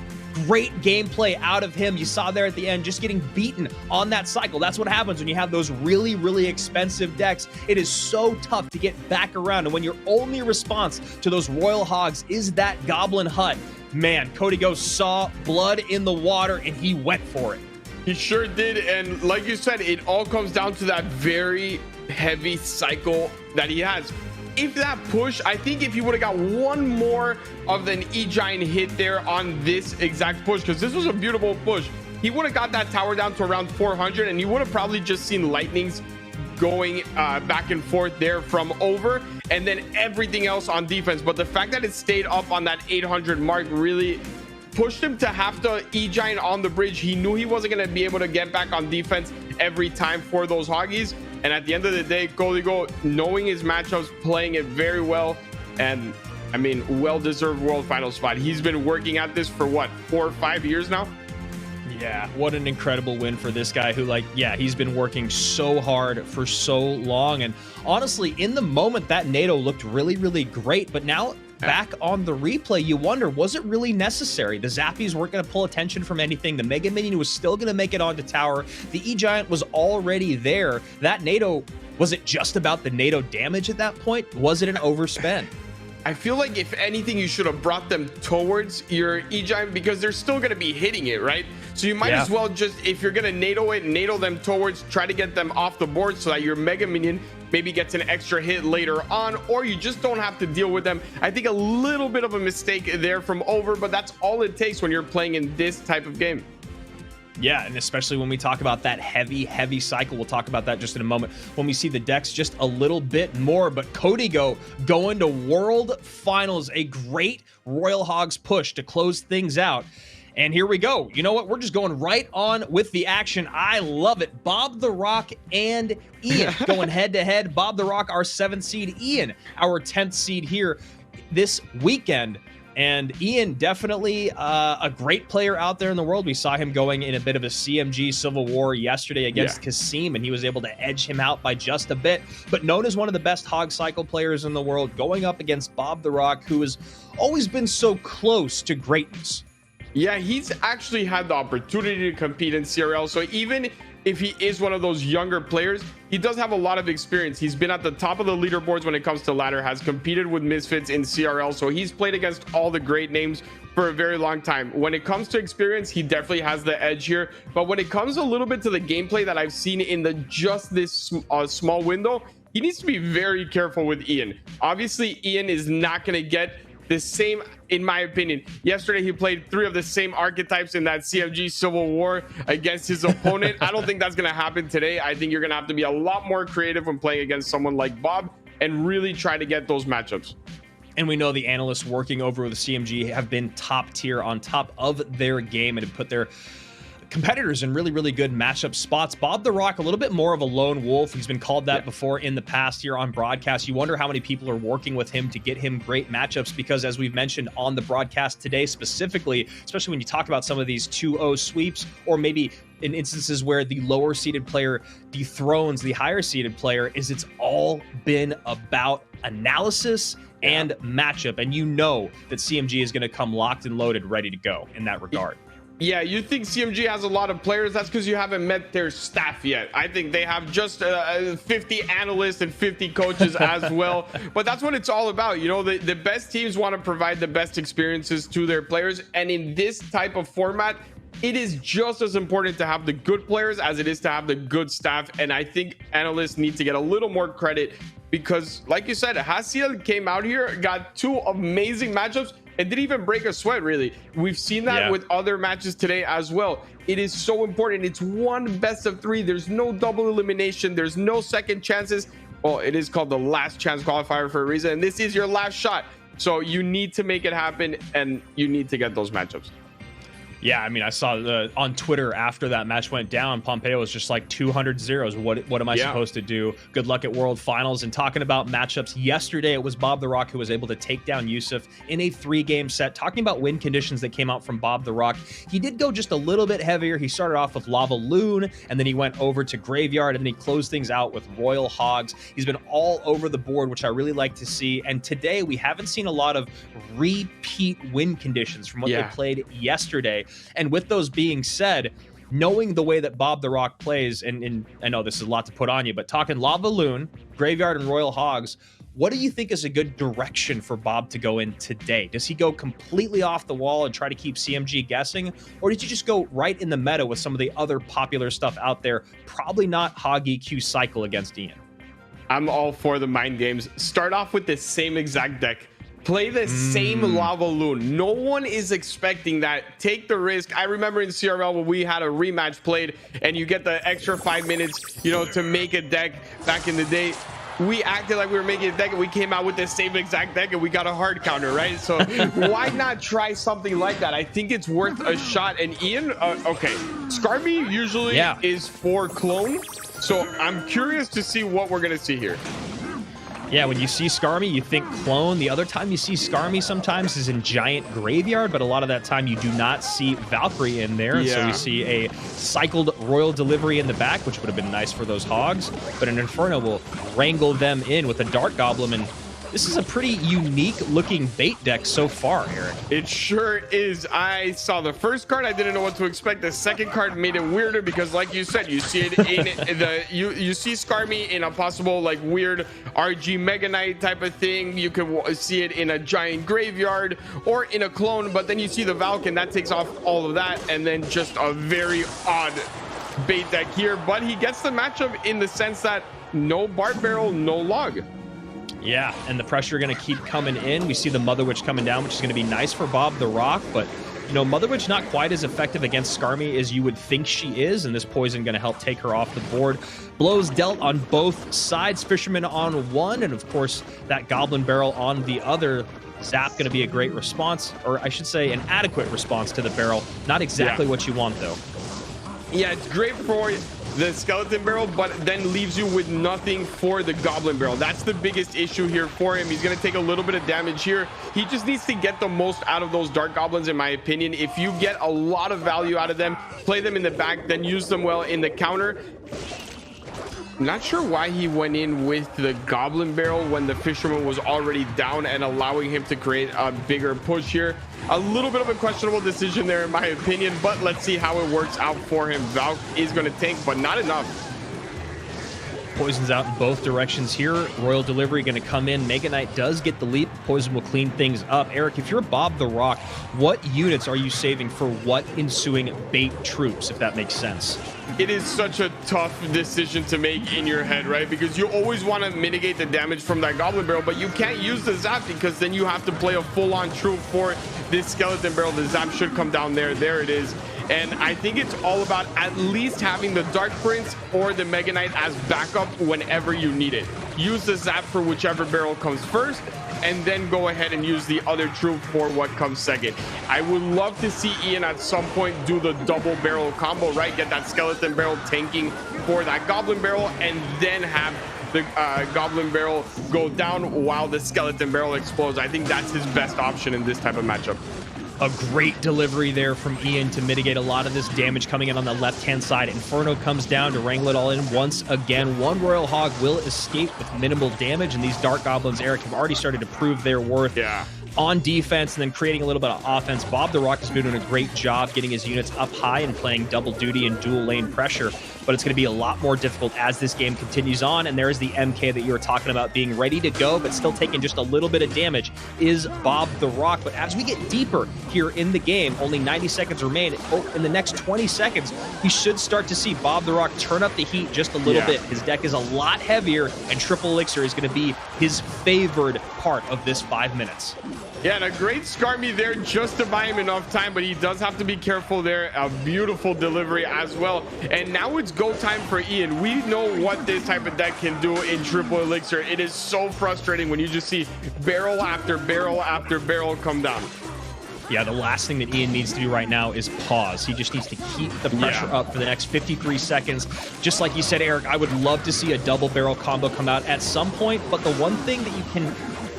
gameplay out of him. You saw there at the end, just getting beaten on that cycle. That's what happens when you have those really, really expensive decks. It is so tough to get back around. And when your only response to those Royal Hogs is that Goblin Hut, man, Código saw blood in the water and he went for it. He sure did. And like you said, it all comes down to that very heavy cycle that he has. If that push, I think if he would have got one more of an E-Giant hit there on this exact push, because this was a beautiful push, he would have got that tower down to around 400, and you would have probably just seen lightnings going back and forth there from Over, and then everything else on defense. But the fact that it stayed up on that 800 mark really pushed him to have to E-Giant on the bridge. He knew he wasn't going to be able to get back on defense every time for those hoggies. And at the end of the day, Código, knowing his matchups, playing it very well, and I mean, well-deserved World Final spot. He's been working at this for what, 4 or 5 years now? Yeah, what an incredible win for this guy who, he's been working so hard for so long. And honestly, in the moment, that NATO looked really, really great. But now back on the replay, you wonder, was it really necessary? The Zappies weren't going to pull attention from anything. The Mega Minion was still going to make it onto tower. The E-Giant was already there. That NATO, was it just about the NATO damage at that point? Was it an overspend? I feel like if anything, you should have brought them towards your E-Giant because they're still going to be hitting it, right? So you might as well just, if you're going to NATO them towards, try to get them off the board so that your Mega Minion maybe gets an extra hit later on, or you just don't have to deal with them. I think a little bit of a mistake there from Over, but that's all it takes when you're playing in this type of game. Yeah, and especially when we talk about that heavy cycle, we'll talk about that just in a moment when we see the decks just a little bit more. But Código going to World Finals, a great Royal Hogs push to close things out. And here we go. You know what? We're just going right on with the action. I love it. Bob the Rock and Ian going head-to-head. Bob the Rock, our 7th seed. Ian, our 10th seed here this weekend. And Ian, definitely a great player out there in the world. We saw him going in a bit of a CMG Civil War yesterday against Kasim, and he was able to edge him out by just a bit. But known as one of the best Hog Cycle players in the world, going up against Bob the Rock, who has always been so close to greatness. Yeah, he's actually had the opportunity to compete in CRL. So even if he is one of those younger players, he does have a lot of experience. He's been at the top of the leaderboards when it comes to ladder, has competed with Misfits in CRL. So he's played against all the great names for a very long time. When it comes to experience, he definitely has the edge here. But when it comes a little bit to the gameplay that I've seen in the just this small window, he needs to be very careful with Ian. Obviously, Ian is not going to get the same, in my opinion. Yesterday, he played 3 of the same archetypes in that CMG Civil War against his opponent. I don't think that's going to happen today. I think you're going to have to be a lot more creative when playing against someone like Bob and really try to get those matchups. And we know the analysts working over with the CMG have been top tier on top of their game and have put their competitors in really good matchup spots. Bob the Rock, a little bit more of a lone wolf. He's been called that before in the past here on broadcast. You wonder how many people are working with him to get him great matchups, because as we've mentioned on the broadcast today specifically, especially when you talk about some of these 2-0 sweeps, or maybe in instances where the lower seeded player dethrones the higher seeded player, is it's all been about analysis and matchup. And you know that CMG is going to come locked and loaded, ready to go in that regard. Yeah, you think CMG has a lot of players. That's because you haven't met their staff yet. I think they have just 50 analysts and 50 coaches as well. But that's what it's all about. You know, the best teams want to provide the best experiences to their players. And in this type of format, it is just as important to have the good players as it is to have the good staff. And I think analysts need to get a little more credit because, like you said, Hasiel came out here, got 2 amazing matchups, and didn't even break a sweat, really. We've seen that with other matches today as well. It is so important. It's one best of 3. There's no double elimination. There's no second chances. Well, it is called the Last Chance Qualifier for a reason, and this is your last shot. So you need to make it happen, and you need to get those matchups. Yeah, I mean, I saw on Twitter after that match went down, Pompeo was just like 200 zeros. What am I supposed to do? Good luck at World Finals. And talking about matchups, yesterday it was Bob the Rock who was able to take down Yusuf in a 3-game set. Talking about win conditions that came out from Bob the Rock, he did go just a little bit heavier. He started off with Lava Loon, and then he went over to Graveyard, and then he closed things out with Royal Hogs. He's been all over the board, which I really like to see. And today we haven't seen a lot of repeat win conditions from what they played yesterday. And with those being said, knowing the way that Bob the Rock plays, and I know this is a lot to put on you, but talking Lava Loon, Graveyard, and Royal Hogs, what do you think is a good direction for Bob to go in today? Does he go completely off the wall and try to keep CMG guessing? Or did you just go right in the meta with some of the other popular stuff out there? Probably not Hog EQ Cycle against Ian. I'm all for the mind games. Start off with the same exact deck. Play the same Lava Loon. No one is expecting that. Take the risk. I remember in CRL when we had a rematch played and you get the extra 5 minutes, you know, to make a deck back in the day. We acted like we were making a deck and we came out with the same exact deck and we got a hard counter, right? So why not try something like that? I think it's worth a shot. And Ian, okay, Scarmy usually is for clone. So I'm curious to see what we're going to see here. Yeah, when you see Skarmy, you think clone. The other time you see Skarmy sometimes is in Giant Graveyard, but a lot of that time you do not see Valkyrie in there. And so we see a cycled Royal Delivery in the back, which would have been nice for those Hogs. But an Inferno will wrangle them in with a Dark Goblin. And This is a pretty unique looking bait deck so far, Eric. It sure is. I saw the first card, I didn't know what to expect. The second card made it weirder because, like you said, you see it in the you see Skarmy in a possible like weird RG Mega Knight type of thing. You could see it in a giant graveyard or in a clone, but then you see the Valken that takes off all of that, and then just a very odd bait deck here. But he gets the matchup in the sense that no Bard Barrel, no log. Yeah, and the pressure going to keep coming in. We see the Mother Witch coming down, which is going to be nice for Bob the Rock, but you know, Mother Witch not quite as effective against Skarmy as you would think she is, and this poison going to help take her off the board. Blows dealt on both sides, Fisherman on one, and of course that Goblin Barrel on the other. Zap going to be a great response, or I should say an adequate response to the barrel. Not exactly what you want, though. Yeah, it's great for the Skeleton Barrel, but then leaves you with nothing for the Goblin Barrel. That's the biggest issue here for him. He's going to take a little bit of damage here. He just needs to get the most out of those Dark Goblins, in my opinion. If you get a lot of value out of them, play them in the back, then use them well in the counter. Not sure why he went in with the Goblin Barrel when the Fisherman was already down and allowing him to create a bigger push here. A little bit of a questionable decision there, in my opinion, but let's see how it works out for him. Valk is going to tank, but not enough. Poison's out in both directions here. Royal Delivery going to come in. Mega Knight does get the leap. Poison will clean things up. Eric, if you're Bob the Rock, what units are you saving for what ensuing bait troops, if that makes sense? It is such a tough decision to make in your head, right? Because you always want to mitigate the damage from that Goblin Barrel, but you can't use the Zap because then you have to play a full-on troop for this Skeleton Barrel. The Zap should come down there. There it is. And I think it's all about at least having the Dark Prince or the Mega Knight as backup whenever you need it. Use the Zap for whichever barrel comes first, and then go ahead and use the other troop for what comes second. I would love to see Ian at some point do the double barrel combo, right? Get that Skeleton Barrel tanking for that Goblin Barrel, and then have the Goblin Barrel go down while the Skeleton Barrel explodes. I think that's his best option in this type of matchup. A great delivery there from Ian to mitigate a lot of this damage coming in on the left-hand side. Inferno comes down to wrangle it all in once again. One Royal Hog will escape with minimal damage, and these Dark Goblins, Eric, have already started to prove their worth on defense and then creating a little bit of offense. Bob the Rock has been doing a great job getting his units up high and playing double duty and dual lane pressure, but it's going to be a lot more difficult as this game continues on. And there is the MK that you were talking about being ready to go, but still taking just a little bit of damage is Bob the Rock. But as we get deeper here in the game, only 90 seconds remain. In the next 20 seconds, you should start to see Bob the Rock turn up the heat just a little bit. His deck is a lot heavier, and Triple Elixir is going to be his favored part of this 5 minutes. Yeah, and a great Skarmy there just to buy him enough time, but he does have to be careful there. A beautiful delivery as well. And now it's go time for Ian. We know what this type of deck can do in Triple Elixir. It is so frustrating when you just see barrel after barrel after barrel come down. Yeah, the last thing that Ian needs to do right now is pause. He just needs to keep the pressure up for the next 53 seconds. Just like you said, Eric, I would love to see a double barrel combo come out at some point, but the one thing that you can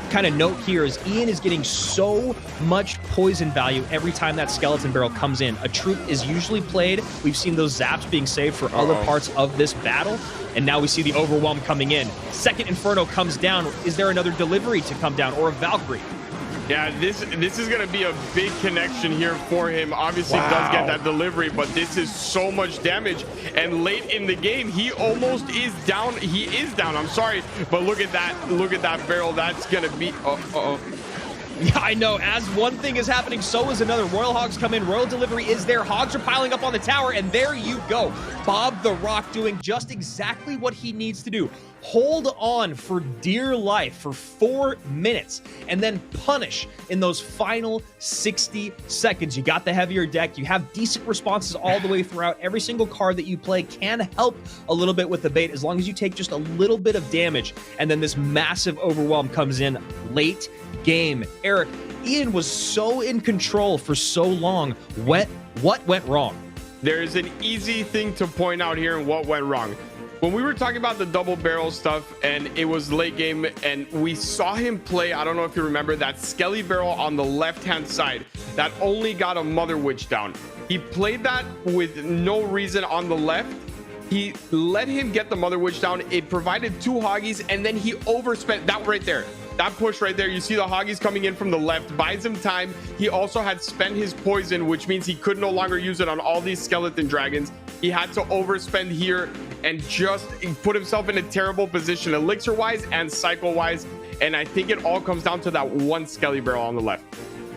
kind of note here is Ian is getting so much poison value every time that Skeleton Barrel comes in. A troop is usually played. We've seen those zaps being saved for other parts of this battle, and now we see the Overwhelm coming in. Second Inferno comes down. Is there another delivery to come down, or a Valkyrie? Yeah, this is going to be a big connection here for him. Obviously, does get that delivery, but this is so much damage. And late in the game, he almost is down. He is down, I'm sorry. But look at that. Look at that barrel. That's going to be... Yeah, I know. As one thing is happening, so is another. Royal Hogs come in. Royal Delivery is there. Hogs are piling up on the tower, and there you go. Bob the Rock doing just exactly what he needs to do. Hold on for dear life for 4 minutes, and then punish in those final 60 seconds. You got the heavier deck. You have decent responses all the way throughout. Every single card that you play can help a little bit with the bait, as long as you take just a little bit of damage, and then this massive Overwhelm comes in late game. Eric, Ian was so in control for so long. What went wrong? There is an easy thing to point out here and what went wrong. When we were talking about the double barrel stuff and it was late game and we saw him play, I don't know if you remember, that Skelly Barrel on the left-hand side that only got a Mother Witch down. He played that with no reason on the left. He let him get the Mother Witch down. It provided 2 Hoggies, and then he overspent that right there. that push right there. You see the Hoggies coming in from the left, buys him time. He also had spent his poison, which means he could no longer use it on all these skeleton dragons. He had to overspend here and just put himself in a terrible position, elixir wise and cycle wise. And I think it all comes down to that one Skelly barrel on the left.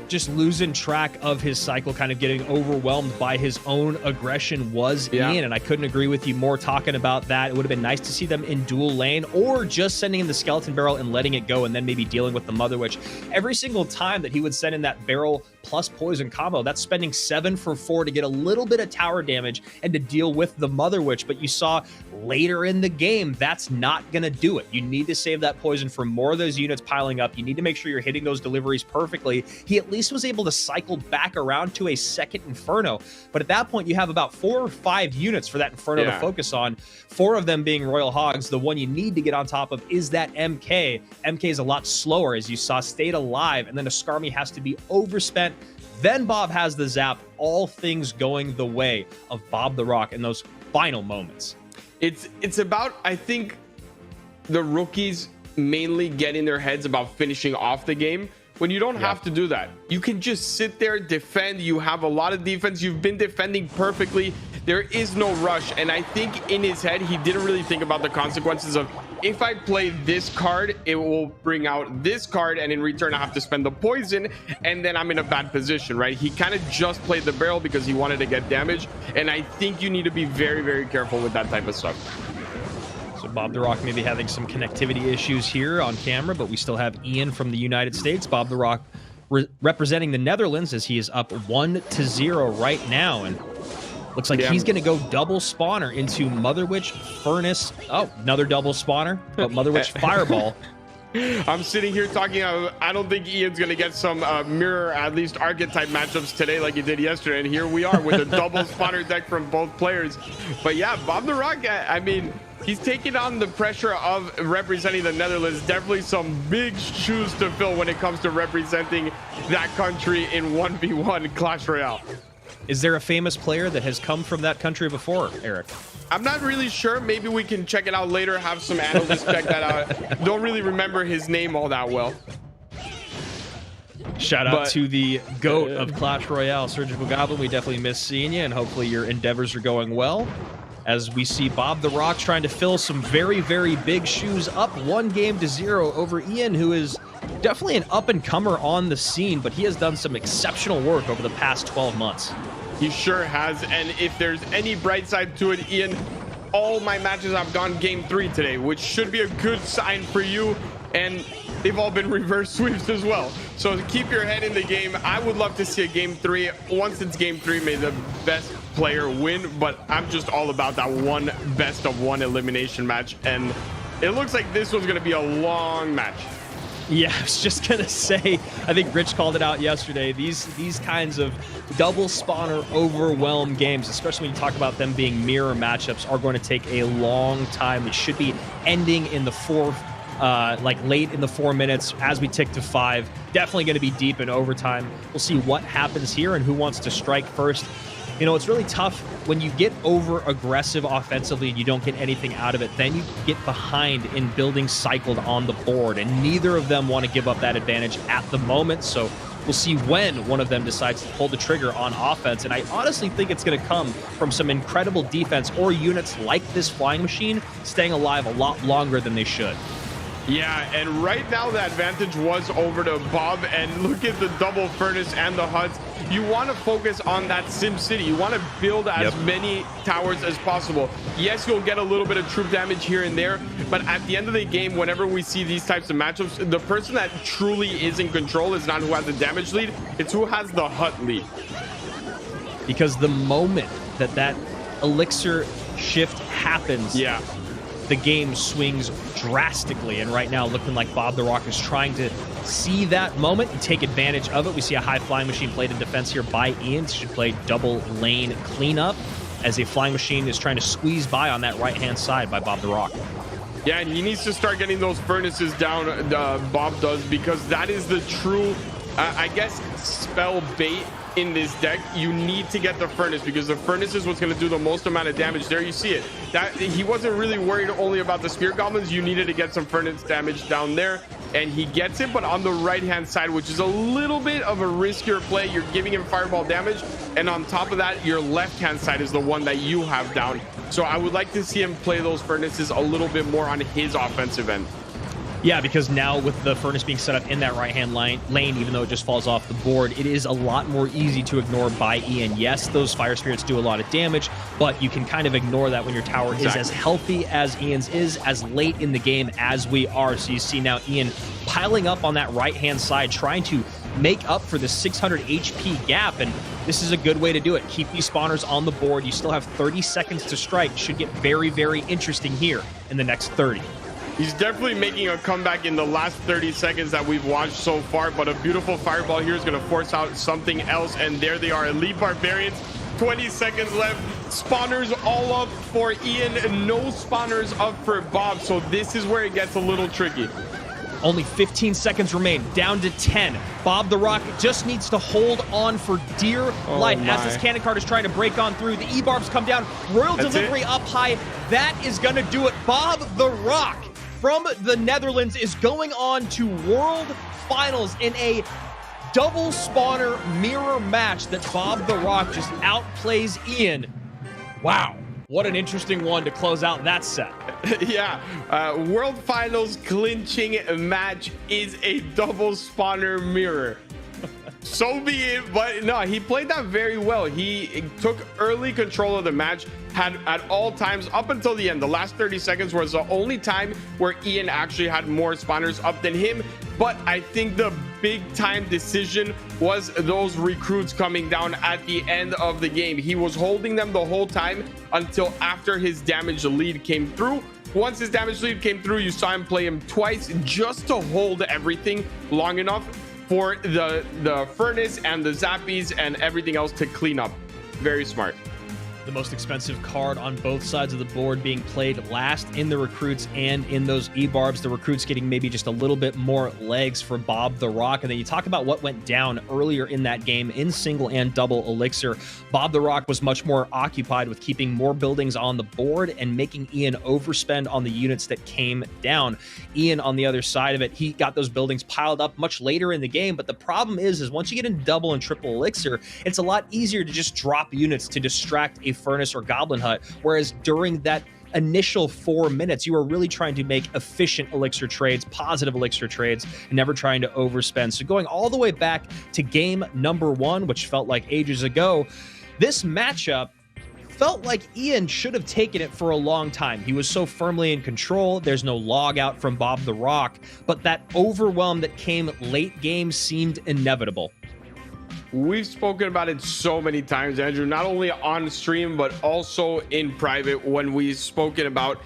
Just losing track of his cycle, kind of getting overwhelmed by his own aggression was Ian, and I couldn't agree with you more talking about that. It would have been nice to see them in dual lane or just sending in the skeleton barrel and letting it go and then maybe dealing with the Mother Witch. Every single time that he would send in that barrel plus poison combo, that's spending 7 for 4 to get a little bit of tower damage and to deal with the Mother Witch. But you saw later in the game, that's not going to do it. You need to save that poison for more of those units piling up. You need to make sure you're hitting those deliveries perfectly. He at least was able to cycle back around to a second Inferno. But at that point, you have about 4 or 5 units for that Inferno to focus on. 4 of them being Royal Hogs. The one you need to get on top of is that MK. MK is a lot slower, as you saw, stayed alive, and then Askarmi has to be overspent. Then Bob has the zap, all things going the way of Bob the Rock in those final moments. It's about, I think, the rookies mainly getting their heads about finishing off the game when you don't have to do that. You can just sit there, defend. You have a lot of defense. You've been defending perfectly. There is no rush. And I think in his head, he didn't really think about the consequences of, if I play this card, it will bring out this card, and in return I have to spend the poison, and then I'm in a bad position, right? He kind of just played the barrel because he wanted to get damage, and I think you need to be very, very careful with that type of stuff. So Bob the Rock maybe having some connectivity issues here on camera, but we still have Ian from the United States. Bob the Rock representing the Netherlands, as he is up 1-0 right now, and looks like he's going to go double spawner into Mother Witch, Furnace. Oh, another double spawner, but Mother Witch Fireball. I'm sitting here talking, I don't think Ian's going to get some mirror, at least archetype matchups today like he did yesterday. And here we are with a double spawner deck from both players. But yeah, Bob the Rock, I mean, he's taking on the pressure of representing the Netherlands. Definitely some big shoes to fill when it comes to representing that country in 1v1 Clash Royale. Is there a famous player that has come from that country before, Eric? I'm not really sure. Maybe we can check it out later, have some analysts check that out. Don't really remember his name all that well. Shout out to the GOAT of Clash Royale, Surgical Goblin. We definitely miss seeing you, and hopefully your endeavors are going well. As we see Bob the Rock trying to fill some very, very big shoes, up 1-0 over Ian, who is definitely an up-and-comer on the scene, but he has done some exceptional work over the past 12 months. He sure has, and if there's any bright side to it, Ian, all my matches have gone game 3 today, which should be a good sign for you, and they've all been reverse sweeps as well. So keep your head in the game. I would love to see a game 3. Once it's game 3, may the best player win, but I'm just all about that one best-of-1 elimination match, and it looks like this one's going to be a long match. Yeah, I was just going to say, I think Rich called it out yesterday. These kinds of double spawner overwhelm games, especially when you talk about them being mirror matchups, are going to take a long time. It should be ending in the late in the 4 minutes as we tick to 5. Definitely going to be deep in overtime. We'll see what happens here and who wants to strike first. You know, it's really tough when you get over aggressive offensively and you don't get anything out of it. Then you get behind in building cycled on the board, and neither of them want to give up that advantage at the moment. So we'll see when one of them decides to pull the trigger on offense. And I honestly think it's going to come from some incredible defense or units like this flying machine staying alive a lot longer than they should. Yeah, and right now the advantage was over to Bob, and look at the double furnace and the huts. You want to focus on that Sim City. You want to build as many towers as possible. Yes, you'll get a little bit of troop damage here and there, but at the end of the game, whenever we see these types of matchups, the person that truly is in control is not who has the damage lead, it's who has the hut lead. Because the moment that elixir shift happens, the game swings drastically, and right now looking like Bob the Rock is trying to see that moment and take advantage of it. We see a high flying machine played in defense here by Ian. Should play double lane cleanup as a flying machine is trying to squeeze by on that right hand side by Bob the Rock. Yeah, and he needs to start getting those furnaces down, Bob does, because that is the true, I guess, spell bait in this deck. You need to get the furnace because the furnace is what's going to do the most amount of damage. There you see it. That he wasn't really worried only about the spear goblins. You needed to get some furnace damage down there. and he gets it, but on the right-hand side, which is a little bit of a riskier play. You're giving him fireball damage, and on top of that, your left-hand side is the one that you have down. So I would like to see him play those furnaces a little bit more on his offensive end. Yeah, because now with the furnace being set up in that right-hand lane, even though it just falls off the board, it is a lot more easy to ignore by Ian. Yes, those fire spirits do a lot of damage, but you can kind of ignore that when your tower is as healthy as Ian's is, as late in the game as we are. So you see now Ian piling up on that right-hand side, trying to make up for the 600 HP gap, and this is a good way to do it. Keep these spawners on the board. You still have 30 seconds to strike. Should get very, very interesting here in the next 30. He's definitely making a comeback in the last 30 seconds that we've watched so far, but a beautiful fireball here is going to force out something else, and there they are, Elite Barbarians. 20 seconds left. Spawners all up for Ian, no spawners up for Bob, so this is where it gets a little tricky. Only 15 seconds remain, down to 10. Bob the Rock just needs to hold on for dear life as this cannon cart is trying to break on through. The E-barbs come down, Royal Delivery up high. That is going to do it. Bob the Rock from the Netherlands is going on to World Finals in a double spawner mirror match that Bob the Rock just outplays Ian. Wow. What an interesting one to close out that set. Yeah, World Finals clinching match is a double spawner mirror. So be it, but no, he played that very well. He took early control of the match, had at all times up until the end. The last 30 seconds was the only time where Ian actually had more spawners up than him. But I think the big time decision was those recruits coming down at the end of the game. He was holding them the whole time until after his damage lead came through. Once his damage lead came through, you saw him play him twice just to hold everything long enough for the furnace and the zappies and everything else to clean up. Very smart. The most expensive card on both sides of the board being played last in the recruits and in those E-barbs. The recruits getting maybe just a little bit more legs for Bob the Rock. And then you talk about what went down earlier in that game in single and double elixir. Bob the Rock was much more occupied with keeping more buildings on the board and making Ian overspend on the units that came down. Ian, on the other side of it, he got those buildings piled up much later in the game. But the problem is once you get into double and triple elixir, it's a lot easier to just drop units to distract a furnace or goblin hut, whereas during that initial 4 minutes you are really trying to make efficient elixir trades, positive elixir trades, and never trying to overspend. So going all the way back to game number 1, which felt like ages ago, this matchup felt like Ian should have taken it for a long time. He was so firmly in control. There's no log out from Bob the Rock, but that overwhelm that came late game seemed inevitable. We've spoken about it so many times, Andrew, not only on stream, but also in private when we've spoken about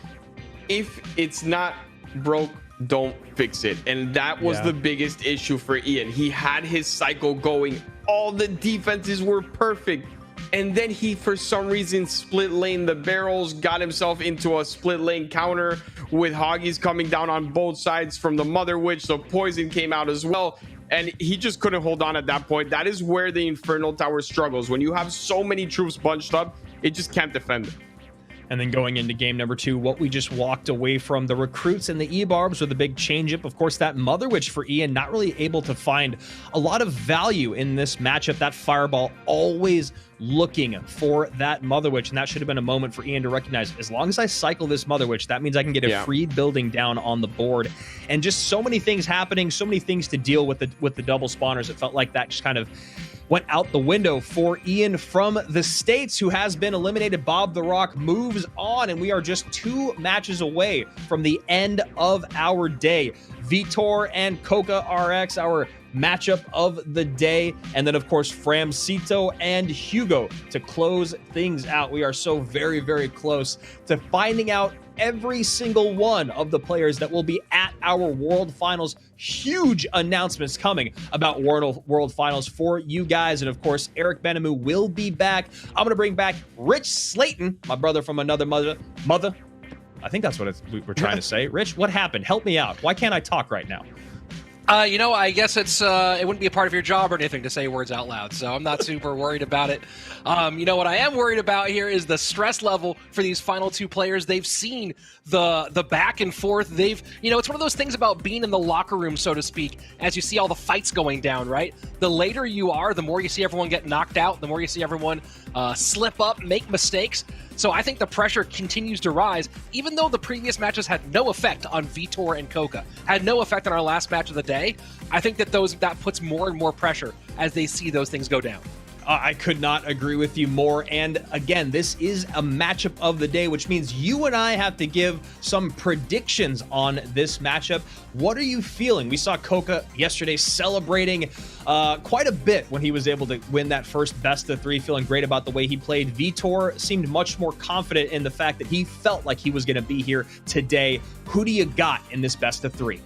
if it's not broke, don't fix it. And that was the biggest issue for Ian. He had his cycle going. All the defenses were perfect. And then he, for some reason, split lane the barrels, got himself into a split lane counter with Hoggies coming down on both sides from the Mother Witch. The poison came out as well. And he just couldn't hold on at that point. That is where the Infernal Tower struggles. When you have so many troops bunched up, it just can't defend it. And then going into game number 2, what we just walked away from, the recruits and the E-barbs with a big change-up. Of course, that Mother Witch for Ian, not really able to find a lot of value in this matchup. That Fireball always looking for that Mother Witch, and that should have been a moment for Ian to recognize, as long as I cycle this Mother Witch, that means I can get a free building down on the board. And just so many things happening, so many things to deal with the double spawners. It felt like that just kind of went out the window for Ian from the States, who has been eliminated. Bob the Rock moves on, and we are just 2 matches away from the end of our day. Vitor and Coca RX, our matchup of the day, and then of course Framcito and Hugo to close things out. We are so very, very close to finding out every single one of the players that will be at our World Finals. Huge announcements coming about World Finals for you guys, and of course Eric Benamu will be back. I'm gonna bring back Rich Slayton, my brother from another mother. I think that's what we're trying to say. Rich, what happened? Help me out. Why can't I talk right now? I guess it wouldn't be a part of your job or anything to say words out loud, so I'm not super worried about it. What I am worried about here is the stress level for these final two players. They've seen the back and forth. It's one of those things about being in the locker room, so to speak, as you see all the fights going down, right? The later you are, the more you see everyone get knocked out, the more you see everyone slip up, make mistakes. So I think the pressure continues to rise, even though the previous matches had no effect on Vitor and Coca, had no effect on our last match of the day. I think that puts more and more pressure as they see those things go down. I could not agree with you more. And again, this is a matchup of the day, which means you and I have to give some predictions on this matchup. What are you feeling? We saw Coca yesterday celebrating quite a bit when he was able to win that first best of three, feeling great about the way he played. Vitor seemed much more confident in the fact that he felt like he was going to be here today. Who do you got in this best of three?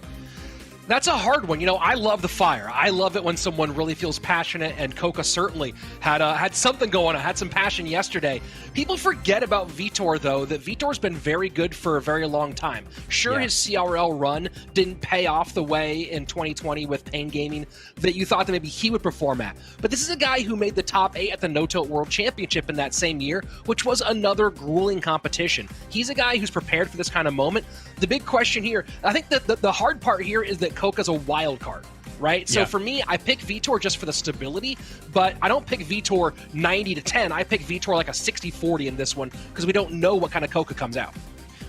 That's a hard one. I love the fire. I love it when someone really feels passionate, and Coca certainly had something going on, had some passion yesterday. People forget about Vitor, though, that Vitor's been very good for a very long time. Sure, His CRL run didn't pay off the way in 2020 with Pain Gaming that you thought that maybe he would perform at. But this is a guy who made the top 8 at the No-Tilt World Championship in that same year, which was another grueling competition. He's a guy who's prepared for this kind of moment. The big question here, I think that the hard part here is that Coca's a wild card, right? So for me, I pick Vitor just for the stability, but I don't pick Vitor 90-10. I pick Vitor like a 60-40 in this one because we don't know what kind of Coca comes out.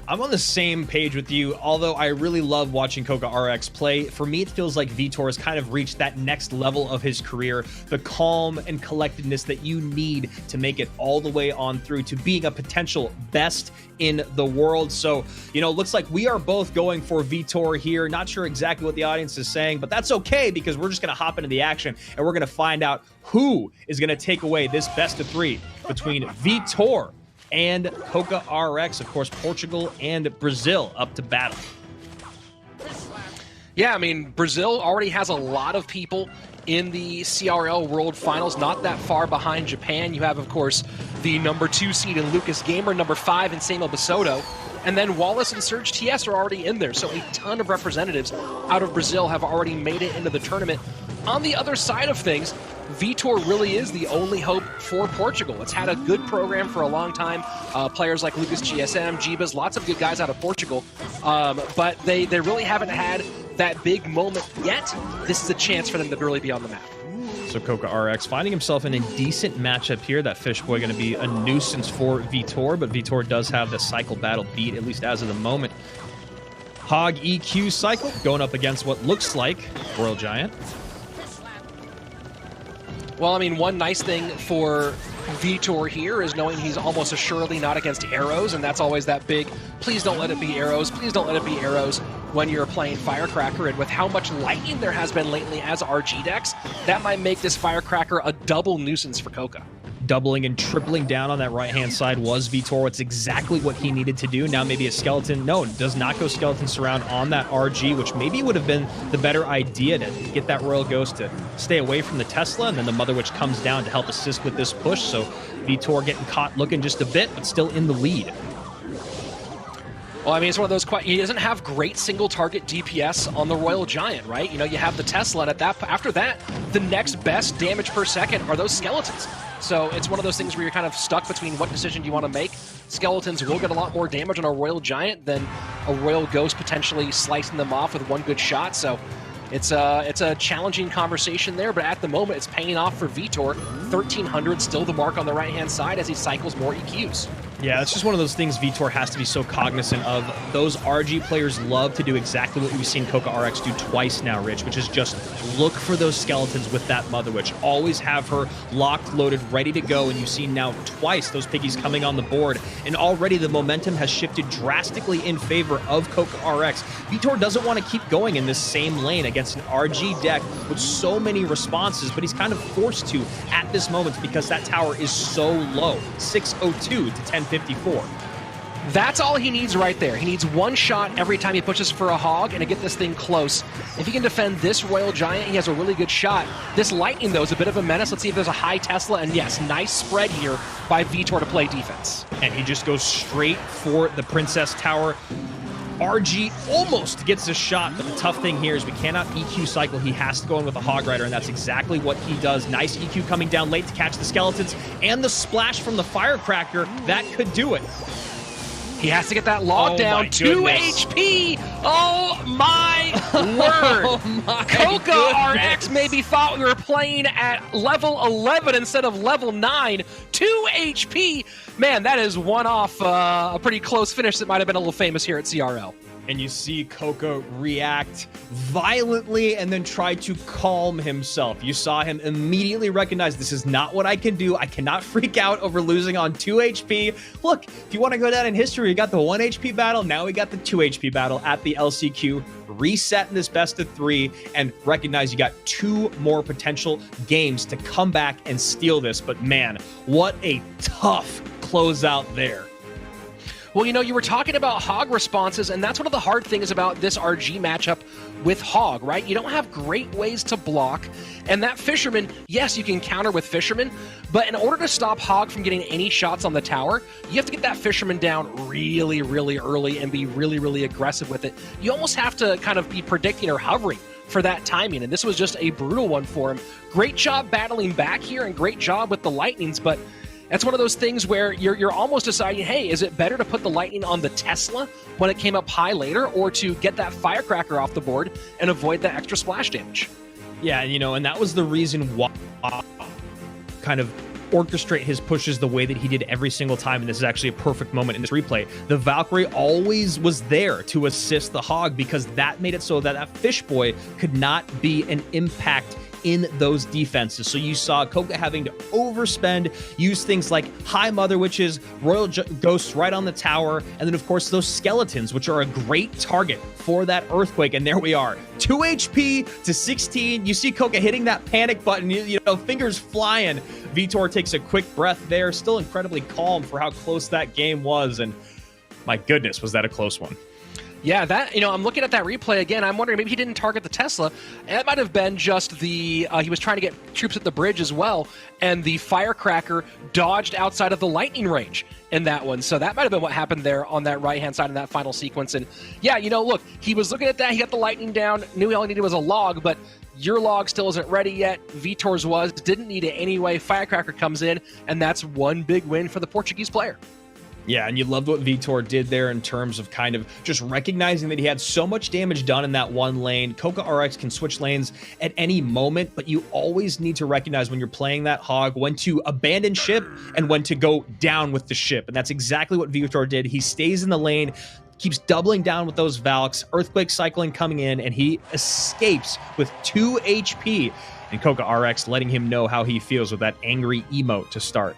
I'm on the same page with you, although I really love watching Coca RX play. For me, it feels like Vitor has kind of reached that next level of his career, the calm and collectedness that you need to make it all the way on through to being a potential best in the world. So, looks like we are both going for Vitor here. Not sure exactly what the audience is saying, but that's okay because we're just going to hop into the action and we're going to find out who is going to take away this best of three between Vitor and Coca RX. Of course, Portugal and Brazil up to battle. Yeah, Brazil already has a lot of people in the CRL World Finals, not that far behind Japan. You have, of course, the number 2 seed in Lucas Gamer, number 5 in Samuel Basoto, and then Wallace and Serge TS are already in there. So a ton of representatives out of Brazil have already made it into the tournament. On the other side of things, Vitor really is the only hope for Portugal. It's had a good program for a long time. Players like Lucas GSM, Jibas, lots of good guys out of Portugal. But they really haven't had that big moment yet. This is a chance for them to really be on the map. So Coca RX finding himself in a decent matchup here. That Fish Boy going to be a nuisance for Vitor, but Vitor does have the cycle battle beat, at least as of the moment. Hog EQ cycle going up against what looks like Royal Giant. Well, one nice thing for Vitor here is knowing he's almost assuredly not against arrows, and that's always that big, please don't let it be arrows, please don't let it be arrows when you're playing Firecracker. And with how much lightning there has been lately as RG decks, that might make this Firecracker a double nuisance for Coca. Doubling and tripling down on that right-hand side was Vitor. It's exactly what he needed to do. Now maybe a skeleton. No, does not go skeleton surround on that RG, which maybe would have been the better idea to get that Royal Ghost to stay away from the Tesla, and then the Mother Witch comes down to help assist with this push. So Vitor getting caught looking just a bit, but still in the lead. Well, it's one of those, he doesn't have great single target DPS on the Royal Giant, right? You have the Tesla, and after that, the next best damage per second are those skeletons. So it's one of those things where you're kind of stuck between what decision do you want to make. Skeletons will get a lot more damage on a Royal Giant than a Royal Ghost potentially slicing them off with one good shot. So it's a challenging conversation there, but at the moment it's paying off for Vitor. 1300 still the mark on the right-hand side as he cycles more EQs. Yeah, it's just one of those things Vitor has to be so cognizant of. Those RG players love to do exactly what we've seen Coca RX do twice now, Rich, which is just look for those skeletons with that Mother Witch. Always have her locked, loaded, ready to go, and you've seen now twice those piggies coming on the board, and already the momentum has shifted drastically in favor of Coca RX. Vitor doesn't want to keep going in this same lane against an RG deck with so many responses, but he's kind of forced to at this moment because that tower is so low, 602 to 1054. That's all he needs right there. He needs one shot every time he pushes for a hog and to get this thing close. If he can defend this Royal Giant, he has a really good shot. This Lightning, though, is a bit of a menace. Let's see if there's a high Tesla. And yes, nice spread here by Vitor to play defense. And he just goes straight for the Princess Tower. RG almost gets a shot, but the tough thing here is we cannot EQ cycle. He has to go in with a Hog Rider, and that's exactly what he does. Nice EQ coming down late to catch the skeletons, and the splash from the Firecracker, that could do it. He has to get that log down. 2 HP. Oh my word. Oh my Coca goodness. RX maybe thought we were playing at level 11 instead of level 9. 2 HP. Man, that is one off a pretty close finish that might have been a little famous here at CRL. And you see Coca react violently and then try to calm himself. You saw him immediately recognize, this is not what I can do. I cannot freak out over losing on 2 HP. Look, if you want to go down in history, we got the 1 HP battle. Now we got the 2 HP battle at the LCQ. Reset in this best of 3 and recognize you got 2 more potential games to come back and steal this. But man, what a tough closeout there. Well, you know, you were talking about Hog responses, and that's one of the hard things about this RG matchup with Hog, right? You don't have great ways to block, and that Fisherman, yes, you can counter with Fisherman, but in order to stop Hog from getting any shots on the tower, you have to get that Fisherman down really, really early and be really, really aggressive with it. You almost have to kind of be predicting or hovering for that timing, and this was just a brutal one for him. Great job battling back here, and great job with the Lightnings, but that's one of those things where you're almost deciding, hey, is it better to put the Lightning on the Tesla when it came up high later, or to get that Firecracker off the board and avoid that extra splash damage? Yeah, you know, and that was the reason why kind of orchestrate his pushes the way that he did every single time, and this is actually a perfect moment in this replay. The Valkyrie always was there to assist the Hog because that made it so that that Fish Boy could not be an impact in those defenses. So you saw Coca having to overspend, use things like High Mother Witches, Royal Ghosts right on the tower, and then of course those skeletons, which are a great target for that Earthquake. And there we are, 2 HP to 16. You see Coca hitting that panic button, you know, fingers flying. Vitor takes a quick breath there, still incredibly calm for how close that game was. And my goodness, was that a close one. Yeah, that, you know, I'm looking at that replay again. I'm wondering, maybe he didn't target the Tesla. It might have been just the, he was trying to get troops at the bridge as well, and the Firecracker dodged outside of the lightning range in that one. So that might have been what happened there on that right-hand side in that final sequence. And yeah, you know, look, he was looking at that. He got the lightning down, knew all he needed was a log, but your log still isn't ready yet. Vitor's was, didn't need it anyway. Firecracker comes in, and that's one big win for the Portuguese player. Yeah, and you loved what Vitor did there in terms of kind of just recognizing that he had so much damage done in that one lane. Coca RX can switch lanes at any moment, but you always need to recognize when you're playing that Hog when to abandon ship and when to go down with the ship. And that's exactly what Vitor did. He stays in the lane, keeps doubling down with those Valks, Earthquake cycling coming in, and he escapes with 2 HP. And Coca RX letting him know how he feels with that angry emote to start.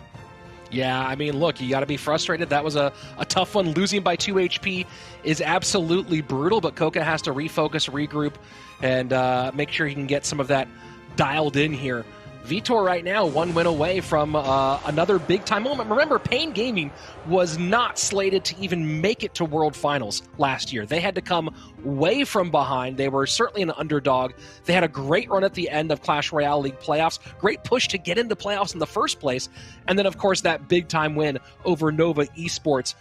Yeah, I mean, look, you got to be frustrated. That was a tough one. Losing by 2 HP is absolutely brutal, but Coca has to refocus, regroup, and make sure he can get some of that dialed in here. Vitor right now 1 win away from another big-time moment. Remember, Pain Gaming was not slated to even make it to World Finals last year. They had to come way from behind. They were certainly an underdog. They had a great run at the end of Clash Royale League playoffs. Great push to get into playoffs in the first place. And then, of course, that big-time win over Nova Esports,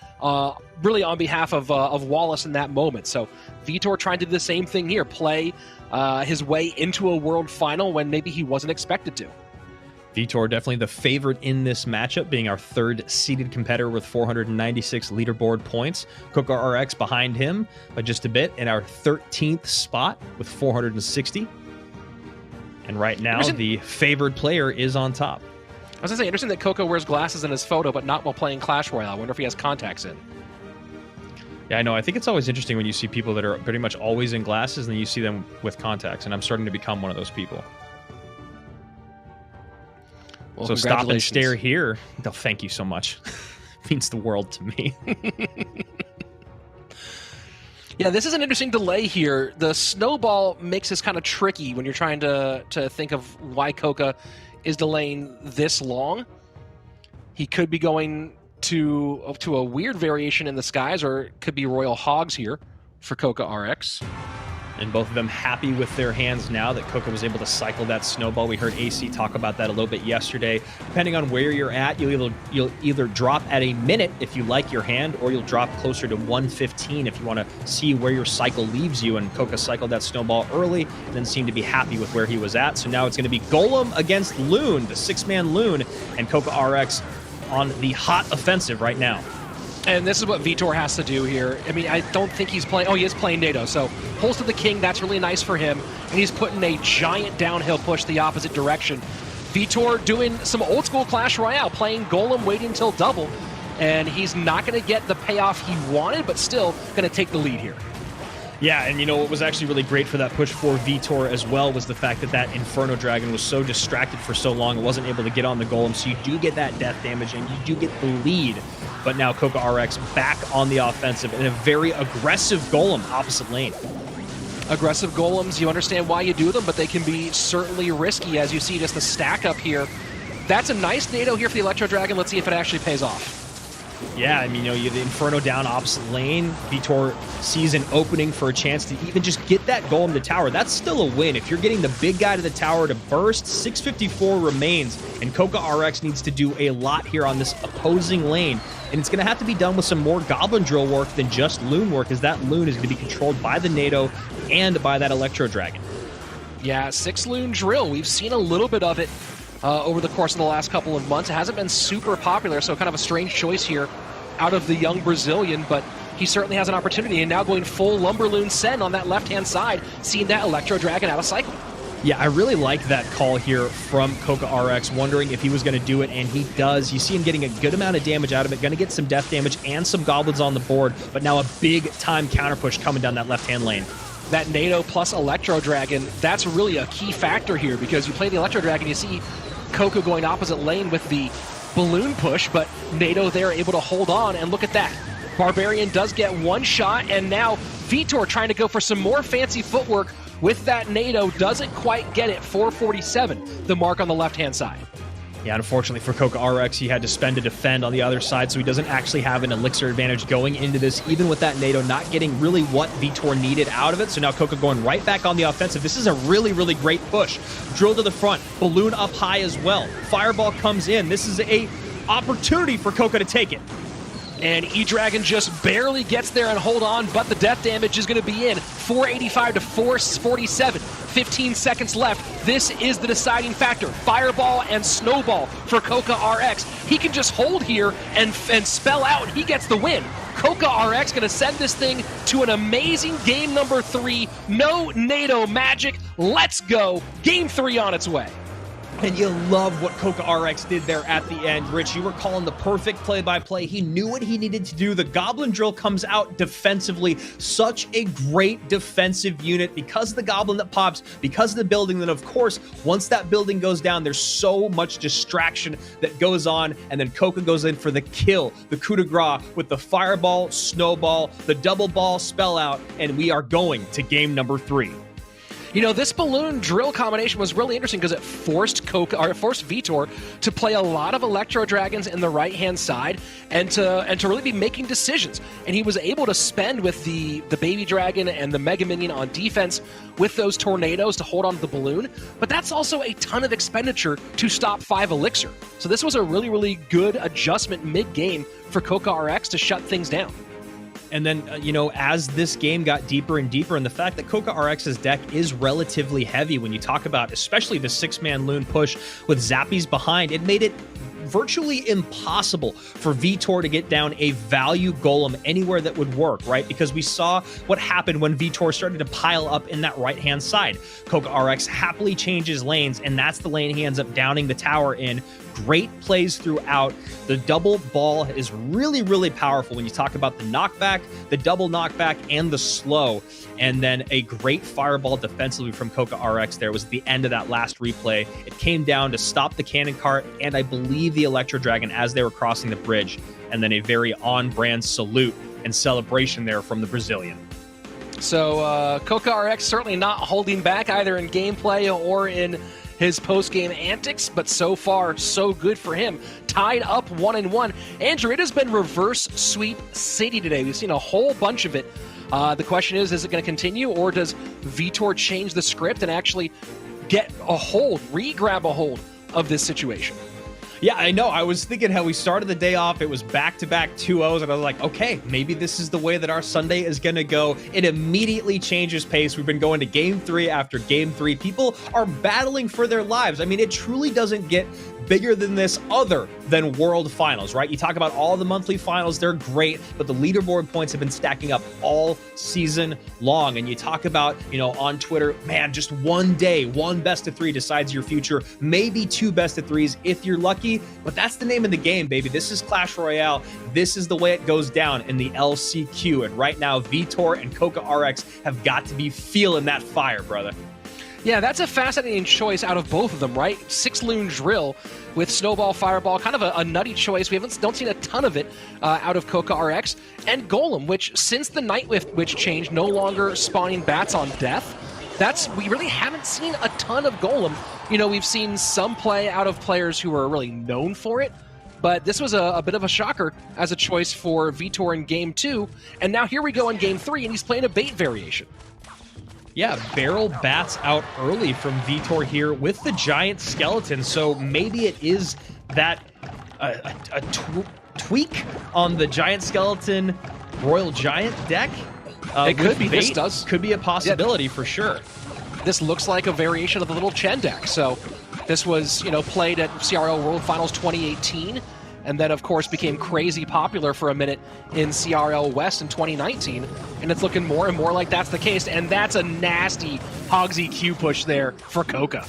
really on behalf of Wallace in that moment. So Vitor trying to do the same thing here, play his way into a world final when maybe he wasn't expected to. Vitor definitely the favorite in this matchup, being our 3rd seeded competitor with 496 leaderboard points. Coca RX behind him by just a bit in our 13th spot with 460. And right now, the favored player is on top. I was going to say, interesting that Coca wears glasses in his photo, but not while playing Clash Royale. I wonder if he has contacts in. Yeah, I know. I think it's always interesting when you see people that are pretty much always in glasses and then you see them with contacts, and I'm starting to become one of those people. Well, so stop and stare here. Oh, thank you so much. Means the world to me. Yeah, this is an interesting delay here. The snowball makes this kind of tricky when you're trying to think of why Coca is delaying this long. He could be going to a weird variation in the skies, or it could be Royal Hogs here for Coca RX. And both of them happy with their hands now that Coca was able to cycle that snowball. We heard AC talk about that a little bit yesterday. Depending on where you're at, you'll either drop at a minute if you like your hand, or you'll drop closer to 1:15 if you want to see where your cycle leaves you. And Coca cycled that snowball early and then seemed to be happy with where he was at. So now it's going to be Golem against Loon, the 6-man Loon, and Coca RX on the hot offensive right now. And this is what Vitor has to do here. I mean, I don't think he's playing... Oh, he is playing NATO. So, pulls to the king. That's really nice for him. And he's putting a giant downhill push the opposite direction. Vitor doing some old-school Clash Royale, playing Golem, waiting until double. And he's not going to get the payoff he wanted, but still going to take the lead here. Yeah, and you know what was actually really great for that push for Vitor as well was the fact that that Inferno Dragon was so distracted for so long, it wasn't able to get on the Golem, so you do get that death damage and you do get the lead. But now Coca RX back on the offensive in a very aggressive Golem opposite lane. Aggressive Golems, you understand why you do them, but they can be certainly risky, as you see just the stack up here. That's a nice NATO here for the Electro Dragon. Let's see if it actually pays off. Yeah, I mean, you know, you have the Inferno down opposite lane. Vitor sees an opening for a chance to even just get that Golem to tower. That's still a win. If you're getting the big guy to the tower to burst, 654 remains, and Coca RX needs to do a lot here on this opposing lane. And it's going to have to be done with some more Goblin Drill work than just Loon work, as that Loon is going to be controlled by the NATO and by that Electro Dragon. Yeah, 6 Loon Drill. We've seen a little bit of it over the course of the last couple of months. It hasn't been super popular, so kind of a strange choice here out of the young Brazilian, but he certainly has an opportunity, and now going full Lumberloon Sen on that left-hand side, seeing that Electro Dragon out of cycle. Yeah, I really like that call here from Coca RX, wondering if he was going to do it, and he does. You see him getting a good amount of damage out of it, going to get some death damage and some goblins on the board, but now a big-time counter push coming down that left-hand lane. That NATO plus Electro Dragon, that's really a key factor here, because you play the Electro Dragon, you see Coca going opposite lane with the balloon push, but NATO there able to hold on, and look at that. Barbarian does get one shot, and now Vitor trying to go for some more fancy footwork with that NATO, doesn't quite get it. 447, the mark on the left-hand side. Yeah, unfortunately for Coca RX, he had to spend to defend on the other side, so he doesn't actually have an elixir advantage going into this, even with that NATO not getting really what Vitor needed out of it. So now Coca going right back on the offensive. This is a really, really great push. Drill to the front, balloon up high as well. Fireball comes in. This is a opportunity for Coca to take it. And E-Dragon just barely gets there and hold on, but the death damage is going to be in. 485 to 447. 15 seconds left. This is the deciding factor. Fireball and Snowball for Coca RX. He can just hold here and spell out. He gets the win. Coca RX going to send this thing to an amazing game number 3. No NATO magic. Let's go. Game 3 on its way. And you love what Coca RX did there at the end. Rich, you were calling the perfect play-by-play. He knew what he needed to do. The Goblin Drill comes out defensively. Such a great defensive unit because of the Goblin that pops, because of the building. Then, of course, once that building goes down, there's so much distraction that goes on. And then Coca goes in for the kill, the coup de grace with the Fireball, Snowball, the double ball spell out. And we are going to game number 3. You know, this balloon drill combination was really interesting because it forced Vitor to play a lot of Electro Dragons in the right-hand side and to really be making decisions. And he was able to spend with the Baby Dragon and the Mega Minion on defense with those tornadoes to hold on to the balloon. But that's also a ton of expenditure to stop 5 Elixir. So this was a really, really good adjustment mid-game for Coca RX to shut things down. And then, you know, as this game got deeper and deeper, and the fact that Coca RX's deck is relatively heavy when you talk about, especially the 6-man Loon push with Zappies behind, it made it virtually impossible for Vitor to get down a value Golem anywhere that would work, right? Because we saw what happened when Vitor started to pile up in that right-hand side. Coca RX happily changes lanes, and that's the lane he ends up downing the tower in. Great plays throughout. The double ball is really, really powerful when you talk about the knockback, the double knockback, and the slow. And then a great fireball defensively from Coca RX there was at the end of that last replay. It came down to stop the cannon cart and I believe the Electro Dragon as they were crossing the bridge. And then a very on-brand salute and celebration there from the Brazilian. So Coca RX certainly not holding back either in gameplay or in his post-game antics, but so far, so good for him. Tied up 1-1. Andrew, it has been reverse sweep city today. We've seen a whole bunch of it The question is it going to continue, or does Vitor change the script and actually get a hold, grab a hold of this situation? Yeah, I know. I was thinking how we started the day off. It was back-to-back 2-0s, and I was like, okay, maybe this is the way that our Sunday is going to go. It immediately changes pace. We've been going to Game 3 after Game 3. People are battling for their lives. I mean, it truly doesn't get bigger than this other than World Finals, right? You talk about all the monthly finals, they're great, but the leaderboard points have been stacking up all season long. And you talk about, on Twitter, man, just one day, one best of 3 decides your future, maybe 2 best of 3s if you're lucky, but that's the name of the game, baby. This is Clash Royale. This is the way it goes down in the LCQ. And right now, Vitor and Coca RX have got to be feeling that fire, brother. Yeah, that's a fascinating choice out of both of them, right? 6-Loon Drill with Snowball Fireball, kind of a nutty choice. We don't seen a ton of it out of Coca RX. And Golem, which since the Night Witch change, no longer spawning bats on death. We really haven't seen a ton of Golem. We've seen some play out of players who are really known for it, but this was a bit of a shocker as a choice for Vitor in Game 2. And now here we go in Game 3, and he's playing a bait variation. Yeah, barrel bats out early from Vitor here with the giant skeleton, so maybe it is that tweak on the giant skeleton Royal Giant deck. It could be. Bait. Could be a possibility for sure. This looks like a variation of the little Chen deck. So this was, played at CRL World Finals 2018, and then, of course, became crazy popular for a minute in CRL West in 2019. And it's looking more and more like that's the case, and that's a nasty Hogsy Q push there for Coca.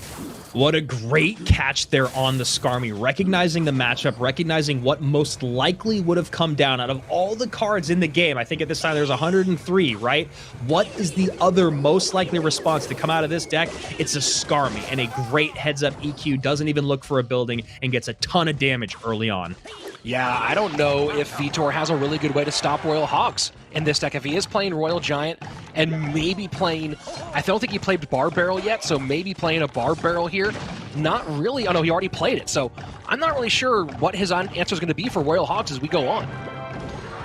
What a great catch there on the Skarmy, recognizing the matchup, recognizing what most likely would have come down out of all the cards in the game. I think at this time there's 103, right? What is the other most likely response to come out of this deck? It's a Skarmy, and a great heads-up EQ, doesn't even look for a building, and gets a ton of damage early on. Yeah, I don't know if Vitor has a really good way to stop Royal Hogs in this deck. If he is playing Royal Giant and maybe playing, I don't think he played Bar Barrel yet, so maybe playing a Bar Barrel here. Not really. Oh no, he already played it. So I'm not really sure what his answer is going to be for Royal Hogs as we go on.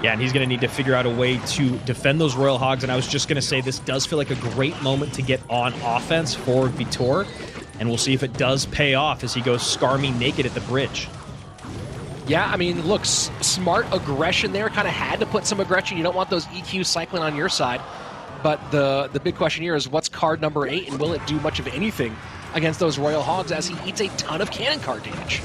Yeah, and he's going to need to figure out a way to defend those Royal Hogs. And I was just going to say, this does feel like a great moment to get on offense for Vitor. And we'll see if it does pay off as he goes Skarmy naked at the bridge. Yeah, I mean, look, smart aggression there. Kind of had to put some aggression. You don't want those EQs cycling on your side. But the big question here is what's card number 8, and will it do much of anything against those Royal Hogs as he eats a ton of cannon card damage?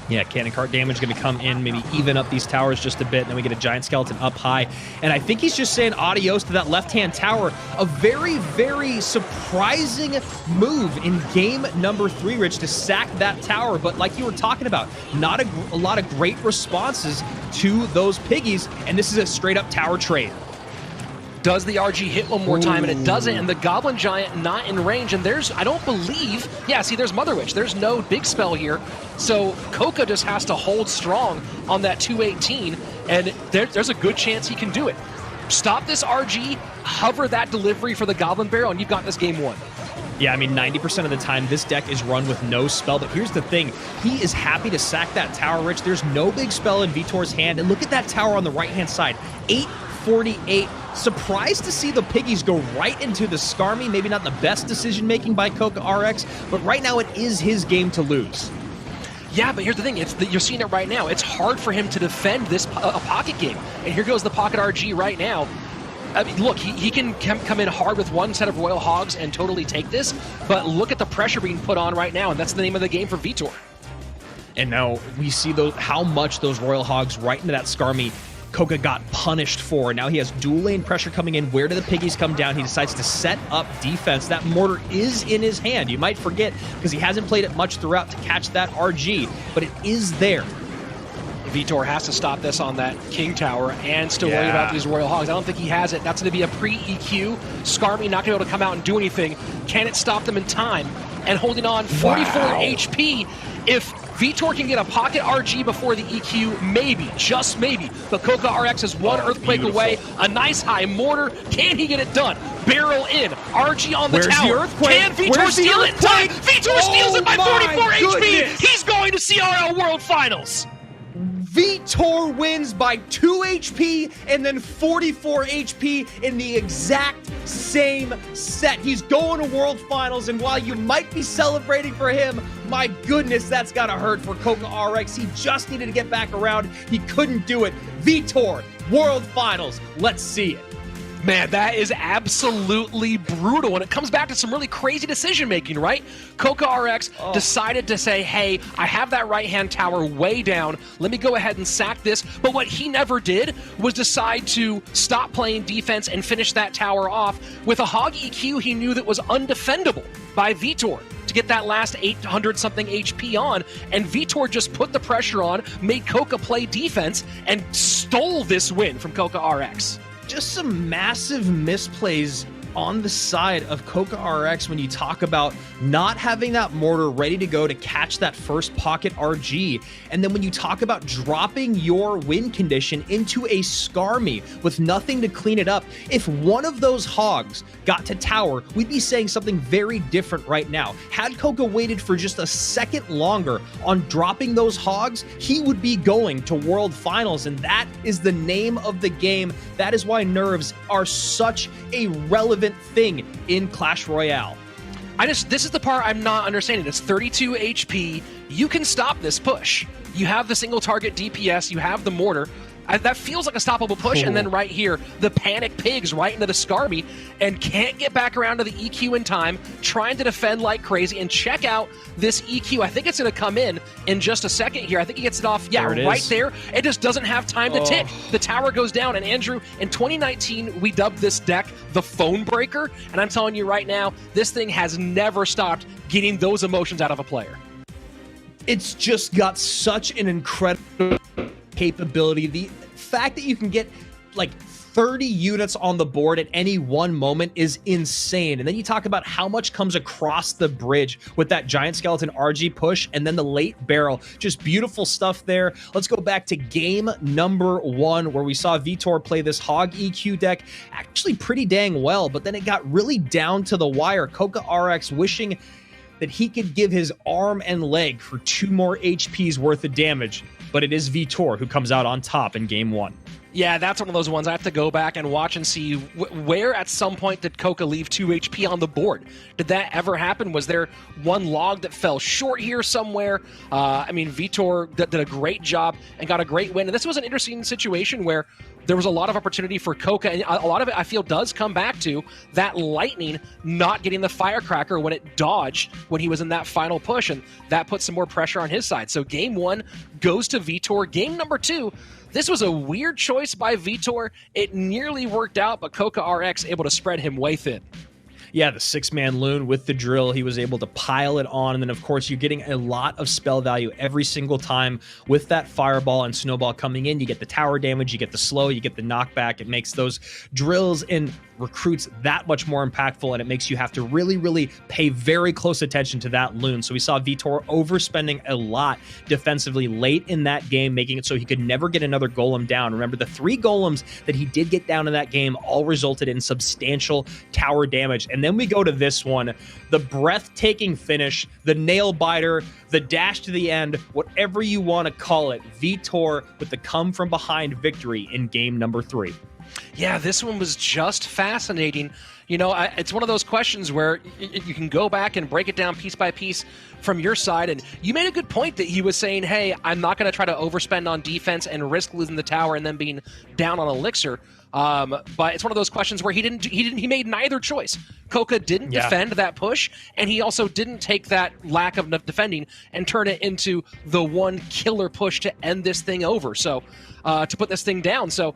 Yeah, cannon cart damage going to come in, maybe even up these towers just a bit, and then we get a giant skeleton up high. And I think he's just saying adios to that left-hand tower. A very, very surprising move in game number 3, Rich, to sack that tower. But like you were talking about, not a lot of great responses to those piggies, and this is a straight-up tower trade. Does the RG hit one more time, and it doesn't, and the Goblin Giant not in range, and there's, I don't believe, yeah, see, there's Mother Witch. There's no big spell here, so Coca just has to hold strong on that 218, and there's a good chance he can do it. Stop this RG, hover that delivery for the Goblin Barrel, and you've got this game won. Yeah, I mean, 90% of the time, this deck is run with no spell, but here's the thing. He is happy to sack that tower, Rich. There's no big spell in Vitor's hand, and look at that tower on the right-hand side. 848. Surprised to see the piggies go right into the Skarmy. Maybe not the best decision-making by Coca RX, but right now it is his game to lose. Yeah, but here's the thing. You're seeing it right now. It's hard for him to defend this a pocket game. And here goes the pocket RG right now. I mean, look, he can come in hard with one set of Royal Hogs and totally take this, but look at the pressure being put on right now, and that's the name of the game for Vitor. And now we see how much those Royal Hogs right into that Skarmy Coca got punished for. Now he has dual lane pressure coming in. Where do the piggies come down? He decides to set up defense. That mortar is in his hand. You might forget because he hasn't played it much throughout to catch that RG, but it is there. Vitor has to stop this on that King Tower and still worry about these Royal Hogs. I don't think he has it. That's going to be a pre-EQ. Skarmy not going to be able to come out and do anything. Can it stop them in time? And holding on 44 HP. If Vitor can get a pocket RG before the EQ, maybe, just maybe. But Coca RX is one Earthquake away. A nice high mortar. Can he get it done? Barrel in. RG on the tower. The Earthquake? Can Vitor steal it in time? Vitor steals it by 44 HP. He's going to CRL World Finals. Vitor wins by 2 HP and then 44 HP in the exact same set. He's going to World Finals, and while you might be celebrating for him, my goodness, that's gotta hurt for Coca RX. He just needed to get back around. He couldn't do it. Vitor, World Finals. Let's see it. Man, that is absolutely brutal. And it comes back to some really crazy decision making, right? Coca RX decided to say, hey, I have that right-hand tower way down. Let me go ahead and sack this. But what he never did was decide to stop playing defense and finish that tower off with a Hog EQ he knew that was undefendable by Vitor to get that last 800-something HP on. And Vitor just put the pressure on, made Coca play defense, and stole this win from Coca RX. Just some massive misplays on the side of Coca RX when you talk about not having that mortar ready to go to catch that first pocket RG. And then when you talk about dropping your win condition into a Skarmy with nothing to clean it up, if one of those hogs got to tower, we'd be saying something very different right now. Had Coca waited for just a second longer on dropping those hogs, he would be going to World Finals, and that is the name of the game. That is why nerves are such a relevant thing in Clash Royale. This is the part I'm not understanding. It's 32 HP. You can stop this push. You have the single target DPS. You have the mortar. That feels like a stoppable push. And then right here, the panic pigs right into the Skarmy and can't get back around to the EQ in time, trying to defend like crazy. And check out this EQ. I think it's going to come in just a second here. I think he gets it off. Yeah, right there. It just doesn't have time to tick. The tower goes down. And Andrew, in 2019, we dubbed this deck the Phone Breaker. And I'm telling you right now, this thing has never stopped getting those emotions out of a player. It's just got such an incredible capability. The fact that you can get like 30 units on the board at any one moment is insane. And then you talk about how much comes across the bridge with that giant skeleton RG push and then the late barrel. Just beautiful stuff there. Let's go back to game number 1 where we saw Vitor play this Hog EQ deck actually pretty dang well, but then it got really down to the wire. Coca RX wishing that he could give his arm and leg for 2 more HP's worth of damage, but it is Vitor who comes out on top in game 1. Yeah, that's one of those ones I have to go back and watch and see where at some point did Coca leave 2 HP on the board. Did that ever happen? Was there one log that fell short here somewhere? I mean, Vitor did a great job and got a great win. And this was an interesting situation where there was a lot of opportunity for Coca, and a lot of it, I feel, does come back to that lightning not getting the firecracker when it dodged when he was in that final push, and that put some more pressure on his side. So game 1 goes to Vitor. Game number 2, this was a weird choice by Vitor. It nearly worked out, but Coca RX able to spread him way thin. Yeah, the 6-man loon with the drill, he was able to pile it on. And then, of course, you're getting a lot of spell value every single time with that fireball and snowball coming in. You get the tower damage, you get the slow, you get the knockback. It makes those drills and recruits that much more impactful, and it makes you have to really, really pay very close attention to that loon. So we saw Vitor overspending a lot defensively late in that game, making it so he could never get another golem down. Remember, the 3 golems that he did get down in that game all resulted in substantial tower damage. And then we go to this one, the breathtaking finish, the nail biter, the dash to the end, whatever you want to call it. Vitor with the come from behind victory in game number 3. Yeah, this one was just fascinating. You know, it's one of those questions where you can go back and break it down piece by piece from your side. And you made a good point that he was saying, hey, I'm not going to try to overspend on defense and risk losing the tower and then being down on elixir. But it's one of those questions where he made neither choice. Coca didn't defend that push, and he also didn't take that lack of defending and turn it into the one killer push to end this thing over. So, to put this thing down. So,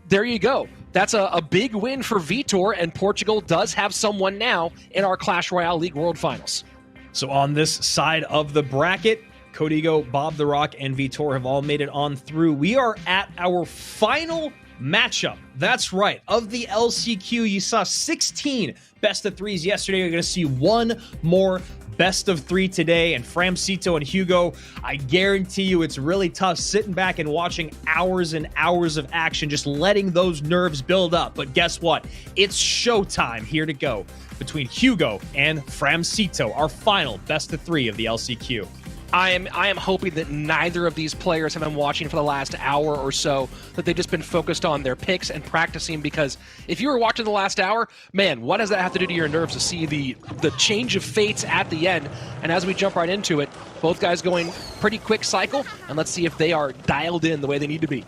there you go. That's a big win for Vitor, and Portugal does have someone now in our Clash Royale League World Finals. So on this side of the bracket, Codigo, Bob the Rock, and Vitor have all made it on through. We are at our final matchup. That's right. Of the LCQ, you saw 16 best of 3s yesterday. You're going to see one more best of 3 today, and Framcito and Hugo, I guarantee you it's really tough sitting back and watching hours and hours of action, just letting those nerves build up. But guess what? It's showtime here to go between Hugo and Framcito, our final best of 3 of the LCQ. I am hoping that neither of these players have been watching for the last hour or so, that they've just been focused on their picks and practicing, because if you were watching the last hour, man, what does that have to do to your nerves to see the change of fates at the end? And as we jump right into it, both guys going pretty quick cycle, and let's see if they are dialed in the way they need to be.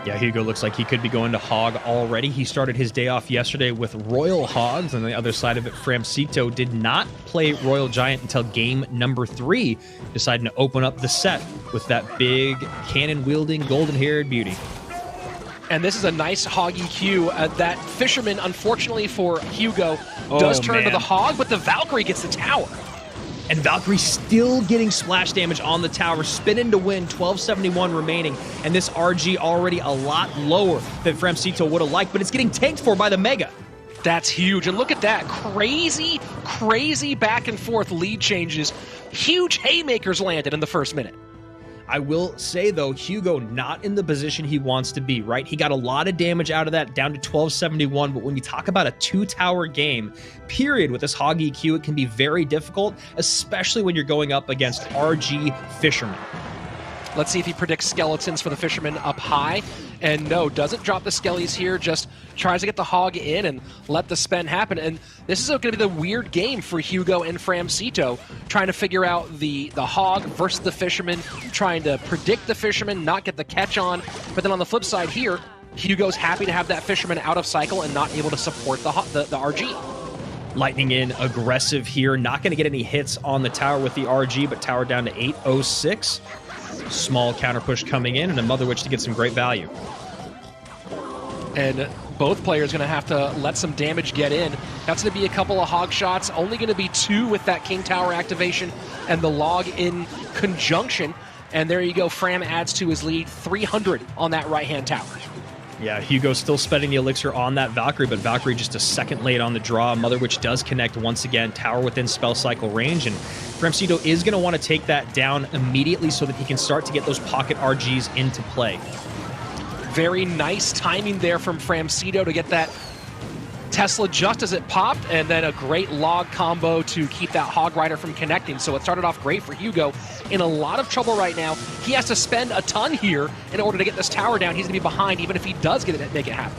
Yeah, Hugo looks like he could be going to Hog already. He started his day off yesterday with Royal Hogs. On the other side of it, Framcito did not play Royal Giant until game number 3, deciding to open up the set with that big cannon-wielding, golden-haired beauty. And this is a nice Hog EQ. That Fisherman, unfortunately for Hugo, does turn to the Hog, but the Valkyrie gets the tower. And Valkyrie still getting splash damage on the tower, spinning to win, 1271 remaining. And this RG already a lot lower than Framcito would have liked, but it's getting tanked for by the Mega. That's huge. And look at that. Crazy, crazy back and forth lead changes. Huge haymakers landed in the first minute. I will say, though, Hugo not in the position he wants to be, right? He got a lot of damage out of that, down to 1271, but when we talk about a 2-tower game, period, with this Hog EQ, it can be very difficult, especially when you're going up against RG Fisherman. Let's see if he predicts skeletons for the Fisherman up high. And no, doesn't drop the skellies here, just tries to get the Hog in and let the spend happen. And this is going to be the weird game for Hugo and Framcito, trying to figure out the Hog versus the Fisherman, trying to predict the Fisherman, not get the catch on. But then on the flip side here, Hugo's happy to have that Fisherman out of cycle and not able to support the RG. Lightning in aggressive here, not going to get any hits on the tower with the RG, but tower down to 806. Small counter push coming in, and a Mother Witch to get some great value. And both players going to have to let some damage get in. That's going to be a couple of Hog shots, only going to be 2 with that King Tower activation and the Log in conjunction. And there you go, Fram adds to his lead, 300 on that right-hand tower. Yeah, Hugo still spending the elixir on that Valkyrie, but Valkyrie just a second late on the draw. Mother Witch does connect once again, tower within spell cycle range, and Framcito is going to want to take that down immediately so that he can start to get those pocket RGs into play. Very nice timing there from Framcito to get that Tesla just as it popped, and then a great Log combo to keep that Hog Rider from connecting. So it started off great for Hugo. In a lot of trouble right now. He has to spend a ton here in order to get this tower down. He's going to be behind even if he does make it happen.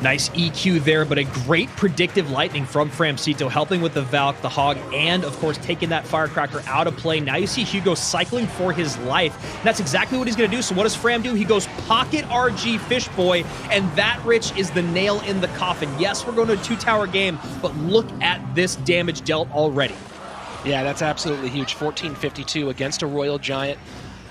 Nice EQ there, but a great predictive lightning from Framcito, helping with the Valk, the Hog, and of course taking that Firecracker out of play. Now you see Hugo cycling for his life. And that's exactly what he's going to do. So what does Fram do? He goes pocket RG Fish Boy, and that, Rich, is the nail in the coffin. Yes, we're going to a 2-tower game, but look at this damage dealt already. Yeah, that's absolutely huge. 1452 against a Royal Giant.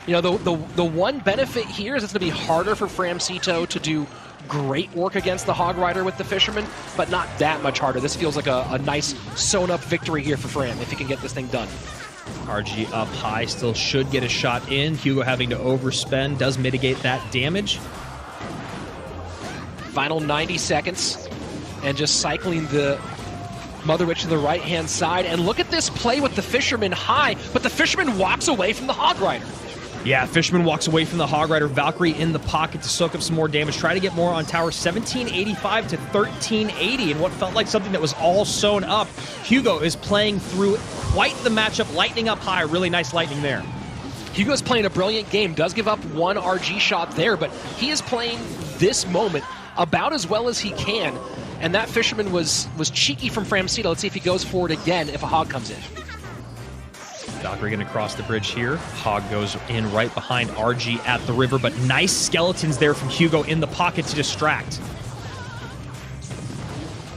You know, the one benefit here is it's going to be harder for Framcito to do great work against the Hog Rider with the Fisherman, but not that much harder. This feels like a nice sewn-up victory here for Fram if he can get this thing done. RG up high, still should get a shot in. Hugo having to overspend does mitigate that damage. Final 90 seconds, and just cycling the Mother Witch to the right-hand side. And look at this play with the Fisherman high, but the Fisherman walks away from the Hog Rider. Yeah, Fisherman walks away from the Hog Rider. Valkyrie in the pocket to soak up some more damage. Try to get more on tower. 1785 to 1380 in what felt like something that was all sewn up. Hugo is playing through quite the matchup. Lightning up high. Really nice lightning there. Hugo's playing a brilliant game. Does give up one RG shot there, but he is playing this moment about as well as he can. And that Fisherman was cheeky from Framcito. Let's see if he goes for it again if a Hog comes in. Valkyrie going to cross the bridge here. Hog goes in right behind RG at the river, but nice skeletons there from Hugo in the pocket to distract.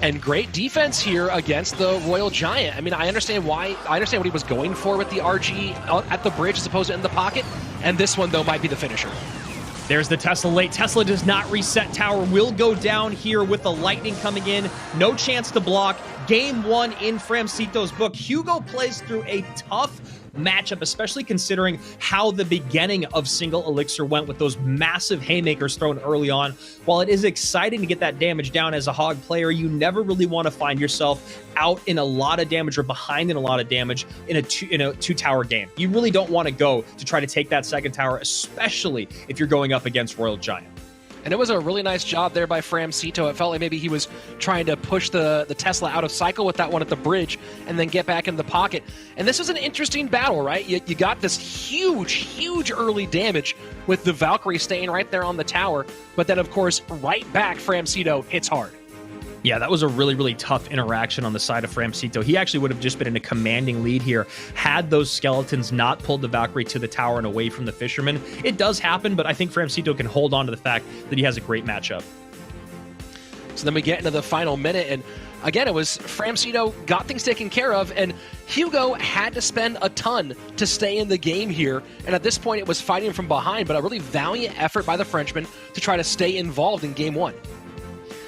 And great defense here against the Royal Giant. I mean, I understand what he was going for with the RG at the bridge as opposed to in the pocket. And this one, though, might be the finisher. There's the Tesla late. Tesla does not reset. Tower will go down here with the lightning coming in. No chance to block. Game 1 in Framcito's book. Hugo plays through a tough matchup, especially considering how the beginning of Single Elixir went with those massive haymakers thrown early on. While it is exciting to get that damage down as a Hog player, you never really want to find yourself out in a lot of damage or behind in a lot of damage in a two-tower game. You really don't want to go to try to take that second tower, especially if you're going up against Royal Giant. And it was a really nice job there by Framcito. It felt like maybe he was trying to push the Tesla out of cycle with that one at the bridge and then get back in the pocket. And this was an interesting battle, right? You got this huge early damage with the Valkyrie staying right there on the tower. But then, of course, right back, Framcito hits hard. Yeah, that was a really tough interaction on the side of Framcito. He actually would have just been in a commanding lead here had those skeletons not pulled the Valkyrie to the tower and away from the Fisherman. It does happen, but I think Framcito can hold on to the fact that he has a great matchup. So then we get into the final minute, and again, it was Framcito got things taken care of, and Hugo had to spend a ton to stay in the game here. And at this point, it was fighting from behind, but a really valiant effort by the Frenchman to try to stay involved in game one.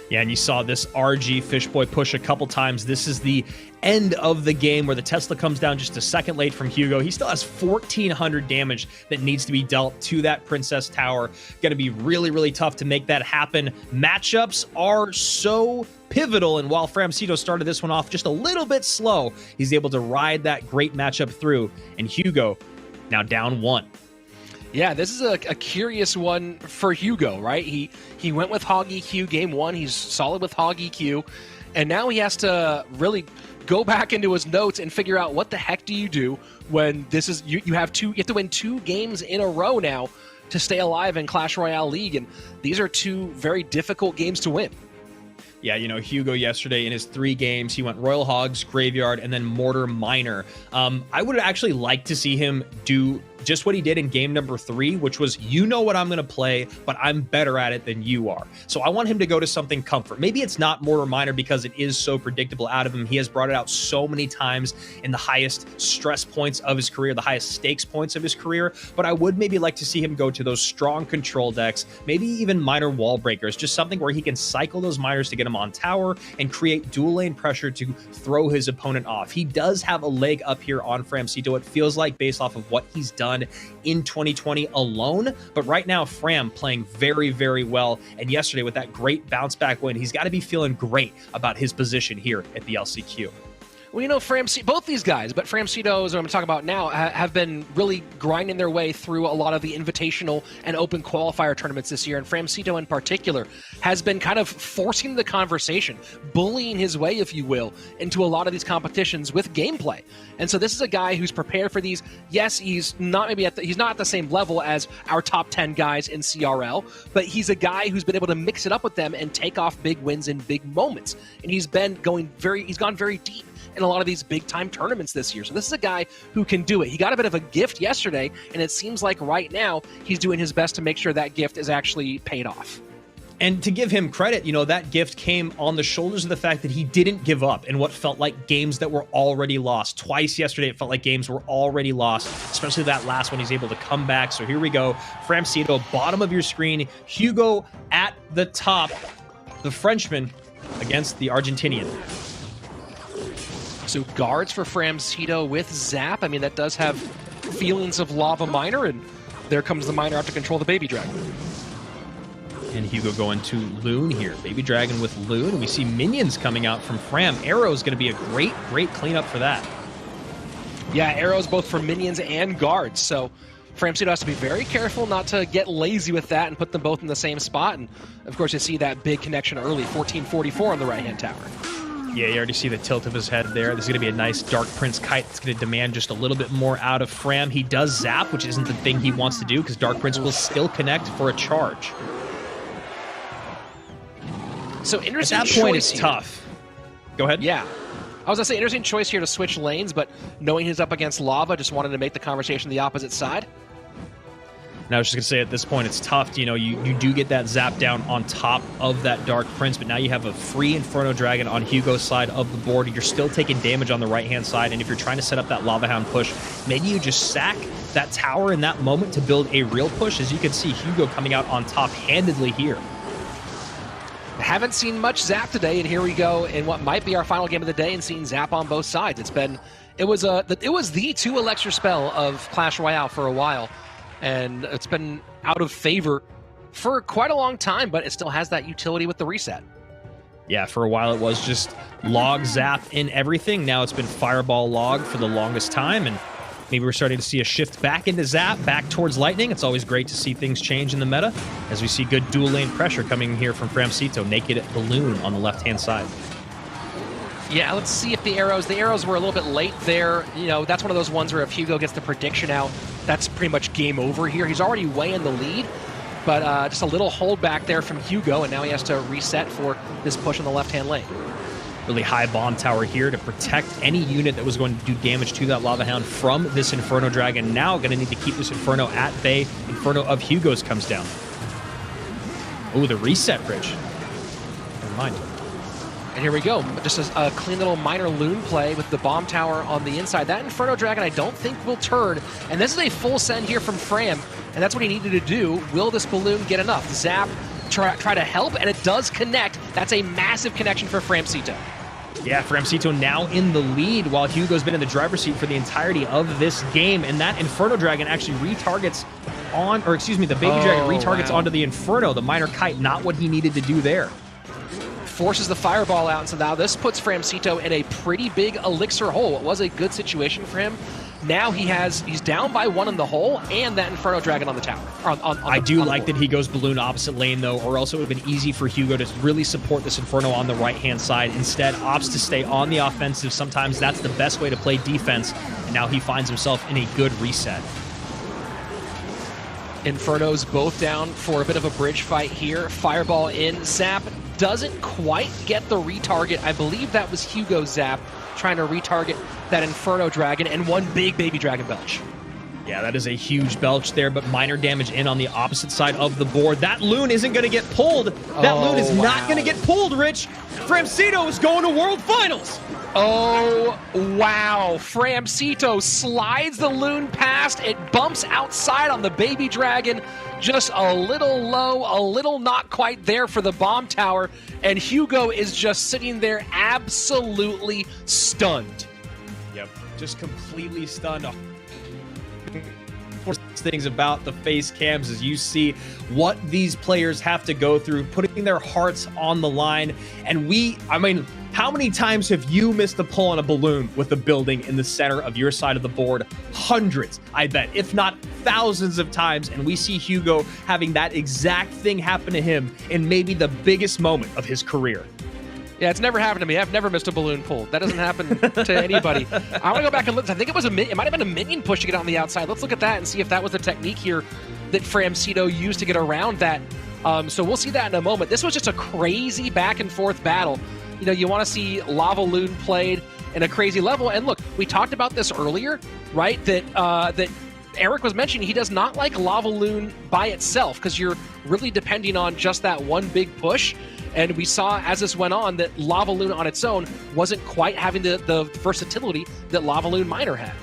Yeah, and you saw this RG Fishboy push a couple times. This is the end of the game where the Tesla comes down just a second late from Hugo. He still has 1,400 damage that needs to be dealt to that Princess Tower. Going to be really tough to make that happen. Matchups are so pivotal, and while Framcito started this one off just a little bit slow, he's able to ride that great matchup through, and Hugo now down 1. Yeah, this is a curious one for Hugo, right? He went with Hog EQ game one. He's solid with Hog EQ. And now he has to really go back into his notes and figure out what the heck do you do when this is you have to win 2 games in a row now to stay alive in Clash Royale League. And these are 2 very difficult games to win. Yeah, you know, Hugo yesterday in his 3 games, he went Royal Hogs, Graveyard, and then Mortar Miner. I would actually like to see him do just what he did in game number 3, which was, you know what I'm going to play, but I'm better at it than you are. So I want him to go to something comfort. Maybe it's not Mortar Miner because it is so predictable out of him. He has brought it out so many times in the highest stress points of his career, the highest stakes points of his career. But I would maybe like to see him go to those strong control decks, maybe even Miner Wall Breakers, just something where he can cycle those miners to get him on tower and create dual lane pressure to throw his opponent off. He does have a leg up here on Framcito, it feels like, based off of what he's done in 2020 alone. But right now, Fram playing very well. And yesterday with that great bounce back win, he's got to be feeling great about his position here at the LCQ. Well, you know, both these guys, but Framcito, as I'm going to talk about now, have been really grinding their way through a lot of the invitational and open qualifier tournaments this year. And Framcito in particular has been kind of forcing the conversation, bullying his way, if you will, into a lot of these competitions with gameplay. And so this is a guy who's prepared for these. Yes, he's not at the same level as our top 10 guys in CRL, but he's a guy who's been able to mix it up with them and take off big wins in big moments. And he's gone very deep in a lot of these big-time tournaments this year. So this is a guy who can do it. He got a bit of a gift yesterday, and it seems like right now he's doing his best to make sure that gift is actually paid off. And to give him credit, you know, that gift came on the shoulders of the fact that he didn't give up in what felt like games that were already lost. Twice yesterday, it felt like games were already lost, especially that last one. He's able to come back. So here we go. Framcito, bottom of your screen. Hugo at the top. The Frenchman against the Argentinian. So guards for Framcito with Zap. I mean, that does have feelings of Lava Miner, and there comes the Miner out to control the Baby Dragon. And Hugo going to Loon here. Baby Dragon with Loon. And we see minions coming out from Fram. Arrow is going to be a great cleanup for that. Yeah, arrows both for minions and guards. So Framcito has to be very careful not to get lazy with that and put them both in the same spot. And of course, you see that big connection early, 1444 on the right-hand tower. Yeah, you already see the tilt of his head there. There's going to be a nice Dark Prince kite that's going to demand just a little bit more out of Fram. He does zap, which isn't the thing he wants to do because Dark Prince will still connect for a charge. So interesting. At that point, choice it's here. tough. Go ahead. Yeah. I was going to say, interesting choice here to switch lanes, but knowing he's up against Lava, just wanted to make the conversation the opposite side. And I was just going to say, at this point, it's tough. You know, you do get that zap down on top of that Dark Prince, but now you have a free Inferno Dragon on Hugo's side of the board. You're still taking damage on the right-hand side, and if you're trying to set up that Lava Hound push, maybe you just sack that tower in that moment to build a real push. As you can see, Hugo coming out on top handedly here. Haven't seen much Zap today, and here we go in what might be our final game of the day and seeing Zap on both sides. It was the 2 Elixir spell of Clash Royale for a while, and it's been out of favor for quite a long time, but it still has that utility with the reset. Yeah, for a while it was just log zap in everything. Now it's been fireball log for the longest time, and Maybe we're starting to see a shift back into Zap, back towards Lightning. It's always great to see things change in the meta, as we see good dual lane pressure coming here from Framcito. Naked Balloon on the left-hand side. Yeah, let's see if the arrows were a little bit late there. You know, that's one of those ones where if Hugo gets the prediction out, that's pretty much game over here. He's already way in the lead, but just a little hold back there from Hugo, and now he has to reset for this push on the left-hand lane. Really high bomb tower here to protect any unit that was going to do damage to that Lava Hound from this Inferno Dragon. Now going to need to keep this Inferno at bay. Inferno of Hugo's comes down. Oh, the reset bridge. Never mind. And here we go. Just a clean little minor loon play with the bomb tower on the inside. That Inferno Dragon I don't think will turn. And this is a full send here from Fram. And that's what he needed to do. Will this balloon get enough? Zap try to help, and it does connect. That's a massive connection for Framcito. Yeah, Framcito now in the lead while Hugo's been in the driver's seat for the entirety of this game. And that Inferno Dragon actually retargets on, or excuse me, the Baby Dragon retargets onto the Inferno. The minor kite, not what he needed to do there. Forces the fireball out, and so now this puts Framcito in a pretty big elixir hole. It was a good situation for him. Now he's down by 1 in the hole, and that Inferno Dragon on the tower. I do like that he goes balloon opposite lane, though, or else it would have been easy for Hugo to really support this Inferno on the right-hand side. Instead, opts to stay on the offensive. Sometimes that's the best way to play defense, and now he finds himself in a good reset. Infernos both down for a bit of a bridge fight here. Fireball in. Zap doesn't quite get the retarget. I believe that was Hugo Zap trying to retarget that Inferno Dragon, and one big Baby Dragon belch. Yeah, that is a huge belch there, but minor damage in on the opposite side of the board. That loon isn't going to get pulled. That loon is not going to get pulled, Rich. Framcito is going to World Finals. Oh, wow. Framcito slides the loon past. It bumps outside on the Baby Dragon. Just a little low, a little not quite there for the bomb tower. And Hugo is just sitting there absolutely stunned. Yep, just completely stunned. Things about the face cams as you see what these players have to go through, putting their hearts on the line. And I mean, how many times have you missed a pull on a balloon with a building in the center of your side of the board? Hundreds, I bet, if not thousands of times. And we see Hugo having that exact thing happen to him in maybe the biggest moment of his career. Yeah, it's never happened to me. I've never missed a balloon pull. That doesn't happen to anybody. I want to go back and look. I think it might have been a minion push to get on the outside. Let's look at that and see if that was the technique here that Framcito used to get around that. So we'll see that in a moment. This was just a crazy back and forth battle. You know, you want to see Lava Loon played in a crazy level. And look, we talked about this earlier, right? That Eric was mentioning he does not like Lava Loon by itself because you're really depending on just that one big push. And we saw as this went on that Lava Loon on its own wasn't quite having the versatility that Lava Loon Minor had.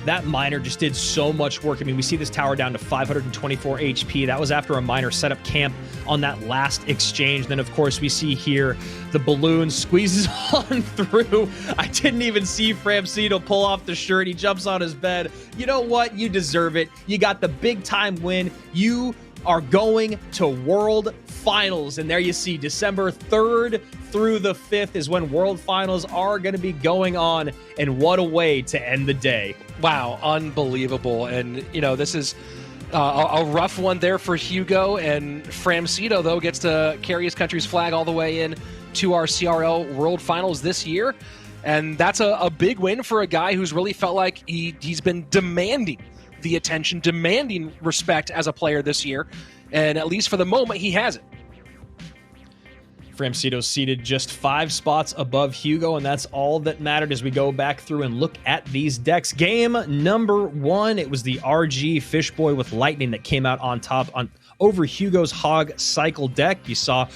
That Minor just did so much work. I mean, we see this tower down to 524 HP. That was after a Minor set up camp on that last exchange. Then, of course, we see here the balloon squeezes on through. I didn't even see Framcito pull off the shirt. He jumps on his bed. You know what? You deserve it. You got the big-time win. You are going to World Finals. And there you see December 3rd through the 5th is when World Finals are going to be going on. And what a way to end the day. Wow, unbelievable. And, you know, this is a rough one there for Hugo. And Framcito, though, gets to carry his country's flag all the way in to our CRL World Finals this year. And that's a big win for a guy who's really felt like he's been demanding the attention, demanding respect as a player this year. And at least for the moment, he has it. Framcito seated just 5 spots above Hugo, and that's all that mattered as we go back through and look at these decks. Game number 1, it was the RG Fishboy with Lightning that came out on top over Hugo's Hog Cycle deck. You saw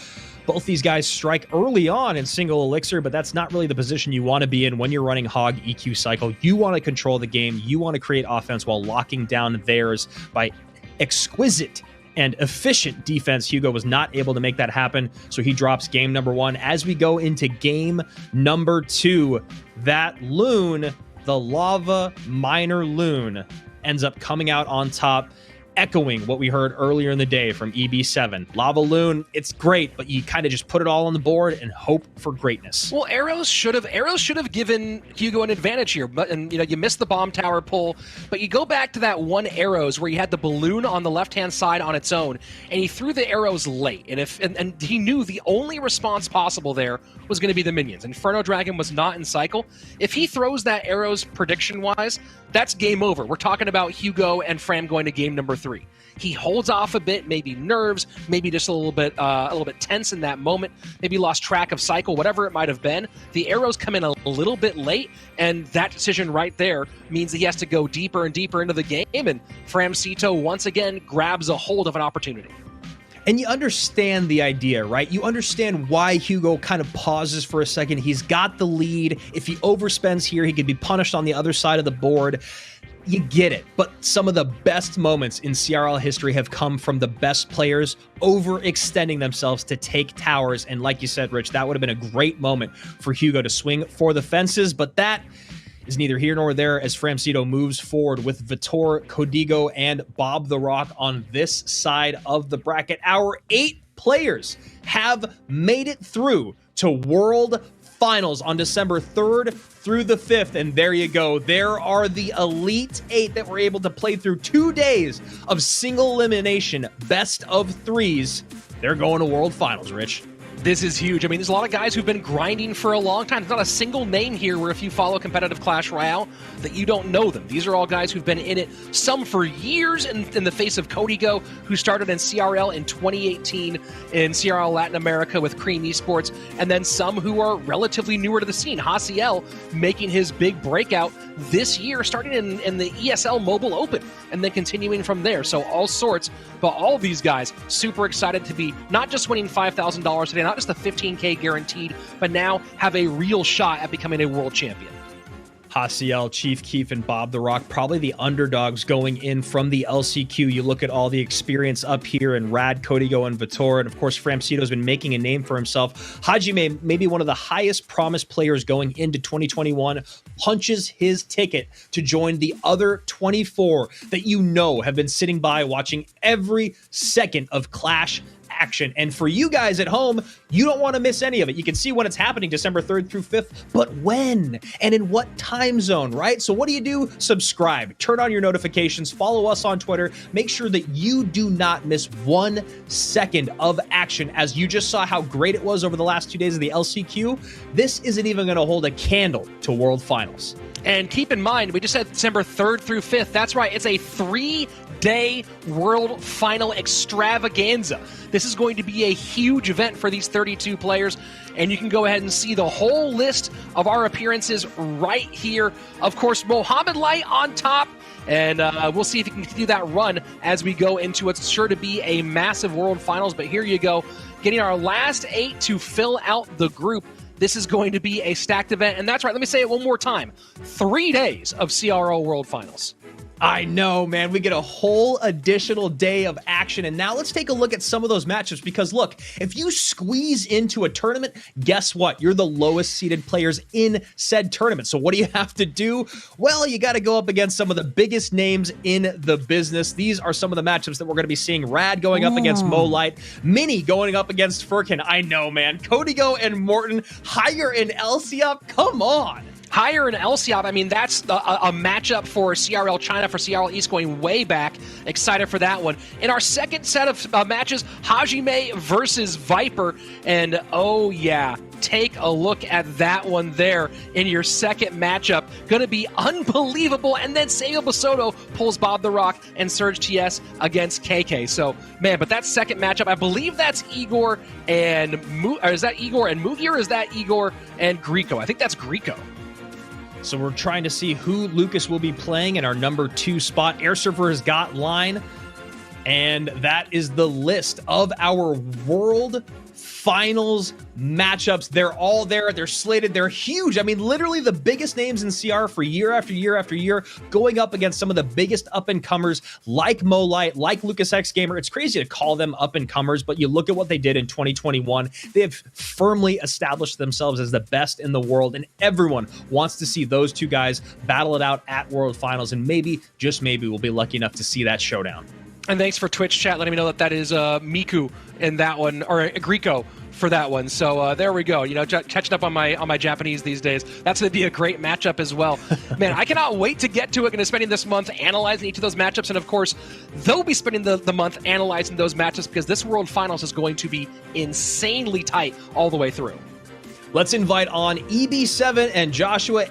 both these guys strike early on in single elixir, but that's not really the position you want to be in when you're running Hog EQ Cycle. You want to control the game. You want to create offense while locking down theirs by exquisite and efficient defense. Hugo was not able to make that happen, so he drops game number 1. As we go into game number 2, that loon, the Lava Minor Loon, ends up coming out on top. echoing what we heard earlier in the day from EB7. Lava Loon, it's great, but you kind of just put it all on the board and hope for greatness. Well, Arrows should have given Hugo an advantage here, but you missed the bomb tower pull, but you go back to that one Arrows where you had the balloon on the left-hand side on its own, and he threw the arrows late, and he knew the only response possible there was going to be the minions. Inferno Dragon was not in cycle. If he throws that arrows prediction-wise, that's game over. We're talking about Hugo and Fram going to game number 3. He holds off a bit, maybe nerves, maybe just a little bit tense in that moment, maybe lost track of cycle, whatever it might have been. The arrows come in a little bit late, and that decision right there means that he has to go deeper and deeper into the game, and Framcito once again grabs a hold of an opportunity. And you understand the idea, right? You understand why Hugo kind of pauses for a second. He's got the lead. If he overspends here, he could be punished on the other side of the board. You get it. But some of the best moments in CRL history have come from the best players overextending themselves to take towers. And like you said, Rich, that would have been a great moment for Hugo to swing for the fences. But that is neither here nor there as Framcito moves forward with Vitor, Codigo, and Bob the Rock on this side of the bracket. Our 8 players have made it through to World Finals on December 3rd through the 5th. And there you go. There are the Elite 8 that were able to play through 2 days of single elimination, best of 3s. They're going to World Finals, Rich. This is huge. I mean, there's a lot of guys who've been grinding for a long time. There's not a single name here where if you follow competitive Clash Royale that you don't know them. These are all guys who've been in it, some for years in the face of Codigo, who started in CRL in 2018 in CRL Latin America with Cream Esports, and then some who are relatively newer to the scene. Hasiel making his big breakout this year, starting in the ESL Mobile Open, and then continuing from there. So all sorts, but all these guys super excited to be not just winning $5,000 today, not just the $15K guaranteed, but now have a real shot at becoming a world champion. Hasiel, Chief Keef, and Bob the Rock, probably the underdogs going in from the LCQ. You look at all the experience up here in Rad, Codigo, and Vitor, and of course, Framcito's been making a name for himself. Hajime, maybe one of the highest promised players going into 2021, punches his ticket to join the other 24 that you know have been sitting by watching every second of Clash action. And for you guys at home, you don't want to miss any of it. You can see when it's happening, December 3rd through 5th, but when and in what time zone, right? So what do? Subscribe, turn on your notifications, follow us on Twitter, make sure that you do not miss 1 second of action. As you just saw how great it was over the last 2 days of the LCQ, this isn't even going to hold a candle to World Finals. And keep in mind, we just said December 3rd through 5th. That's right. It's a 3-day World Final extravaganza. This is going to be a huge event for these 32 players. And you can go ahead and see the whole list of our appearances right here. Of course, Mohamed Light on top. And we'll see if he can continue that run as we go into what's sure to be a massive World Finals. But here you go, getting our last 8 to fill out the group. This is going to be a stacked event. And that's right, let me say it one more time. 3 days of CRL World Finals. I know, man. We get a whole additional day of action. And now let's take a look at some of those matchups, because look, if you squeeze into a tournament, guess what? You're the lowest seeded players in said tournament. So what do you have to do? Well, you got to go up against some of the biggest names in the business. These are some of the matchups that we're going to be seeing. Rad going up against Molite, Mini going up against Furkin. I know, man. Codigo and Morton, Higher and Elsiop. Come on. Higher in Elsiop, I mean, that's a matchup for CRL China, for CRL East going way back. Excited for that one. In our second set of matches, Hajime versus Viper. And oh yeah, take a look at that one there in your second matchup. Gonna be unbelievable. And then Sayo Basoto pulls Bob the Rock and Surge TS against KK. So, man, but that second matchup, I believe that's Igor and is that Igor and Mugi, or is that Igor and Grieco? I think that's Grieco. So we're trying to see who Lucas will be playing in our number 2 spot. Air Server has got line. And that is the list of our World Finals matchups. They're all there. They're slated. They're huge. I mean, literally the biggest names in CR for year after year after year, going up against some of the biggest up-and-comers like Molite, like Lucas X Gamer. It's crazy to call them up-and-comers, but you look at what they did in 2021. They have firmly established themselves as the best in the world, and everyone wants to see those two guys battle it out at World Finals, and maybe, just maybe, we'll be lucky enough to see that showdown. And thanks for Twitch chat letting me know that is Miku in that one, or Griko for that one. So there we go. Catching up on my Japanese these days. That's going to be a great matchup as well. Man, I cannot wait to get to it. Going to spending this month analyzing each of those matchups, and of course, they'll be spending the month analyzing those matchups because this World Finals is going to be insanely tight all the way through. Let's invite on EB7 and Joshua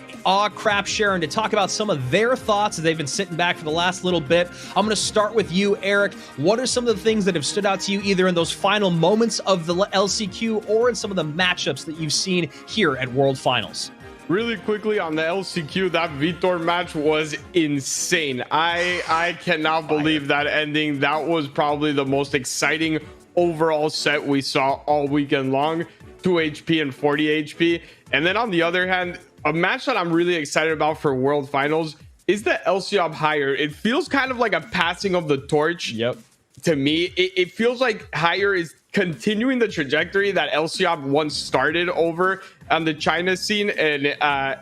Crap Sharon to talk about some of their thoughts as they've been sitting back for the last little bit. I'm going to start with you, Eric. What are some of the things that have stood out to you either in those final moments of the LCQ or in some of the matchups that you've seen here at World Finals? Really quickly on the LCQ, that Vitor match was insane. I cannot believe that ending. That was probably the most exciting overall set we saw all weekend long. 2 HP and 40 HP. And then on the other hand, a match that I'm really excited about for World Finals is the LCOP Higher. It feels kind of like a passing of the torch. Yep. To me, it feels like Higher is continuing the trajectory that LCOP once started over on the China scene. And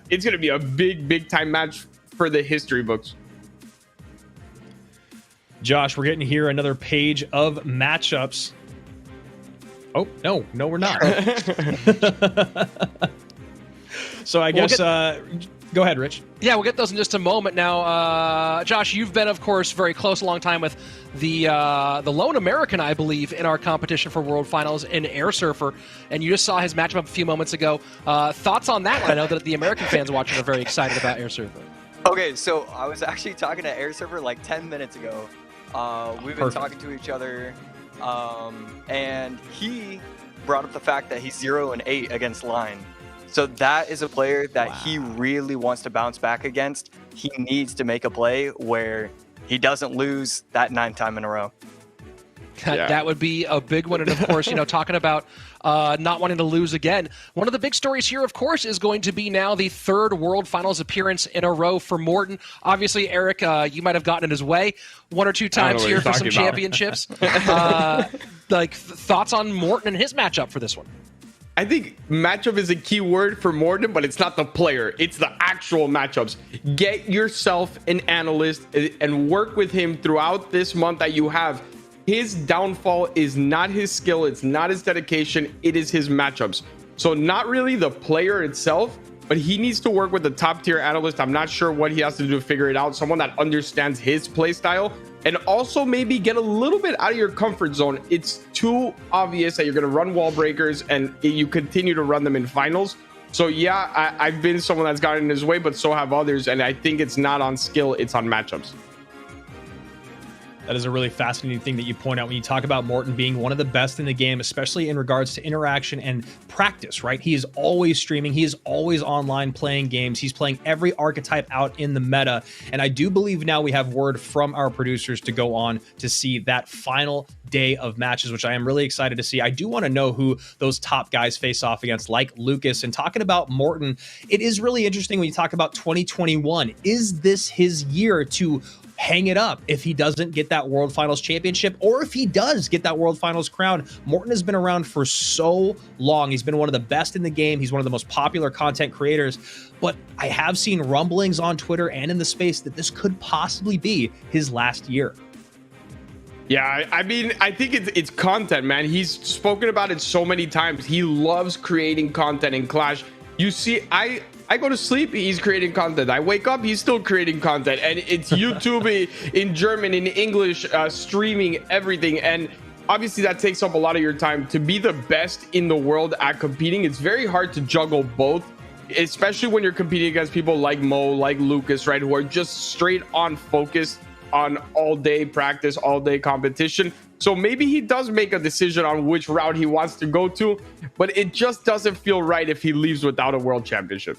it's going to be a big time match for the history books. Josh, we're getting here another page of matchups. Oh, no, we're not. So I guess, go ahead, Rich. Yeah, we'll get those in just a moment. Now, Josh, you've been, of course, very close a long time with the lone American, I believe, in our competition for World Finals in Air Surfer, and you just saw his matchup a few moments ago. Thoughts on that one? I know that the American fans watching are very excited about Air Surfer. Okay, so I was actually talking to Air Surfer like 10 minutes ago. We've been talking to each other. And he brought up the fact that he's 0-8 against Line. So that is a player that he really wants to bounce back against. He needs to make a play where he doesn't lose that 9th time in a row. That would be a big one. And of course, talking about not wanting to lose again. One of the big stories here, of course, is going to be now the 3rd World Finals appearance in a row for Morten. Obviously, Eric, you might have gotten in his way 1 or 2 times here for some championships. Thoughts on Morten and his matchup for this one? I think matchup is a key word for Morten, but it's not the player. It's the actual matchups. Get yourself an analyst and work with him throughout this month that you have. His downfall is not his skill. It's not his dedication. It is his matchups. So not really the player itself, but he needs to work with the top tier analyst. I'm not sure what he has to do to figure it out. Someone that understands his play style, and also maybe get a little bit out of your comfort zone. It's too obvious that you're going to run wall breakers and you continue to run them in finals. So yeah, I've been someone that's gotten in his way, but so have others. And I think it's not on skill, it's on matchups. That is a really fascinating thing that you point out when you talk about Morten being one of the best in the game, especially in regards to interaction and practice, right? He is always streaming. He is always online playing games. He's playing every archetype out in the meta. And I do believe now we have word from our producers to go on to see that final day of matches, which I am really excited to see. I do want to know who those top guys face off against, like Lucas. And talking about Morten, it is really interesting when you talk about 2021. Is this his year to hang it up if he doesn't get that World Finals championship, or if he does get that World Finals crown? Morten has been around for so long. He's been one of the best in the game. He's one of the most popular content creators, but I have seen rumblings on Twitter and in the space that this could possibly be his last year. Yeah, I mean, I think it's content, man. He's spoken about it so many times. He loves creating content in Clash. You see, I go to sleep, he's creating content. I wake up, he's still creating content. And it's YouTube in German, in English, streaming, everything. And obviously that takes up a lot of your time. To be the best in the world at competing, it's very hard to juggle both, especially when you're competing against people like Mo, like Lucas, right? Who are just straight on focused on all day practice, all day competition. So maybe he does make a decision on which route he wants to go to, but it just doesn't feel right if he leaves without a world championship.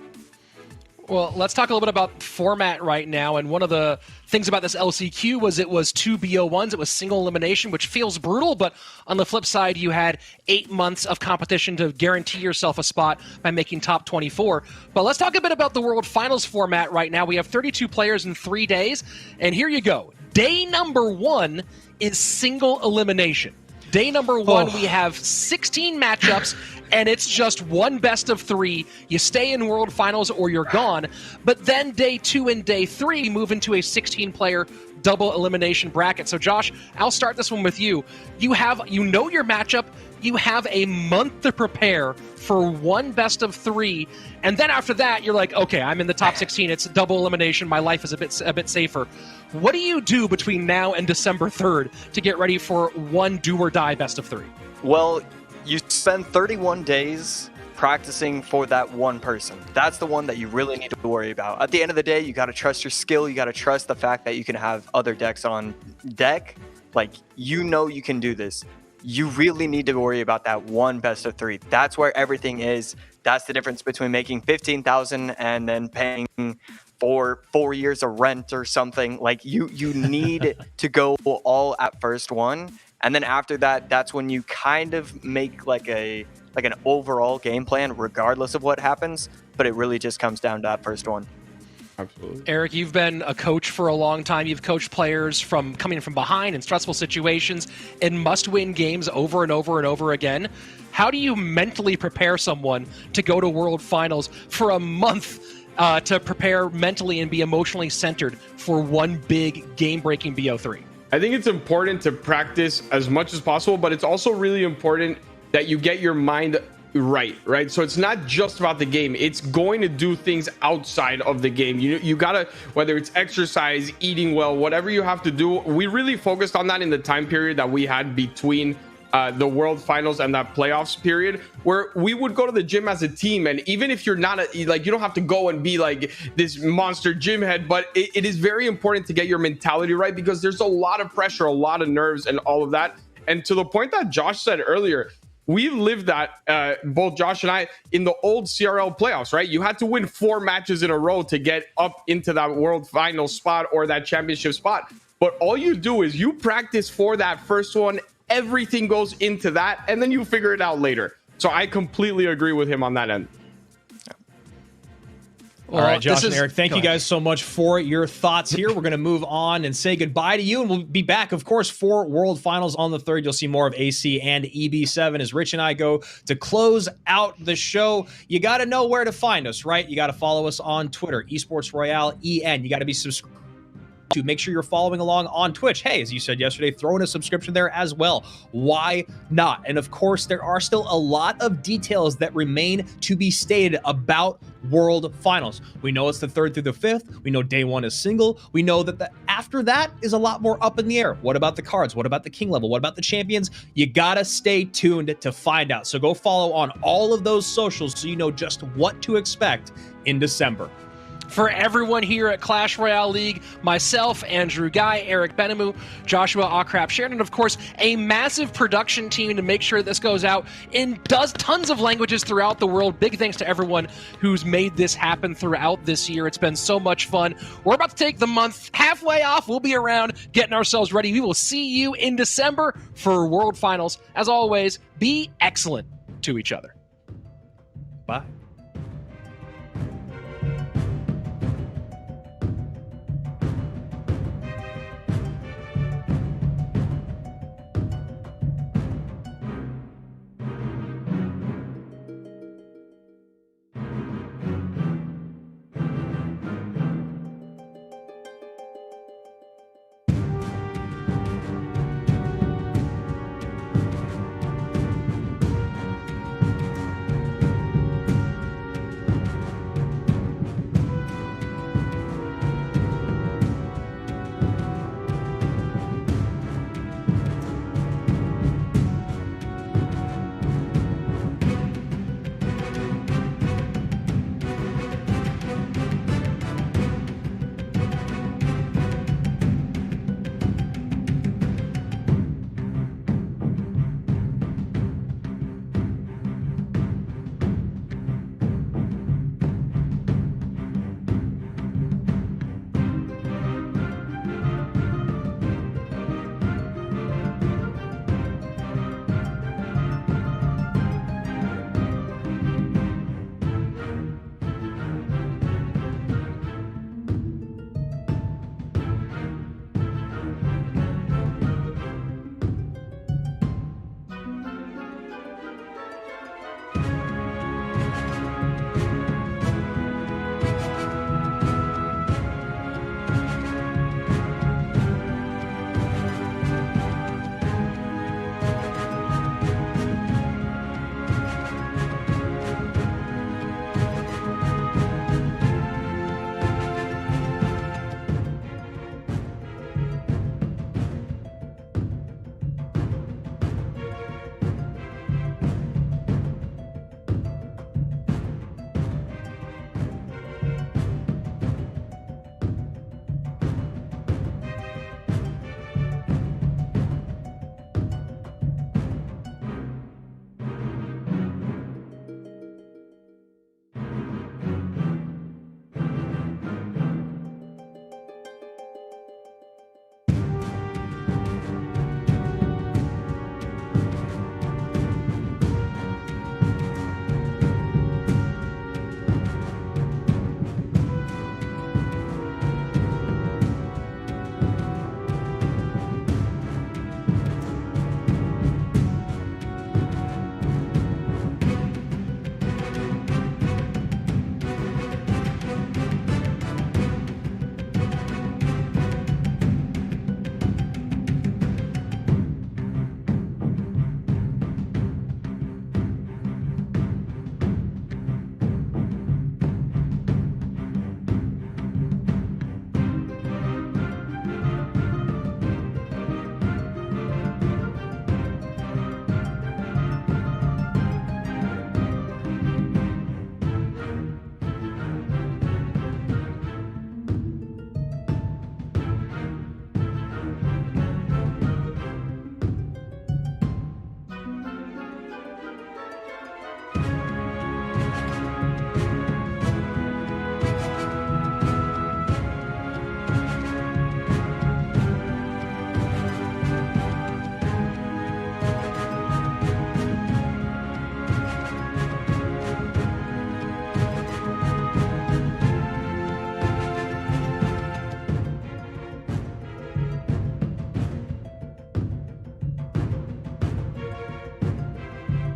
Well, let's talk a little bit about format right now. And one of the things about this LCQ was it was 2 BO1s. It was single elimination, which feels brutal. But on the flip side, you had 8 months of competition to guarantee yourself a spot by making top 24. But let's talk a bit about the World Finals format right now. We have 32 players in 3 days. And here you go. Day number 1 is single elimination. Day number 1, we have 16 matchups, and it's just one best of 3. You stay in World Finals or you're gone. But then day 2 and day 3 move into a 16-player double elimination bracket. So Josh, I'll start this one with you. You know your matchup. You have a month to prepare for one best of 3, and then after that, you're like, okay, I'm in the top 16. It's double elimination. My life is a bit safer. What do you do between now and December 3rd to get ready for one do or die best of 3? Well, you spend 31 days practicing for that one person. That's the one that you really need to worry about. At the end of the day, you got to trust your skill. You got to trust the fact that you can have other decks on deck. Like, you know you can do this. You really need to worry about that one best of 3. That's where everything is. That's the difference between making 15,000 and then paying for 4 years of rent or something. Like, you need to go all at first one, and then after that, that's when you kind of make like an overall game plan regardless of what happens, but it really just comes down to that first one. Absolutely. Eric, you've been a coach for a long time. You've coached players from coming from behind in stressful situations in must-win games over and over and over again. How do you mentally prepare someone to go to World Finals for a month to prepare mentally and be emotionally centered for one big game-breaking BO3? I think it's important to practice as much as possible, but it's also really important that you get your mind right? So it's not just about the game. It's going to do things outside of the game. You gotta, whether it's exercise, eating well, whatever you have to do. We really focused on that in the time period that we had between the World Finals and that playoffs period, where we would go to the gym as a team. And even if you're not you don't have to go and be like this monster gym head, but it is very important to get your mentality right, because there's a lot of pressure, a lot of nerves, and all of that. And to the point that Josh said earlier, we've lived that, both Josh and I, in the old CRL playoffs, right? You had to win 4 matches in a row to get up into that World Final spot or that championship spot. But all you do is you practice for that first one. Everything goes into that, and then you figure it out later. So I completely agree with him on that end. All right, Josh and Eric, thank you guys so much for your thoughts here. We're going to move on and say goodbye to you, and we'll be back, of course, for World Finals on the 3rd. You'll see more of AC and EB7 as Rich and I go to close out the show. You got to know where to find us, right? You got to follow us on Twitter, Esports Royale EN. You got to be subscribed to. Make sure you're following along on Twitch. Hey, as you said yesterday, throw in a subscription there as well. Why not? And of course, there are still a lot of details that remain to be stated about World Finals. We know it's the 3rd through the 5th. We know day 1 is single. We know that after that is a lot more up in the air. What about the cards? What about the king level? What about the champions? You gotta stay tuned to find out. So go follow on all of those socials so you know just what to expect in December. For everyone here at Clash Royale League, myself, Andrew Guy, Eric Benemu, Joshua Akrap Sharon, and of course, a massive production team to make sure this goes out in tons of languages throughout the world. Big thanks to everyone who's made this happen throughout this year. It's been so much fun. We're about to take the month halfway off. We'll be around getting ourselves ready. We will see you in December for World Finals. As always, be excellent to each other. Bye.